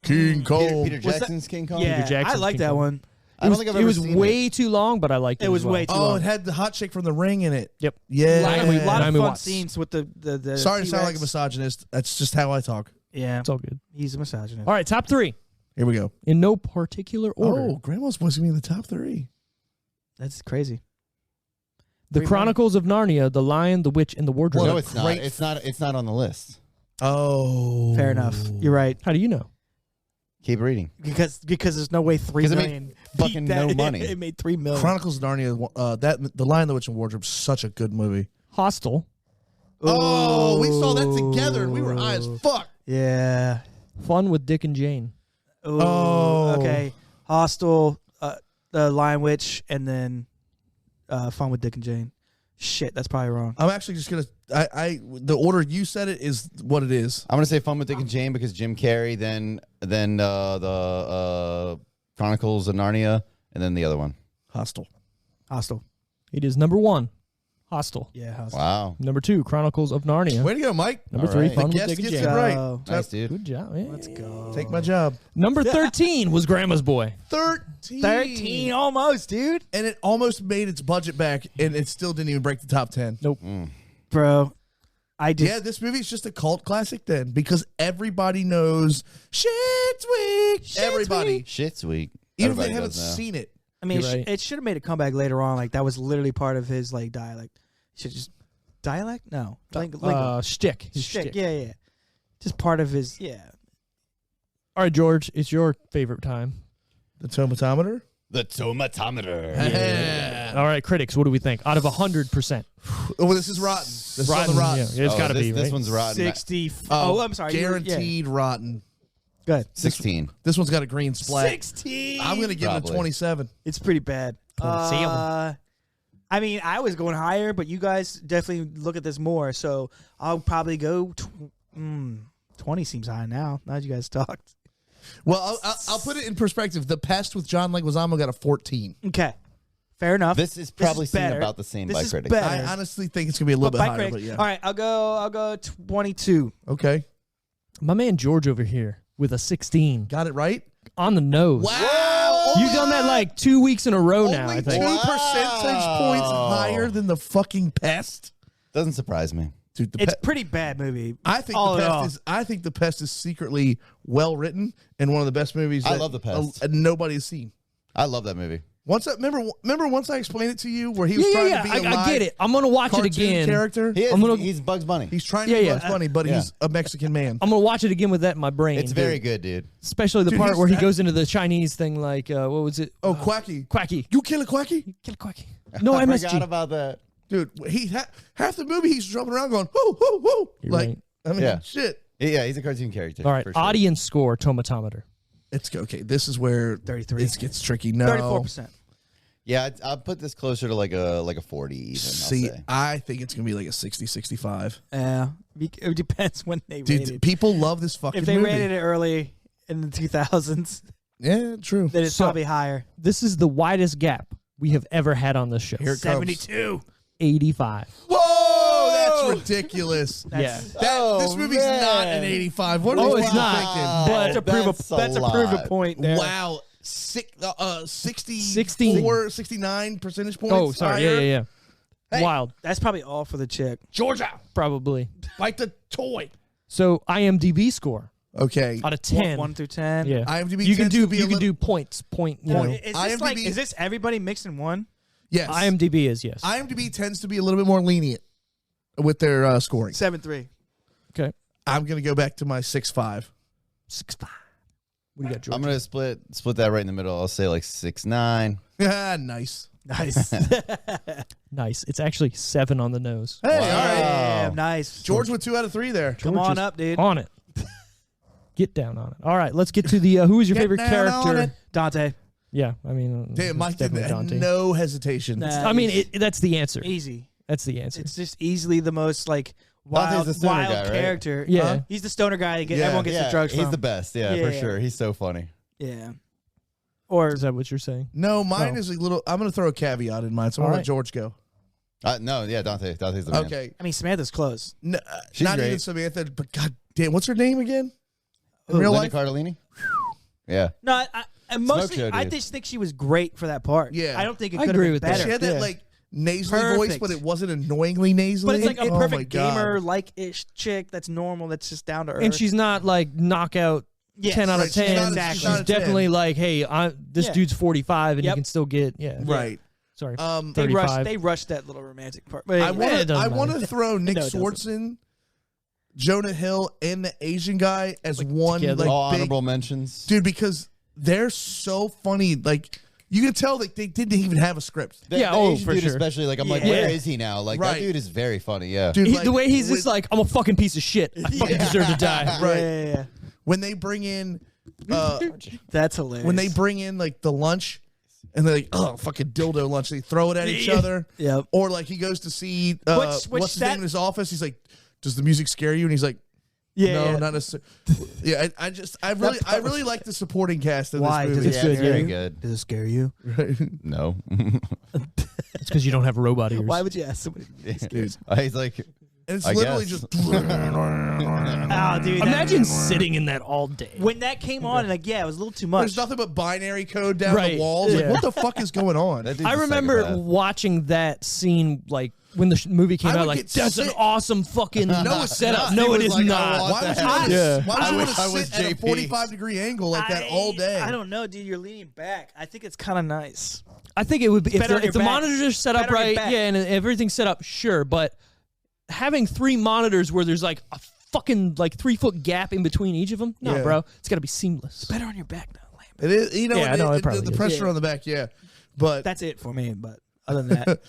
King Kong. Peter Jackson's King Kong. Yeah, I Jackson's like King that Kong. one. I don't think I've It ever was seen way too long, but I liked it. It was as well. way too Oh, long. it had the hot chick from The Ring in it. Yep. Yeah. A lot of Naomi fun Watts. scenes with the Sorry to sound like a T-Rex. misogynist. That's just how I talk. Yeah, It's all good. he's a misogynist. All right, top 3 Here we go. in no particular order. Oh, Grandma's supposed to be in the top 3. That's crazy. The Chronicles of Narnia, The Lion, the Witch, and the Wardrobe. No, it's not. great- It's not on the list. Oh. Fair enough. You're right. How do you know? Keep reading. Because there's no way 3 'Cause it made million beat fucking that. no money. It made 3 million. Chronicles of Narnia, The Lion, the Witch, and Wardrobe, such a good movie. Hostel. Oh, we saw that together and we were high as fuck. Yeah. Fun with Dick and Jane. Oh. Okay. Hostel, the Lion Witch, and then Fun with Dick and Jane. Shit, that's probably wrong. I'm actually just gonna. The order you said it is what it is. I'm gonna say Fun with Dick and Jane because Jim Carrey, then the Chronicles of Narnia, and then the other one. Hostile. Hostel. It is number 1, Hostel. Yeah, Hostel. Wow, Number 2, Chronicles of Narnia. Way to go, Mike. Number All 3, right. Fun The with guest Dick and gets Jane. it right. Go. nice dude. Good job. Yeah. Let's go. Take my job. Number 13 was Grandma's Boy. 13. 13, almost, dude. And it almost made its budget back, and it still didn't even break the top 10. Nope. Bro, I just... Yeah, this movie's just a cult classic then, because everybody knows Shit's Week. Everybody. Shit's week. Even if they Everybody haven't does now. seen it. I mean, You're right. it should have made a comeback later on. Like, that was literally part of his, like, dialect. Should just... Dialect? No. Shtick. His Shtick. shtick. Yeah. Just part of his... Yeah. All right, George, it's your favorite time. The tomatometer? The tomatometer. All right, critics, what do we think? Out of 100%. Oh, well, this is rotten. This is on the rotten. Yeah, it's got to be, right? This one's rotten. 60... Oh, I'm sorry. Guaranteed rotten. Good. 16. This one's got a green splat. 16. I'm going to give it a Probably. 27. It's pretty bad. 27. I mean, I was going higher, but you guys definitely look at this more. So I'll probably go 20 seems high now. Now that you guys talked. Well, I'll put it in perspective. The Pest with John Leguizamo got a 14. Okay. Fair enough. This is probably seen better. about the same This by is critics. better. I honestly think it's going to be a little bit by higher, critics. but yeah. All right, I'll go 22. Okay. My man George over here with a 16 Got it right? on the nose. Wow. You've done that like 2 weeks in a row now, Only I 2 think. percentage points higher than the fucking Pest? Doesn't surprise me. Dude, It's pretty bad movie. I think all the in all. Pest is. I think the Pest is secretly well written and one of the best movies. I that love The Pest. Nobody's seen. I love that movie. Remember once I explained it to you where he was trying to be a I get it. I'm gonna watch it cartoon again. character. He's Bugs Bunny. He's trying to be Yeah, Bugs yeah. Bunny, but Yeah. he's a Mexican man. I'm gonna watch it again with that in my brain. It's very good, dude. especially the Dude, part he's where he that- goes into the Chinese thing. Like, what was it? Oh, Quacky. Quacky. You kill a Quacky? Kill Quacky. No I MSG. forgot about that. Dude, half the movie he's jumping around going, whoo, whoo, woo. You're Like, right. I mean, Yeah. shit. Yeah, he's a cartoon character. All right, for sure. audience score tomatometer. It's okay. This is where 33. it gets tricky. No. 34%. Yeah, I'll put this closer to like a 40 even, See, I'll say. I think it's going to be like a 60, 65. Yeah. It depends when they Dude, rated it. people love this fucking If they movie. rated it early in the 2000s, Yeah, true. then it's So- probably higher. This is the widest gap we have ever had on this show. Here it comes. 72. 85. Whoa, that's ridiculous. Yeah. This movie's not an 85. What Oh, are it's you not. thinking? But- That's to prove a point there. Wow. 64, 69 percentage points. Oh, sorry. higher. Yeah. Hey. Wild. That's probably all for the chick. Georgia, Probably. bite the toy. So IMDb score Okay. out of 10. 1 through 10. Yeah. IMDb you can tends to do be a little- points. Point. You Well, know. is this IMDb is this everybody mixed in one? Yes. IMDb is yes. IMDb tends to be a little bit more lenient with their scoring. 7-3. Okay. I'm going to go back to my 6.5. 6.5. What do you got, George? I'm gonna split that right in the middle. I'll say like 6'9". Nice. Nice. Nice. It's actually 7 on the nose. Hey, all right. Damn, nice. George with 2 out of 3 there. Come George on is up, dude. On it. Get down on it. All right, let's get to the who is your Get favorite down on character? it. Dante. Yeah, I mean, Damn, it's Mike definitely didn't Dante. no hesitation. Nah. I mean, that's the answer. Easy. That's the answer. It's just easily the most like Dante's the stoner wild guy, right? character. Yeah. He's the stoner guy. Everyone gets the drugs He's from. the best. Yeah, Yeah, for yeah. sure. He's so funny. Yeah. Or Is that what you're saying? No, mine is a little. I'm going to throw a caveat in mine, so I'm going to let George go. No, yeah, Dante's the man. Okay. I mean, Samantha's close. No, She's not great. even Samantha, but god damn, what's her name again? In Who, real Linda life? Cardellini? Yeah. No, I mostly Show, I dude. just think she was great for that part. Yeah. I don't think it I could have agree been with that. better. She had that Yeah. like nasally voice, Perfect. but it wasn't annoyingly nasally. But it's like a Oh my perfect God. gamer like ish chick that's normal, that's just down to earth. And she's not like knockout Yes. 10 out of Right, she's 10. not- Exactly. she's She's not a 10. definitely like, hey, this Yeah. dude's 45 and Yep. you can still get Right. Sorry. they 35. rushed that little romantic part. I it doesn't want matter. to throw Nick No, it doesn't. Swartzen, Jonah Hill, and the Asian guy as one together. like All big honorable mentions. dude because they're so funny. Like you can tell that they didn't even have a script. The, Yeah, the oh, Asian for dude sure. especially, like, I'm like, Yeah. where is he now? Like, Right. that dude is very funny, yeah. Dude, The way he's when- just like, I'm a fucking piece of shit. I fucking deserve to die. right. Yeah. When they bring in That's hilarious. when they bring in like the lunch and they're like, oh, fucking dildo lunch. They throw it at each other. Yep. Or like he goes to see Which what's his that- name in his office. He's like, does the music scare you? And he's like, Yeah, no, yeah. not necessarily. Yeah, I really like the supporting cast of Why? this Does movie. it Yeah, scare very you? good. Does it scare you? No. It's because you don't have robot ears. Why would you ask somebody? He's like, And it's I literally guess. just Oh, dude. Imagine sitting in that all day. when that came on, like, yeah, it was a little too much. there's nothing but binary code down Right. the walls. Like, Yeah. what the fuck is going on? that dude's I a remember psychopath. watching that scene like when the movie came I out. would Like get that's an sick. awesome fucking it's setup. not. No, He it was is like, I not. want Why would that. you want to Yeah. why would you I want was to sit at a JP. 45-degree angle like that all day? I don't know, dude. You're leaning back. I think it's kind of nice. I think it would be if Better on the, your if the back. monitors are set up Better on your right, back. yeah, and everything's set up, sure. But having 3 monitors where there's like a fucking like 3-foot gap in between each of them, no, Yeah. bro, it's got to be seamless. Better on your back now, lame. It is, you know, Yeah, I know, it probably the is. pressure Yeah. on the back, yeah. But That's it for me. But other than that,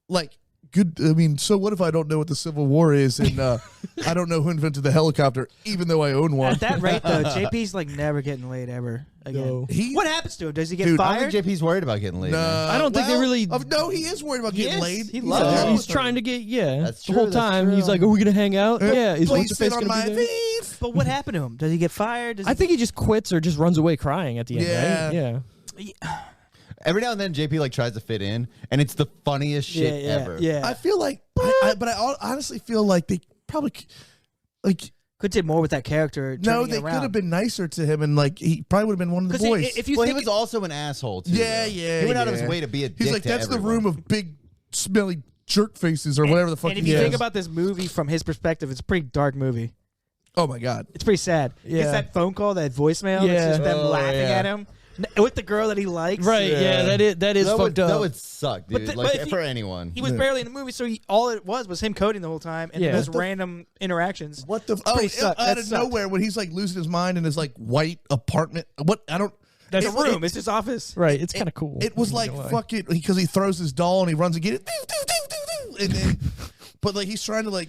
like good. I mean, so what if I don't know what the Civil War is, and I don't know who invented the helicopter, even though I own one? at that rate, though, JP's like never getting laid ever again. No. He- What happens to him? Does he get Dude, I don't fired? think JP's worried about getting laid. No, man. I don't think they really- No, he is worried about He getting is. laid. He He's loves in it. love He's with her. trying to get That's the whole true, that's time. He's true. like, "Are we gonna hang out? Yeah, is Please what's the sit face on gonna my be there?" feet. But what happened to him? Does he get fired? Does I think he just quits or just runs away crying at the end. Yeah. Right? Yeah. Every now and then, JP like tries to fit in, and it's the funniest shit ever. Yeah. I feel like, but I honestly feel like they probably like. could did more with that character. No, turning it they could around. have been nicer to him, and like he probably would have been one of the 'Cause he- boys. if you Well, he think was also an asshole too. Yeah, though. yeah. He went out of yeah. his way to be a dick He's like, to that's the everyone. room of big, smelly jerk faces or whatever the fuck. and if he you is. think about this movie from his perspective, it's a pretty dark movie. oh my god, It's pretty sad. Yeah. It's that phone call, that voicemail. Yeah. That's just them Oh, laughing yeah. at him with the girl that he likes. Right. Yeah. That is that fucked would, up. That would suck, dude. But like if for he- anyone. He was barely in the movie, so all it was him coding the whole time and Yeah. those What the- random interactions. what the? pretty sucked. out That of sucked. nowhere when he's like losing his mind in his like white apartment. What I don't. That's it- a room. it- It's his office. right. It's kind of cool. It was I'm like not gonna lie. fucking because he throws his doll and he runs and get it, doo, doo, doo, doo, doo, and then, but like he's trying to like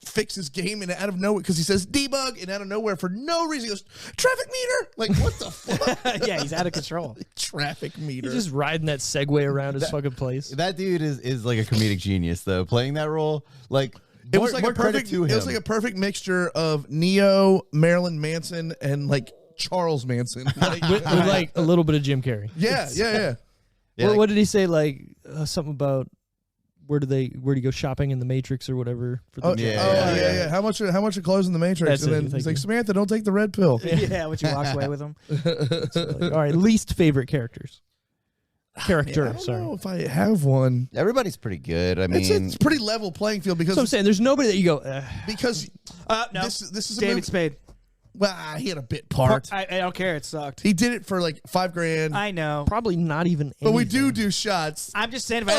fix his game and out of nowhere because he says debug and out of nowhere for no reason he goes traffic meter. Like what the fuck? Yeah, he's out of control. Traffic meter. He's just riding that Segway around his fucking place. That dude is like a comedic genius, though. Playing that role, like it more, was like more a perfect. credit to him. It was like a perfect mixture of Neo, Marilyn Manson, and like Charles Manson. Like, with like a little bit of Jim Carrey. yeah. Yeah, what, like- what did he say? Like something about where do you go shopping in the Matrix or whatever? For the Oh, Yeah. yeah. How much are clothes in the Matrix? That's and it, then thank he's like, you. Samantha, don't take the red pill. Yeah, when she walks away with him. All right, least favorite characters. Character, Man, I don't sorry. know if I have one. Everybody's pretty good. I mean, It's pretty level playing field because So I'm saying there's nobody that you go. because No, this is a David movie- Spade. Well, he had a bit part. I don't care. It sucked. He did it for like $5,000. I know. Probably not even. But we anything. do shots I'm just saying, of if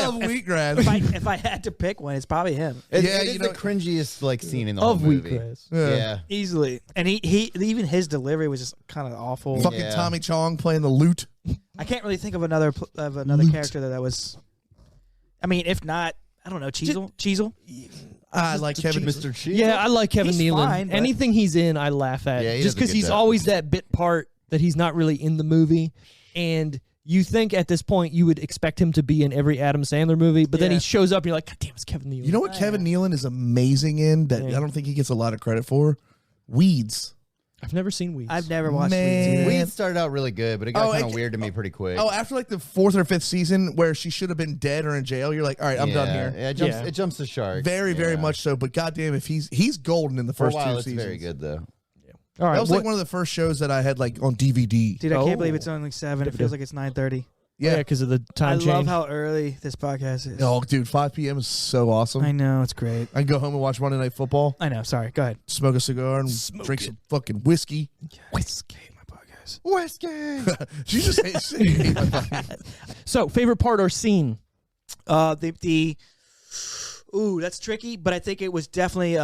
wheatgrass. if I had to pick one, it's probably him it Yeah, is you know- the cringiest like scene in the of whole movie. wheatgrass. Yeah. easily. And he even his delivery was just kind of awful. Fucking Yeah. Tommy Chong playing the lute. I can't really think of another character that was. I mean, if not, I don't know. Cheezel. I like Kevin. Mr. Cheese. Yeah, I like Kevin He's Nealon. fine, but- Anything he's in, I laugh at. Yeah, he just does a because good he's job. always that bit part that he's not really in the movie, and you think at this point you would expect him to be in every Adam Sandler movie, but then he shows up and you're like, God damn, it's Kevin Nealon. You know what Kevin Nealon is amazing in that I don't think he gets a lot of credit for? Weeds. I've never seen Weeds. I've never watched Man. Weeds either. Weeds started out really good, but it got kind of weird to me pretty quick. Oh, after like the 4th or 5th season where she should have been dead or in jail, you're like, all right, I'm done here. Yeah, it jumps the shark. Very, very much so. But goddamn, if he's golden in the first 2 seasons. Very good though. All right, that was like one of the first shows that I had like on DVD. Dude, I can't believe it's only 7. It feels like it's 9:30. Yeah, because of the time change. I love how early this podcast is. Oh, dude, 5 p.m. is so awesome. I know, it's great. I can go home and watch Monday Night Football. I know, sorry. Go ahead. Smoke a cigar and drink some fucking whiskey. Whiskey, my podcast. Whiskey. She just hate my podcast. So, favorite part or scene? Ooh, that's tricky, but I think it was definitely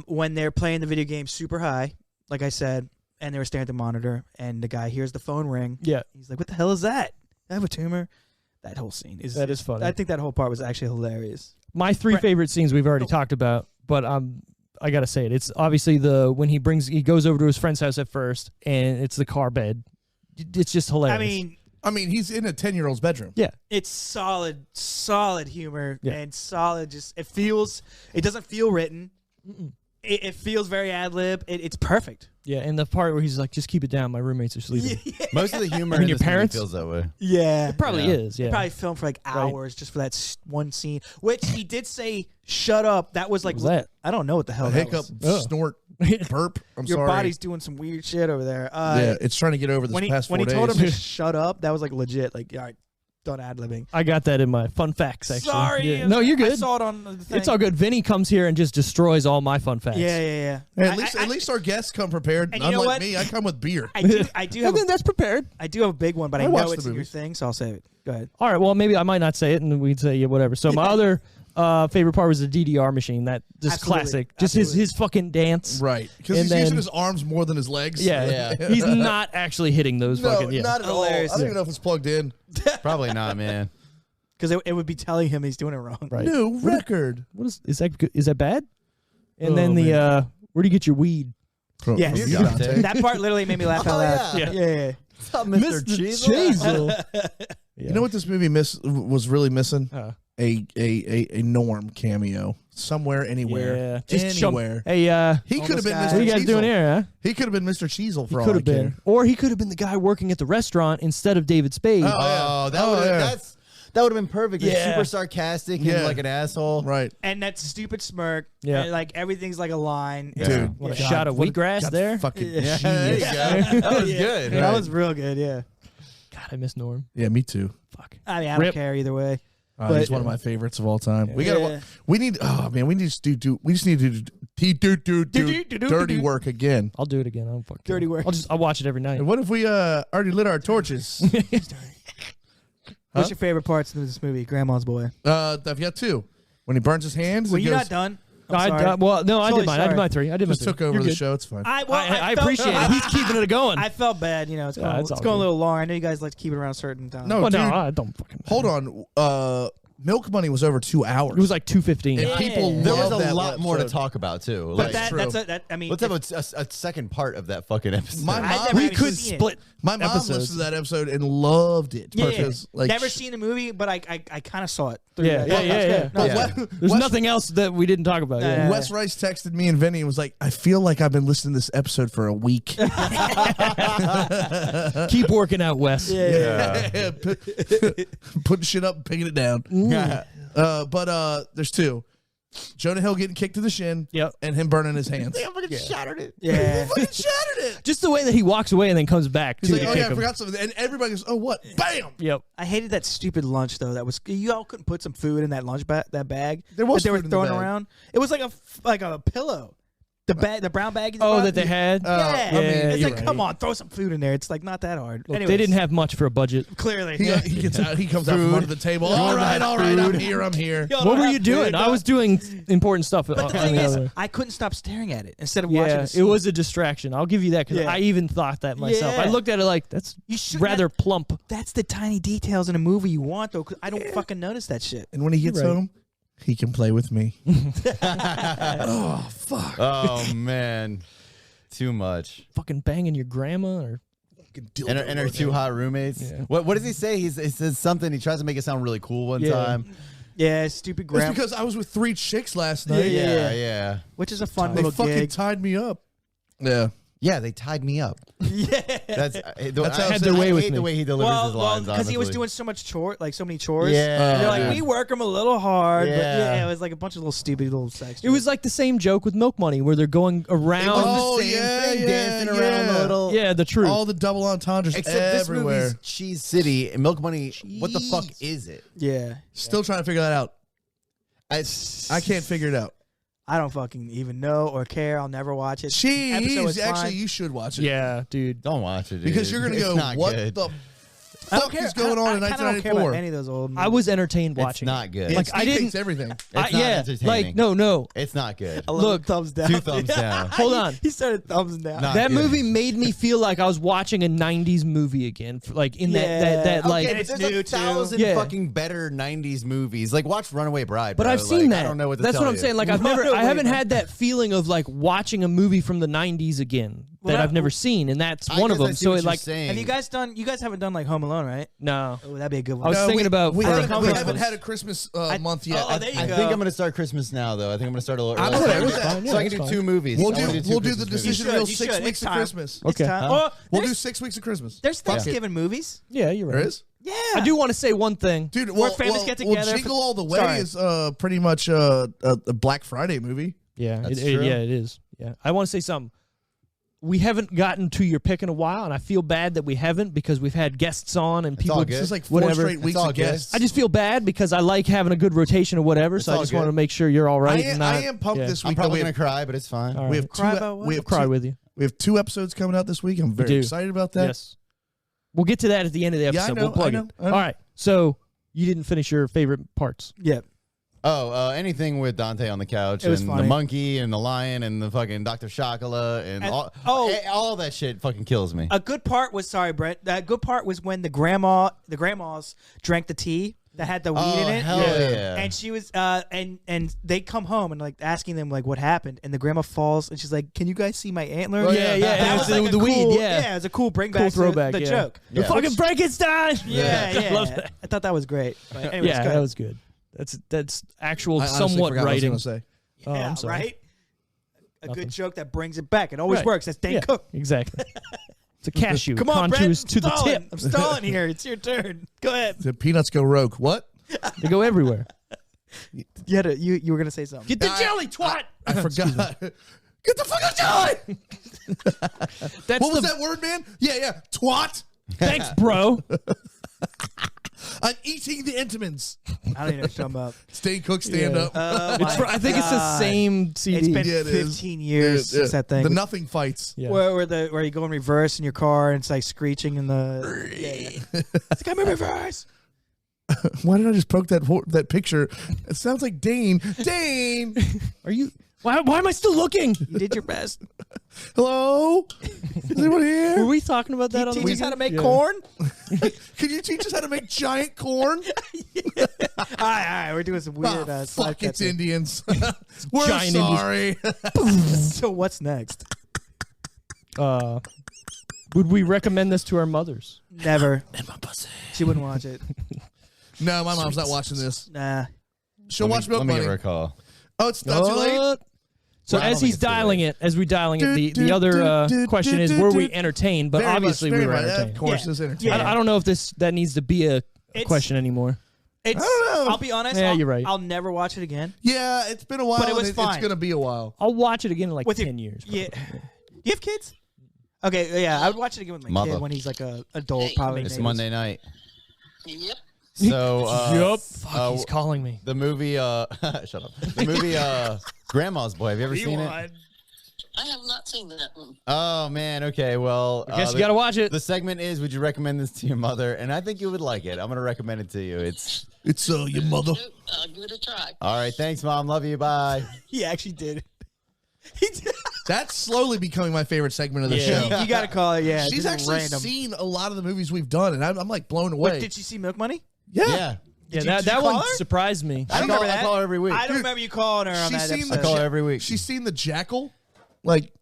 when they're playing the video game super high, like I said, and they were staring at the monitor, and the guy hears the phone ring. Yeah. He's like, what the hell is that? I have a tumor. That whole scene is funny. I think that whole part was actually hilarious. My 3 favorite scenes we've already talked about, but I gotta say it. It's obviously when he goes over to his friend's house at first, and it's the car bed. It's just hilarious. I mean, he's in a 10-year-old's bedroom. Yeah, it's solid humor and solid. Just it doesn't feel written. It feels very ad lib. It's perfect. Yeah, and the part where he's like, "Just keep it down. My roommates are sleeping." Yeah. Most of the humor in your this movie parents feels that way. Yeah, it probably is. Yeah, they probably filmed for like hours just for that one scene. Which he did say, "Shut up." That was like what was that? I don't know what the hell. A that hiccup, was. snort, burp. I'm Your sorry. body's doing some weird shit over there. Yeah, it's trying to get over this past 4 days. When he told him to shut up, that was like legit. Like, all right, done ad-libbing. I got that in my fun facts section. Sorry. Yeah. No, you're good. I saw it on the thing. It's all good. Vinny comes here and just destroys all my fun facts. Yeah. Hey, at least our guests come prepared. And you know Unlike what? me, I come with beer. I do And have then that's prepared. I do have a big one, but I watched know the it's in your movies. thing, so I'll save it. Go ahead. All right, well, maybe I might not say it, and we'd say yeah, whatever. So my other favorite part was the DDR machine. That just Absolutely. classic. Just his fucking dance. Right. Because he's using his arms more than his legs. Yeah. He's not actually hitting those No, fucking. Yeah. not at all. I Hilarious. don't even know if it's plugged in. Probably not, man. Because it would be telling him he's doing it wrong. Right. New record. What is that? Is that bad? And Oh, then the man. where do you get your weed? Yes. From Dante. That part literally made me laugh out loud. yeah. Yeah. What's up, Mr. Cheezel. You know what this movie was really missing? A Norm cameo. Somewhere, anywhere. Yeah. Just anywhere. Hey, He could have been guy. Mr. what are you guys Cheezel. doing here, huh? He could have been Mr. Cheezel for all Could I have been. care. Or he could have been the guy working at the restaurant instead of David Spade. Oh, that would have been perfect. He's Yeah. super sarcastic Yeah. and like an asshole. Right. And that stupid smirk. Yeah. And like everything's like a line. Yeah. Dude. What a God, shot of what a- wheatgrass God, there. Fucking Yeah. There you genius. go. That was Yeah. good. That Right. was real good, yeah. God, I miss Norm. Yeah, me too. Fuck. I mean, I don't Rip. care either way. He's one of my favorites of all time. We Yeah. gotta. We need. Oh man, we need to do. We just need to do dirty work again. I'll do it again. I don't fucking Dirty work. I'll watch it every night. And what if we already lit our torches? What's your favorite parts of this movie, Grandma's Boy? I've got 2. When he burns his hands, Well, he you're goes, not done. I I'm sorry. did Totally mine. I did sorry. my 3. I did my just 3. took over You're the good. show. It's fine. I I felt- appreciate it. He's keeping it going. I felt bad. You know, it's going, it's all a good. little long. I know you guys like to keep it around a certain time. No, well, dude. no, I don't fucking. Hold on. Milk Money was over 2 hours. It was like 2:15. And people There love was a that lot more to episode. talk about too. But Like, I mean, let's have a second part of that fucking episode. My I've mom, never we actually could seen it. split. my mom episodes. listened to that episode and loved it Yeah, because like never seen the movie, but I kind of saw it. through Yeah, that. yeah, It's yeah, good. yeah. No, But Yeah. There's Wes- nothing else that we didn't talk about. Yeah. Wes Rice texted me and Vinny and was like, "I feel like I've been listening to this episode for a week." Keep working out, Wes. Yeah. Putting shit up, and picking it down. But there's 2. Jonah Hill getting kicked to the shin. Yep. And him burning his hands. Shattered it. Yeah. Fucking shattered it. Just the way that he walks away and then comes back. He's too, like, to "Oh kick yeah, I him. forgot something." And everybody goes, "Oh what?" Bam. Yep. I hated that stupid lunch though. That was you all couldn't put some food in that lunch that bag. There was that they were food in the throwing bag. around. It was like a pillow. The bag, the brown bag. Oh, that they had. Yeah, I mean, it's you're like, right. come on, throw some food in there. It's like not that hard. Look, Anyways, they didn't have much for a budget. clearly. He gets out. He comes out from under the table. All right, I'm here. I'm here. Y'all What don't were have you doing? food, I no. was doing important stuff. But the thing is, I couldn't stop staring at it instead of watching yeah, it. it was a distraction. I'll give you that because Yeah. I even thought that myself. Yeah. I looked at it like that's You shouldn't rather have- plump. That's the tiny details in a movie you want though. 'Cause I don't fucking notice that shit. And when he gets Right. home, he can play with me. Oh fuck! Oh man, too much. Fucking banging your grandma or fucking dildo. And her two hot roommates. Yeah. What does he say? He says something. He tries to make it sound really cool one time. Yeah, stupid grandma. It's because I was with 3 chicks last night. Yeah. Which is a fun They little fucking gig. tied me up. Yeah. Yeah, they tied me up. Yeah, That's how had their way with I hate me. the way he delivers his lines. because he was honestly. doing so much so many chores. Yeah. They're like, we work them a little hard. But Yeah. it was like a bunch of little stupid little sex. It was like the same joke with Milk Money, where they're going around. Oh, the same thing, dancing yeah. around a little. Yeah, the truth. All the double entendres Except everywhere. this movie's Cheese City and Milk Money. What the fuck is it? yeah. Still trying to figure that out. I can't figure it out. I don't fucking even know or care. I'll never watch it. Jeez, was actually, fine. you should watch it. Yeah, dude. Don't watch it, dude. Because you're going to It's go, not what good. the I don't fuck care. is going on in I kinda don't care about 1994? any of those old. I was entertained It's watching. not good. Like, Steve I didn't- hates everything. It's not entertaining. like no. It's not good. Look, thumbs down. 2 thumbs down. Hold on. He started thumbs down. Not That good. movie made me feel like I was watching a '90s movie again. Like in that Okay, like. and it's There's new, a too. 1,000 Yeah. fucking better '90s movies. Like watch Runaway Bride. But bro. I've seen Like, that. I don't know what to That's tell what I'm you. saying. Like I haven't had that feeling of like watching a movie from the '90s again that I've never seen, and that's one of guess I them. see So what it you're like saying. Have you guys haven't done like Home Alone, right? no. Oh, that'd be a good one. I was thinking we, about we for haven't, we Christmas. haven't had a Christmas month yet. Oh, there you I go. think I'm going to start Christmas now, though. I think I'm going to start a little I'm early. okay with So that. I can Yeah, that's do fine. 2 movies. We'll I wanna do two we'll do the Christmas movies. decision should, reel you 6 should. weeks It's of time. Christmas. It's Okay. time. Huh? Oh, We'll do there's- 6 weeks of Christmas. There's Fuck it. Thanksgiving movies. Yeah, you're right. There is? Yeah. I do want to say one thing. Dude, Where well, families get together Jingle for- All the Way Sorry. is pretty much a Black Friday movie. Yeah, That's it true. is. Yeah, I want to say something. We haven't gotten to your pick in a while, and I feel bad that we haven't because we've had guests on and people. all good. It's just like 4 Whatever. straight weeks all of good. guests. I just feel bad because I like having a good rotation or whatever. So I all just good. want to make sure you're all right. I am pumped this I'm week. probably that going to cry, but it's fine. All we right. have Cry two. about what? We I'll have cry two, with you. we have 2 episodes coming out this week. I'm very do. excited about that. Yes. We'll get to that at the end of the Yeah, I episode. know, We'll plug I know, it. I know. All right. So you didn't finish your favorite parts. Yeah. Oh, anything with Dante on the couch It was and funny. the monkey and the lion and the fucking Dr. Chocola and all that shit fucking kills me. A good part was Brent. A good part was when the grandmas drank the tea that had the weed in it. Hell yeah. And she was and they come home and like asking them like what happened, and the grandma falls and she's like, "Can you guys see my antler?" Oh, yeah. That And was it was like the a weed, cool, yeah. it was a cool bring Cool back to throwback. the yeah. joke. Yeah. The fucking Frankenstein. Yeah. Love that. I thought that was great. But anyways, Yeah, go ahead. that was good. That's actual I honestly somewhat forgot what I was writing. gonna say. Oh, Yeah, I'm sorry. right. A Nothing. good joke that brings it back. It always Right. works. That's Dan Yeah, Cook. exactly. It's a cashew. Come on, Brent. Contours I'm to the stalling. tip. I'm stalling here. It's your turn. Go ahead. The peanuts go rogue. What? They go everywhere. You had you were gonna say something. Get the jelly, twat. I forgot. Get the fuck out, Joey! That's What was that word, man? Yeah. Twat. Thanks, bro. I'm eating the Entenmann's. I don't even know what you're talking about. Stay Cook, stand Yeah. up. Oh It's my I think it's the God. same CD. It's been Yeah, it is. 15 years since that thing. The nothing fights. yeah. Where you go in reverse in your car and it's like screeching in the. Yeah. It's got me reverse. Why did I just poke that picture? It sounds like Dane. Dane! Are you? Why am I still looking? You did your best. Hello? Is anyone Were here? we talking about that on the Teach us how to weekend? make Yeah. corn. Can you teach us how to make giant corn? All right. We're doing some weird Ah, side fuck, it's cuts here. Indians. We're Giant sorry. So what's next? Would we recommend this to our mothers? Never. And my pussy. She wouldn't watch it. No, my mom's not watching this. Nah. She'll watch Milk Let me give Money. her a call. Oh, it's not too late? So Well, I don't as think he's it's too dialing late. it, the other question is, were we entertained? But Very obviously much, we very were much. entertained. Of course, Yeah. it's entertaining. Yeah. I don't know if that needs to be a It's- question anymore. It's, I don't know. I'll be honest. Yeah, I'll, you're right. I'll never watch it again. Yeah, it's been a while. But it was and fine. It's going to be a while. I'll watch it again in like With your- 10 years. Yeah. You have kids? Okay, yeah. I would watch it again with my Mother. kid when he's like a adult, probably. It's maybe. Monday night. Yep. So, Yup. Fuck, he's calling me. the movie, shut up. The movie, Grandma's Boy. Have you ever seen it? I have not seen that one. Oh, man. Okay. Well, I guess you got to watch it. The segment is, would you recommend this to your mother? And I think you would like it. I'm going to recommend it to you. It's It's your mother. Nope, I'll give it a try. all right. Thanks, Mom. Love you. Bye. He actually did. He did. That's slowly becoming my favorite segment of the Yeah. show. You got to call it. Yeah. She's this is actually random. seen a lot of the movies we've done, and I'm like blown What, away. did she see Milk Money? Yeah. Yeah. Yeah, Did that you one call her? surprised me. I don't call, remember that. I call her every week. I don't remember you calling her on She's that seen episode. I call her every week. She's seen the Jackal. Like,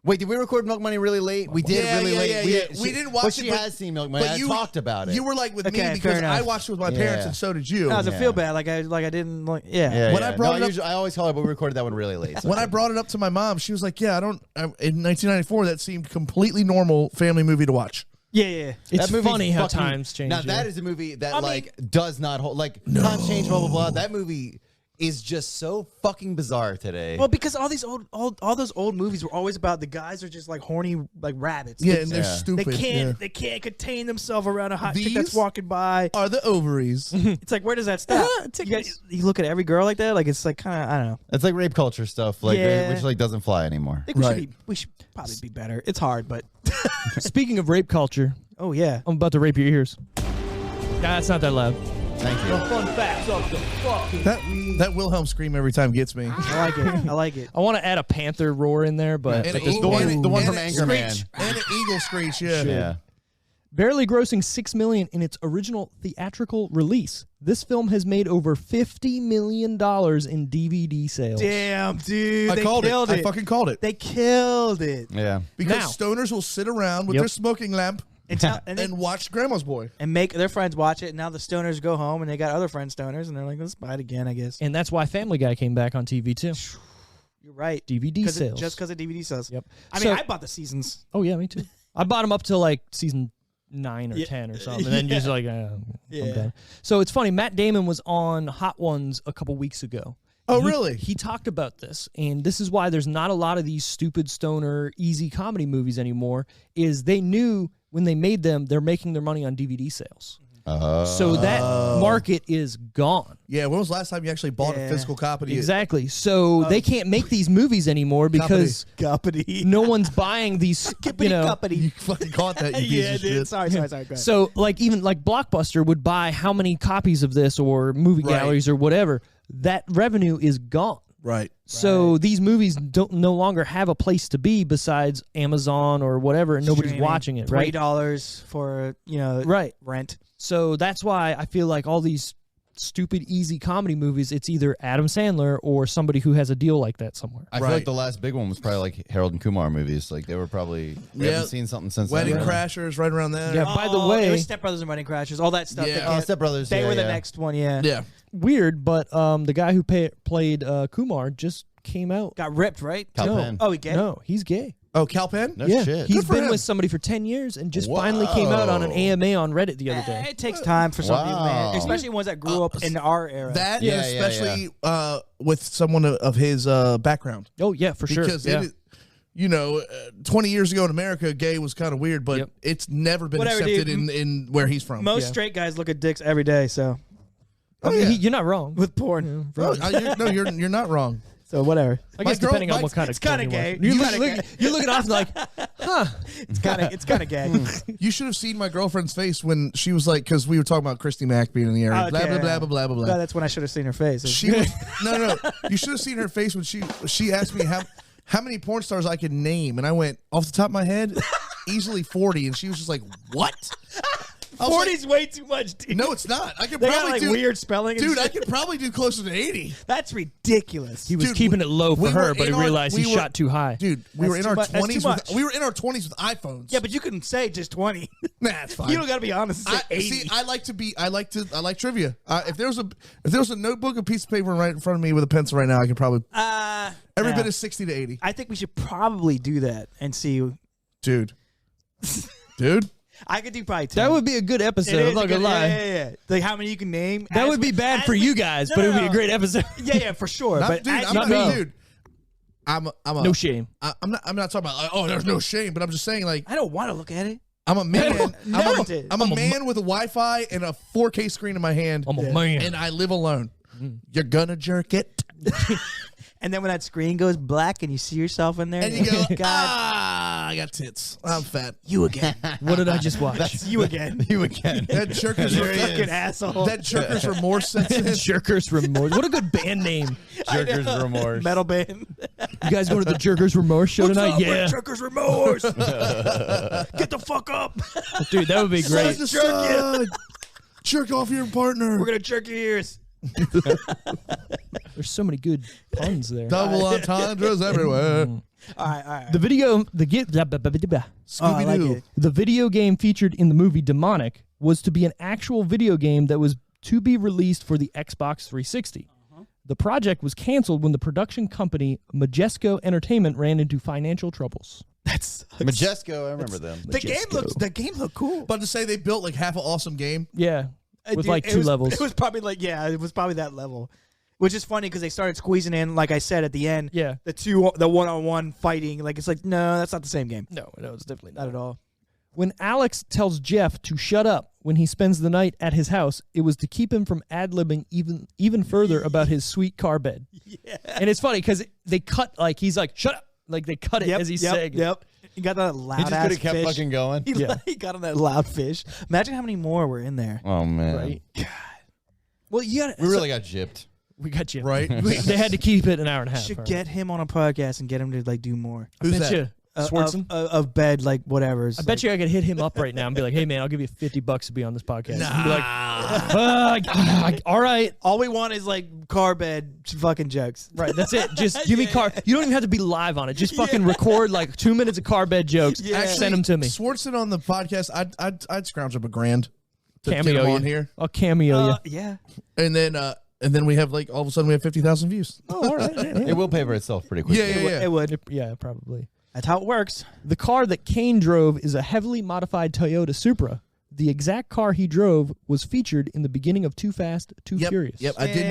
Wait, did we record Milk Money really late? We did really late. We didn't watch but it. She has seen Milk Money. I talked about it. You were like with me Okay, because fair enough. I watched it with my parents, and so did you. No, does it feel bad? Like I didn't like. Yeah, When I brought it up, I always call it, but we recorded that one really late. So when I brought it up to my mom, she was like, "Yeah, in 1994, that seemed completely normal family movie to watch." Yeah. It's movie's funny how fucking- times change. Now that is a movie that does not hold. Like times change, blah blah blah. That movie is just so fucking bizarre today. Well, because all these all those old movies were always about the guys are just like horny like rabbits. Yeah, and they're stupid. They can't contain themselves around a hot chick that's walking by. Are the ovaries? It's like, where does that stop? You look at every girl like that, like it's like kind of, I don't know. It's like rape culture stuff, like which like doesn't fly anymore. I think we should probably be better. It's hard, but Speaking of rape culture, oh yeah, I'm about to rape your ears. Nah, it's not that loud. Thank you. fun facts of the fucking. That Wilhelm scream every time gets me. I like it. I like it. I want to add a panther roar in there, but And this the one from an Anchorman. and an eagle screech. Yeah. Yeah. barely grossing $6 million in its original theatrical release. This film has made over $50 million in DVD sales. Damn, dude. I called it. I fucking called it. They killed it. Yeah. Because Now- stoners will sit around with their smoking lamp and watch Grandma's Boy. And make their friends watch it. And now the stoners go home and they got other friends stoners. And they're like, let's buy it again, I guess. And that's why Family Guy came back on TV too. You're right. DVD sales. Just because of DVD sales. Yep. I mean, I bought the seasons. Oh, yeah, me too. I bought them up to like season 9 or 10 or something. And then just like, I'm done. So it's funny. Matt Damon was on Hot Ones a couple weeks ago. Oh, really? He talked about this, and this is why there's not a lot of these stupid stoner easy comedy movies anymore, is they knew when they made them, they're making their money on DVD sales. So that market is gone. Yeah, when was the last time you actually bought a physical copy? Exactly. So they can't make these movies anymore because no one's buying these, you know. You fucking caught that, you piece of shit. Sorry. Go ahead. So like even like Blockbuster would buy how many copies of this or movie galleries or whatever. That revenue is gone. Right. So these movies no longer have a place to be besides Amazon or whatever, and nobody's Streaming. watching it, right? $20 for, rent. So that's why I feel like all these stupid, easy comedy movies, it's either Adam Sandler or somebody who has a deal like that somewhere. I feel like the last big one was probably like Harold and Kumar movies. Like they were probably haven't seen something since Wedding then. Crashers, right around there. Yeah, by the way, it was Step Brothers and Wedding Crashers, all that stuff. Yeah. Step Brothers. They were the next one, Yeah. weird, but the guy who played Kumar just came out. Got ripped, right? Cal Penn. Oh, he gay? No, he's gay. Oh, Cal Penn? No Yeah, shit. he's Good for been him. with somebody for 10 years and just finally came out on an AMA on Reddit the other day. It takes time for some people, man. Wow. Especially ones that grew up in our era. That, Yeah, and yeah, especially with someone of his background. Oh, yeah, for sure. Because Yeah. it is, 20 years ago in America, gay was kind of weird, but it's never been Whatever, accepted dude. in where he's from. Most straight guys look at dicks every day, so. I mean, you're not wrong. With porn. You're not wrong. So whatever. I guess girl- depending on my- what kind it's of kid kinda you gay. want. You're It's kinda gay. you're looking off like, It's kind of gay. You should have seen my girlfriend's face when she was like, because we were talking about Christy Mack being in the area. Okay, Blah, blah, blah, blah, blah, blah, blah. No, that's when I should have seen her face. She was, no. You should have seen her face when she asked me how many porn stars I could name, and I went off the top of my head, easily 40, and she was just like, "What?" 40's way too much, dude. No, it's not. I could They probably got like do weird spelling. And dude. I shit. could probably do closer to 80. That's ridiculous. he was Dude, keeping it low for we her, were but he in our- realized we he were- shot too high. Dude, we were in too our much. That's too 20s. much. We were in our 20s with iPhones. Yeah, but you couldn't say just 20. nah, it's fine. You don't got to be honest. And say 80. See, I like trivia. If there was a notebook, a piece of paper right in front of me with a pencil right now, I could probably every bit is 60 to 80. I think we should probably do that and see. Dude. I could do probably 10. That would be a good It episode. is I'm not a gonna good- lie. Yeah. Like how many you can name. That as would be we- bad as for we- you guys, No, but it no, would be a no. great episode. Yeah, for sure. Not, but dude, as I'm you not, go- dude. I'm a No shame. I'm not talking about like, oh, there's no shame, but I'm just saying like I don't want to look at it. I'm a man. No. I'm a man with a Wi-Fi and a 4K screen in my hand. I'm a man. and I live alone. You're gonna jerk it, And then when that screen goes black and you see yourself in there, and you go, God, I got tits. I'm fat. you again. What did I just watch? You again. You again. That jerker's Fucking asshole. that jerker's remorse sensitive. Jerkers Remorse. What a good band name. Jerkers remorse. Metal band. You guys going to the Jerkers Remorse show tonight? Yeah. Truckers remorse. Get the fuck up. Dude, that would be great. Son to son. Jerk off your partner. We're gonna jerk your ears. There's so many good puns there. Double entendres everywhere. All right. The video game featured in the movie Demonic was to be an actual video game that was to be released for the Xbox 360. The project was canceled when the production company Majesco Entertainment ran into financial troubles. That's Majesco. I remember them. The game looked cool. But to say they built like half an awesome game. Yeah, with like 2 levels. It was probably it was probably that level. Which is funny because they started squeezing in, like I said at the end, the one-on-one fighting. Like it's like, no, that's not the same game. No, it's definitely not at all. When Alex tells Jeff to shut up when he spends the night at his house, it was to keep him from ad-libbing even further about his sweet car bed. Yeah. And it's funny because they cut, like, he's like, shut up. Like, they cut it as he's saying it. Yep. He got that loud He just could have kept fucking going. He got on that loud fish. Imagine how many more were in there. Oh, man. Right? God. Well, you got We really got gypped. We got you. Right? They had to keep it an hour and a half. Should get him on a podcast and get him to, like, do more. Who's that? Swartzen? Of bed, like, whatever. I bet you I could hit him up right now and be like, hey, man, I'll give you $50 to be on this podcast. Nah. Be like, all right. All we want is, like, car bed fucking jokes. Right, that's it. Just give me car. You don't even have to be live on it. Just fucking record, like, 2 minutes of car bed jokes. Yeah. Actually, send them to me. Swartzen on the podcast, I'd scrounge up $1,000 to cameo get him you. on here. I'll cameo you. Yeah. And then we have, like, all of a sudden we have 50,000 views. Oh, all right. It will pay for itself pretty quickly. Yeah. It would. Yeah, probably. That's how it works. The car that Kane drove is a heavily modified Toyota Supra. The exact car he drove was featured in the beginning of Too Fast, Too Furious. Yep, I did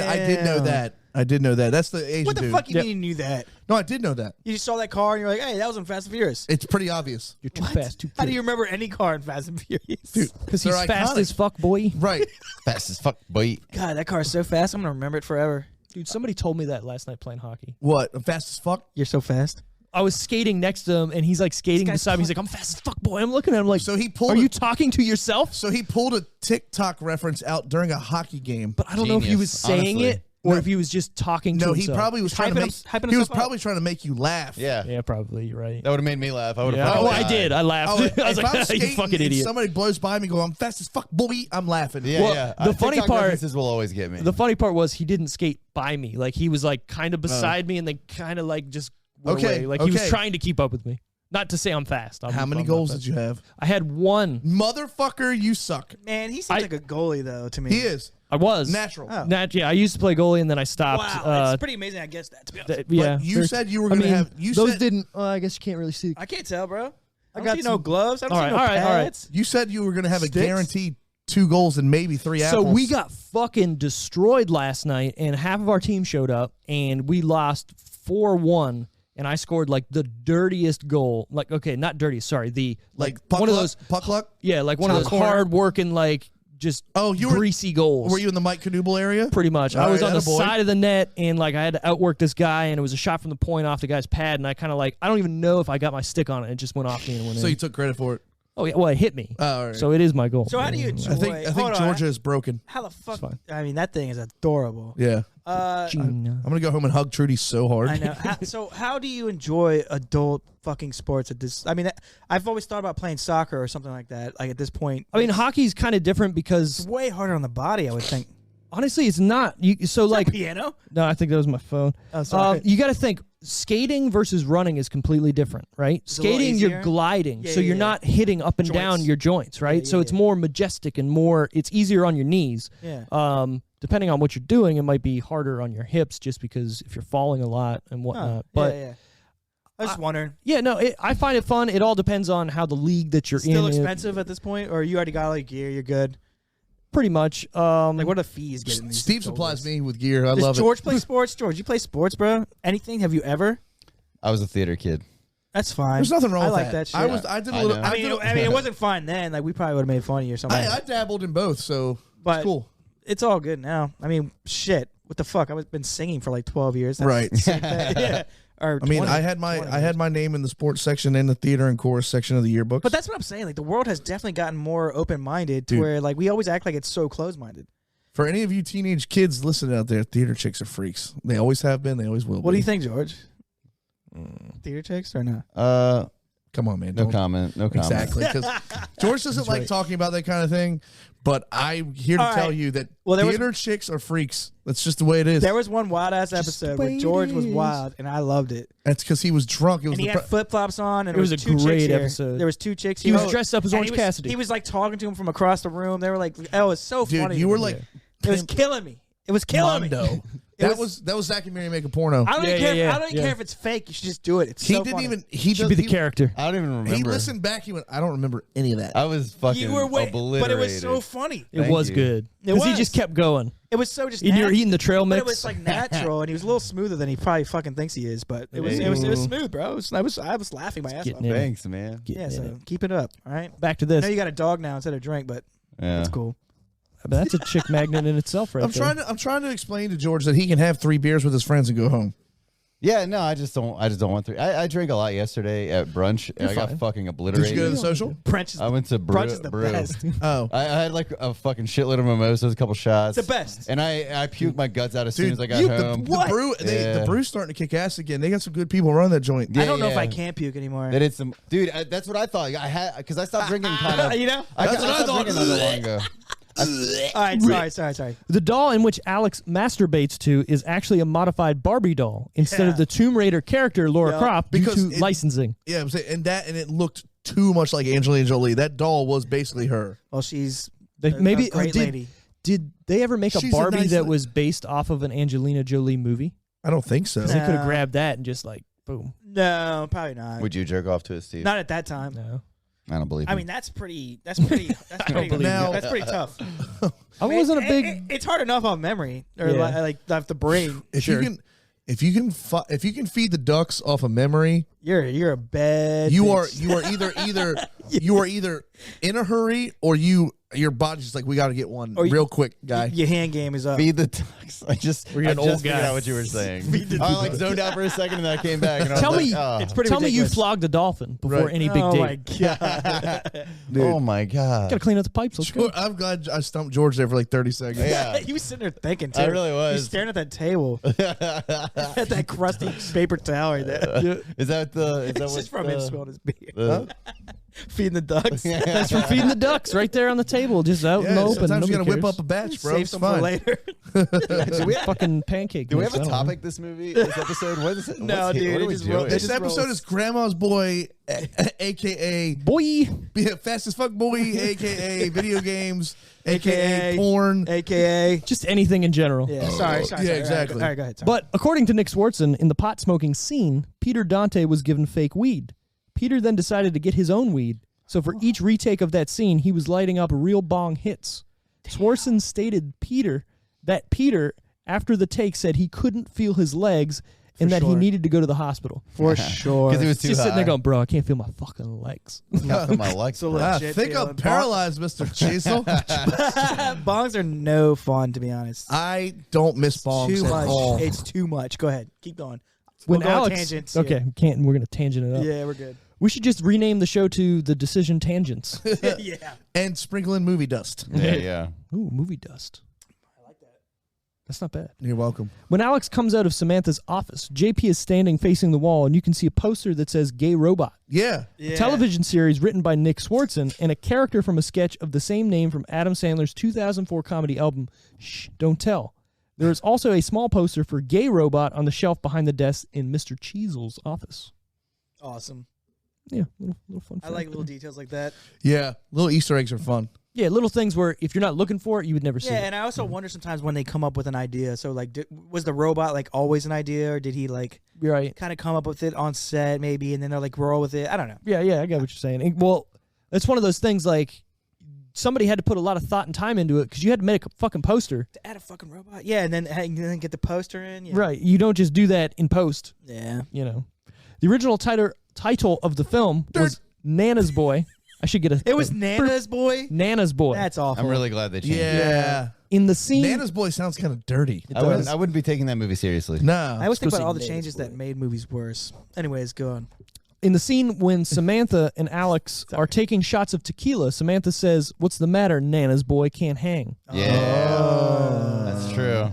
know that. That's the Asian What the dude. fuck you mean you knew that? No, I did know that. You just saw that car and you're like, hey, that was in Fast and Furious. It's pretty obvious. You're too fast, too furious. How do you remember any car in Fast and Furious? Dude, Because he's they're fast iconic. as fuck, boy. Right. Fast as fuck, boy. God, that car is so fast. I'm going to remember it forever. Dude, somebody told me that last night playing hockey. What? I'm fast as fuck? You're so fast. I was skating next to him, and he's like skating beside me. He's like, I'm fast as fuck, boy. I'm looking at him like, So he pulled are you talking to yourself? So he pulled a TikTok reference out during a hockey game. But I don't know if he was Genius, saying honestly. it or if he was just talking to No, himself. he probably was trying to make. hyping He was himself up. probably trying to make you laugh. Yeah. Yeah, probably. You're right. That would have made me laugh. I would have Yeah. probably Oh, I did. I laughed. Oh, I was if like, I'm you skating fucking and idiot. somebody blows by me, go, I'm fast as fuck, boy. I'm laughing. Yeah, Well, yeah. the funny TikTok part- references will always get me. The funny part was he didn't skate by me. Like, he was like kind of beside me and then kind of like just went Okay, away. Like, he was okay. trying to keep up with me. Not to say I'm fast. How many goals did you have? I had one. Motherfucker, you suck. Man, he seems like a goalie, though, to me. He is. I was. Natural. Oh. Yeah, I used to play goalie and then I stopped. Wow, it's pretty amazing. I guess that, to be honest. Yeah. But you there's- said you were I going to mean, have. You those said, didn't. I guess you can't really see. I can't tell, bro. I got got no some- gloves. I don't All see right, no all right, all right. pads. You said you were going to have a Sticks? guaranteed 2 goals and maybe 3 So apples. we got fucking destroyed last night, and half of our team showed up, and we lost 4-1. And I scored like the dirtiest goal. Like, okay, not dirtiest. Sorry, the like puck one luck, of those. puck luck. Yeah, like one of Top those corner. hard working, like just You were greasy goals. Were you in the Mike Knuble area? Pretty much. All I was right, on the attaboy. side of the net, and like I had to outwork this guy, and it was a shot from the point off the guy's pad, and I kind of like I don't even know if I got my stick on it. It just went off me and went So in. you took credit for it. Oh yeah, well it hit me. All right. So it is my goal. So how do you enjoy? I think Georgia is broken. How the fuck? fine. I mean, that thing is adorable. Yeah. Gina. I'm gonna go home and hug Trudy so hard. I know. So how do you enjoy adult fucking sports at this? I mean, I've always thought about playing soccer or something like that. Like at this point, I mean, hockey's kind of different because it's way harder on the body. I would think. honestly, it's not. So like Piano. no, I think that was my phone. Oh, sorry. You got to think skating versus running is completely different, right? It's a little Skating, easier. you're gliding, Yeah, so yeah, you're yeah. not hitting up and down Joints. your joints, right? Yeah, so yeah, it's yeah. more majestic and more. It's easier on your knees. Yeah. Depending on what you're doing, it might be harder on your hips just because if you're falling a lot and whatnot. But yeah. I was just wondering. yeah, no, I find it fun. It all depends on how the league that you're Still in is. expensive at this point, or you already got all your gear? You're good. Pretty much. Like, what are the fees getting? These Steve goalies? supplies me with gear. I Does love George it. play sports? George, you play sports, bro? Anything? Have you ever? I was a theater kid. That's fine. There's nothing wrong I with like that. shit. I did a I little. know. I mean, it wasn't fun then. Like, we probably would have made fun of you or something. I dabbled in both, so But it's cool. it's all good now. I mean, shit. What the fuck? I've been singing for like 12 years. That's Right. sick, that- yeah. Or I mean, 20, I had 20 my name in the sports section and the theater and chorus section of the yearbooks. But that's what I'm saying. Like, the world has definitely gotten more open-minded to Dude. where, like, we always act like it's so closed-minded. for any of you teenage kids listening out there, theater chicks are freaks. They always have been. They always will. What do be. you think, George? Theater chicks or not? come on, man. No comment. No comment. Exactly, because George doesn't like talking about that kind of thing. But I'm here to tell you that theater chicks are freaks. That's just the way it is. There was one wild ass episode where George was wild, and I loved it. That's because he was drunk. It was and he had flip flops on, and it was a two great chicks episode. There was 2 chicks. He was dressed up as Orange Cassidy. He was like talking to him from across the room. They were like, "Oh, it was so Dude, funny." you were like, it was killing me. It was killing me. That was Zach and Mary make a porno. I don't care. I don't care if it's fake. You should just do it. It's so funny. He should be the character. I don't even remember. He listened back. He went, I don't remember any of that. I was fucking obliterated. But it was so funny. It was good because he just kept going. It was so just. And you're eating the trail mix. But it was like natural, and he was a little smoother than he probably fucking thinks he is. But it was smooth, bro. I was laughing my ass off. Thanks, man. Yeah, so keep it up. All right. Back to this. I know you got a dog now instead of drink, but that's cool. But that's a chick magnet in itself, right? I'm trying to explain to George that he can have 3 beers with his friends and go home. Yeah, no, I just don't want 3. I drank a lot yesterday at brunch. And I got fucking obliterated. Did you go to the social? I went to brunch is the best. Oh, I had like a fucking shitload of mimosas, a couple shots. It's the best. And I puked my guts out as soon as I got home. The brew's starting to kick ass again. They got some good people running that joint. Yeah, I don't know if I can puke anymore. That it's some dude. That's what I thought. I had because I stopped drinking kind of. You know, that's what I thought. Not that long ago. All right, sorry. The doll in which Alex masturbates to is actually a modified Barbie doll instead of the Tomb Raider character Laura Croft due to licensing. Yeah, I'm saying, and it looked too much like Angelina Jolie. That doll was basically her. Well, she's a great lady. Did they ever make a Barbie that was based off of an Angelina Jolie movie? I don't think so. They could have grabbed that and just like boom. No, probably not. Would you jerk off to it, Steve? Not at that time. No. I don't believe. I mean, that's pretty tough. I wasn't a big. It's hard enough on memory or like the brain. If you can feed the ducks off of memory, you're a bad. You are either in a hurry or your body's just like, we got to get one real quick, guy. Your hand game is up. Feed the ducks. I just figured out what you were saying. I like zoned out for a second and then I came back. And tell me, it's pretty tell me you ridiculous. flogged a dolphin before any big date. My god! Oh my god! Gotta clean up the pipes. Let's go. I'm glad I stumped George there for like 30 seconds. Yeah, he was sitting there thinking too. I really was. He was staring at that table, at that crusty paper towel right there. Is that It's just from him spilling his beer. Feeding the ducks. That's from feeding the ducks right there on the table, just out in the open. Sometimes you gotta Nobody whip up a batch, bro. Save It's some fine. for later. We fucking pancake. Do we have mix, a I don't know. topic this episode? What is it? No, dude, What are we just doing? This episode is Grandma's Boy, aka Boy. Fast as Fuck Boy, aka video games, aka porn, aka Just anything in general. yeah. Sorry. Yeah, exactly. All right, go ahead. Sorry. But according to Nick Swartzen, in the pot smoking scene, Peter Dante was given fake weed. Peter then decided to get his own weed. So for each retake of that scene, he was lighting up real bong hits. Swartzen stated that Peter, after the take, said he couldn't feel his legs and that he needed to go to the hospital. for sure, Because it was too Just high. sitting there going, bro, I can't feel my fucking legs. my legs. I think I'm paralyzed, Mr. Chisel. bongs are no fun, to be honest. I don't miss bongs Too at much. all. It's too much. Go ahead. Keep going. When We'll go on Alex, tangents, okay, we're gonna tangent it up. Yeah, we're good. We should just rename the show to The Decision Tangents. Yeah. And sprinkle in movie dust. Yeah. Ooh, movie dust. I like that. That's not bad. You're welcome. When Alex comes out of Samantha's office, JP is standing facing the wall, and you can see a poster that says Gay Robot. Yeah. A television series written by Nick Swartzen and a character from a sketch of the same name from Adam Sandler's 2004 comedy album, Shh, Don't Tell. There is also a small poster for Gay Robot on the shelf behind the desk in Mr. Cheesel's office. Awesome. Yeah, little fun. I like little details like that. Yeah. Little Easter eggs are fun. Yeah, little things where if you're not looking for it, you would never see Yeah, it. and I also wonder sometimes when they come up with an idea. So, like, was the robot like always an idea, or did he like You're right. kind of come up with it on set, maybe, and then they're like roll with it? I don't know. Yeah, I get what you're saying. Well, it's one of those things like somebody had to put a lot of thought and time into it because you had to make a fucking poster. To add a fucking robot, yeah, and then get the poster in, yeah. Right. You don't just do that in post. Yeah. You know, the original title of the film was Nana's Boy. I should get a. It was Nana's Boy. Nana's Boy. That's awful. I'm really glad they changed it. Yeah. In the scene, Nana's Boy sounds kind of dirty. I wouldn't be taking that movie seriously. No. I always think Supposed about to all the be changes that made movies worse. Anyways, go on. in the scene when Samantha and Alex are taking shots of tequila, Samantha says, "What's the matter? Nana's boy can't hang." Yeah, that's true.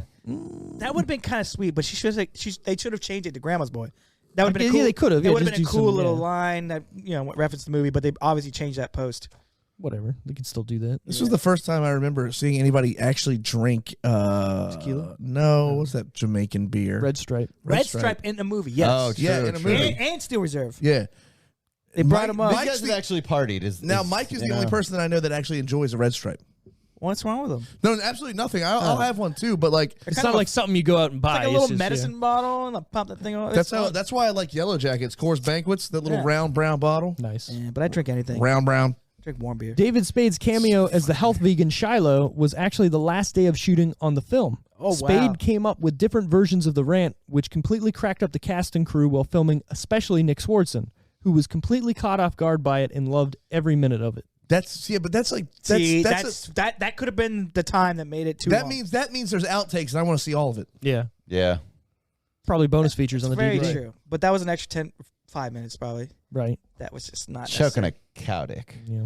That would have been kind of sweet, but they should have changed it to Grandma's Boy. That would have been cool. Yeah, they could have. It Yeah, would have just been a do cool some, little yeah. line that referenced the movie, but they obviously changed that post. Whatever. They can still do that. This was the first time I remember seeing anybody actually drink tequila. No, what's that Jamaican beer? Red Stripe. Red Stripe in a movie, yes. Oh, true, Yeah, in a true. movie. And Steel Reserve. Yeah. They brought him up. You Mike's guys have the- actually partied. Now, Mike is the only person that I know that actually enjoys a red stripe. What's wrong with them? No, absolutely nothing. I'll have one too, but like It's not like something you go out and buy. Like a little just, medicine bottle, and I pop that thing on. that's why I like Yellow Jackets, Coors Banquets, that little round brown bottle. Nice. Yeah, but I drink anything. Round brown. Drink warm beer. David Spade's cameo as the health vegan Shiloh was actually the last day of shooting on the film. Oh, wow. Spade came up with different versions of the rant, which completely cracked up the cast and crew while filming, especially Nick Swardson, who was completely caught off guard by it and loved every minute of it. But that's like that could have been the time that made it too long. that means there's outtakes, and I want to see all of it. Yeah. Yeah. Probably bonus features on the very DVD. true. But that was an extra 5 minutes probably. Right. That was just not Choking necessary. a cow dick. Yeah.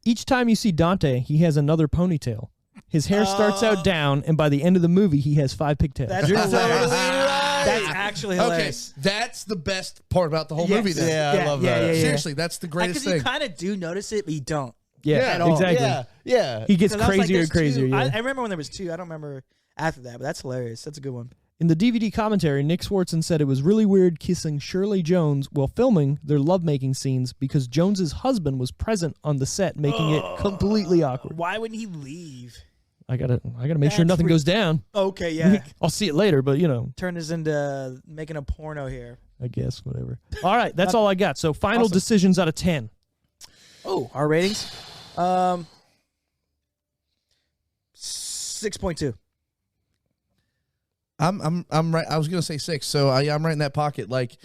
Each time you see Dante, he has another ponytail. His hair starts out down, and by the end of the movie, he has 5 pigtails. That's hilarious. That's actually hilarious. Okay, that's the best part about the whole movie. Then. Yeah, I love that. Seriously, that's the greatest Because you thing. kind of do notice it, but you don't. yeah, at all. exactly. Yeah. He gets 'Cause I was like, crazier there's and crazier. two. Yeah. I remember when there was 2. I don't remember after that, but that's hilarious. That's a good one. In the DVD commentary, Nick Swardson said it was really weird kissing Shirley Jones while filming their lovemaking scenes because Jones's husband was present on the set, making it completely awkward. Why wouldn't he leave? I gotta make sure That's nothing weird. goes down. Okay, yeah. I'll see it later, but Turn this into making a porno here. I guess whatever. All right, that's all I got. So final Awesome. decisions out of 10. Oh, our ratings? 6.2. I'm right. I was gonna say 6, so I'm right in that pocket. Like,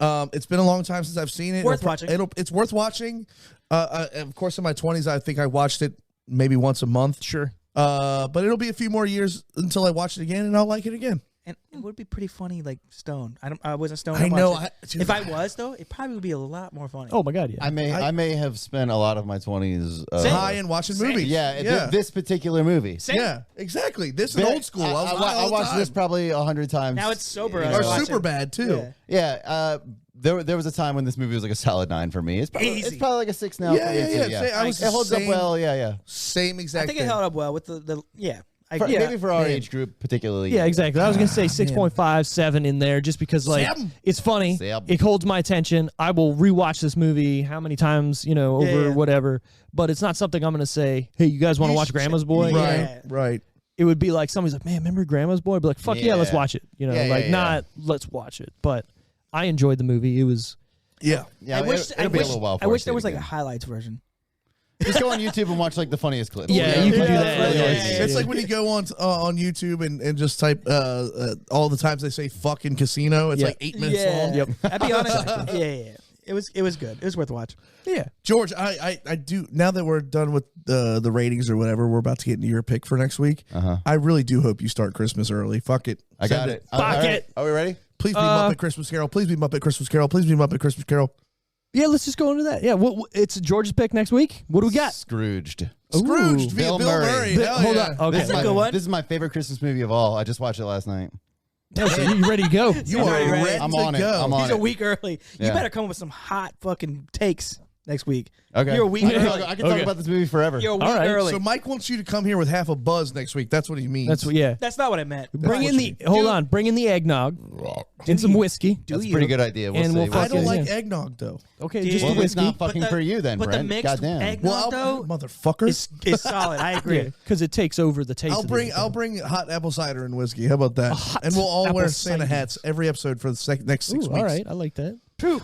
it's been a long time since I've seen it. Worth watching. It's worth watching. Of course, in my 20s, I think I watched it maybe once a month. Sure. But it'll be a few more years until I watch it again, and I'll like it again. And it would be pretty funny, like Stone. I wasn't Stone. I know. If I was though, it probably would be a lot more funny. Oh my God, yeah. I may have spent a lot of my 20s high and watching movies. Yeah, this particular movie. Same. Yeah, exactly. This is old school. I watched this probably 100 times. Now it's sober. You I know. Or watch super it. bad too. Yeah. There was a time when this movie was like a solid 9 for me. It's probably like a 6 now. Yeah, for me, too, yeah. It holds up well. Yeah. Same exact. I think thing. it held up well with the yeah. Maybe for our age group particularly. Yeah, exactly. I was going to say 6.5, 7 in there just because, like, 7? it's funny. 7. It holds my attention. I will rewatch this movie how many times, over whatever. But it's not something I'm going to say, hey, you guys want to watch Grandma's Boy? Right, right. It would be like somebody's like, man, remember Grandma's Boy? I'd be like, fuck yeah, let's Yeah. watch it. Yeah. Not let's watch it. But I enjoyed the movie. It was... Yeah. Yeah, I wish it'll be a little while. I wish there was like a highlights version. Just go on YouTube and watch like the funniest clips. Yeah, you can do that. It's like when you go on YouTube and just type all the times they say "fucking casino." It's like 8 minutes long. Yep. I'd be honest. Yeah. It was good. It was worth a watch. Yeah. George, I do. Now that we're done with the ratings or whatever, we're about to get into your pick for next week. I really do hope you start Christmas early. Fuck it. I got it. Fuck it. Are we ready? Please be Muppet Christmas Carol. Please be Muppet Christmas Carol. Please be Muppet Christmas Carol. Yeah, let's just go into that. Yeah, it's George's pick next week. What do we got? Scrooged. Scrooged via Bill Bill Murray. Murray. Hell Hold yeah. on. Okay. This is, a good one. this is my favorite Christmas movie of all. I just watched it last night. No, so you ready to go? You are Ready. ready I'm to on it. go. I'm on He's it. a week early. You Yeah. better come up with some hot fucking takes next week. Okay. You're a week I can early. talk- I can talk Okay. about this movie forever. You're a week All right. early. So Mike wants you to come here with half a buzz next week. That's what he means. That's what. Yeah. That's not what I meant. Bring in the. what Hold on. Bring in the eggnog and some whiskey. That's a pretty good idea. We'll And see. we'll I fuck don't it. like Yeah. eggnog though. Okay, Dude. just Well, the it's whiskey. not fucking for you then, But Brent. the mixed Goddamn. eggnog though motherfucker. is solid. I agree. Because it takes over the taste. I'll bring hot apple cider and whiskey. How about that? And we'll all apple wear Santa cider. hats every episode for the next 6 weeks. All right, I like that.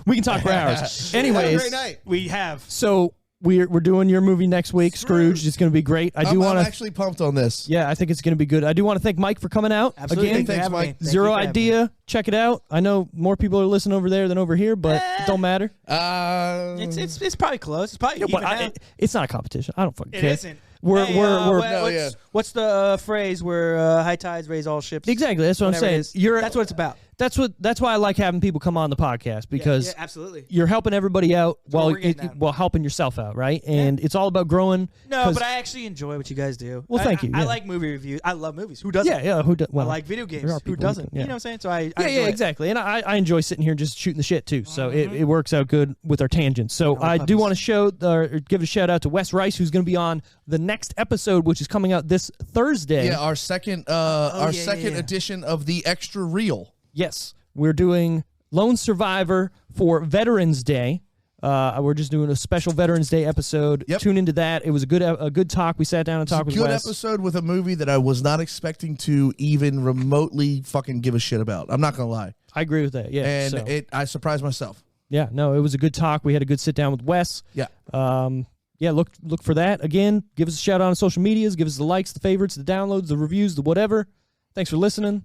We can talk for hours. Have a Anyways, great night. We have. so we're doing your movie next week, Scrooge. It's going to be great. I do I'm want to. actually pumped on this. Yeah, I think it's going to be good. I do want to thank Mike for coming out Absolutely. again. Thanks, Thanks, Mike. Zero Idea. Check it out. I know more people are listening over there than over here, but it don't matter. It's probably close. It's probably Yeah, but even out. it's not a competition. I don't fucking It care. isn't. We're Hey, No, what's the phrase where high tides raise all ships? exactly. That's what I'm Whatever it saying. is. You're That's what it's about. That's why I like having people come on the podcast, because absolutely, you're helping everybody out while helping yourself out, right? And it's all about growing. No, but I actually enjoy what you guys do. Well, thank you. I like movie reviews. I love movies. Who doesn't? Yeah. Who does? Well, I like video games. Who doesn't? You know what I'm saying? So I enjoy exactly. And I enjoy sitting here and just shooting the shit too. So it works out good with our tangents. So I do want to give a shout out to Wes Rice, who's going to be on the next episode, which is coming out this Thursday. Yeah, our second edition of the Extra Reel. Yes, we're doing Lone Survivor for Veterans Day. We're just doing a special Veterans Day episode. Yep. Tune into that. It was a good talk. We sat down and talked with Wes. Good episode with a movie that I was not expecting to even remotely fucking give a shit about. I'm not gonna lie. I agree with that. Yeah, and I surprised myself. Yeah, no, it was a good talk. We had a good sit down with Wes. Yeah. Look for that. Again, give us a shout out on social medias. Give us the likes, the favorites, the downloads, the reviews, the whatever. Thanks for listening.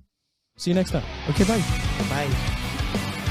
See you next time. Okay, bye. Bye.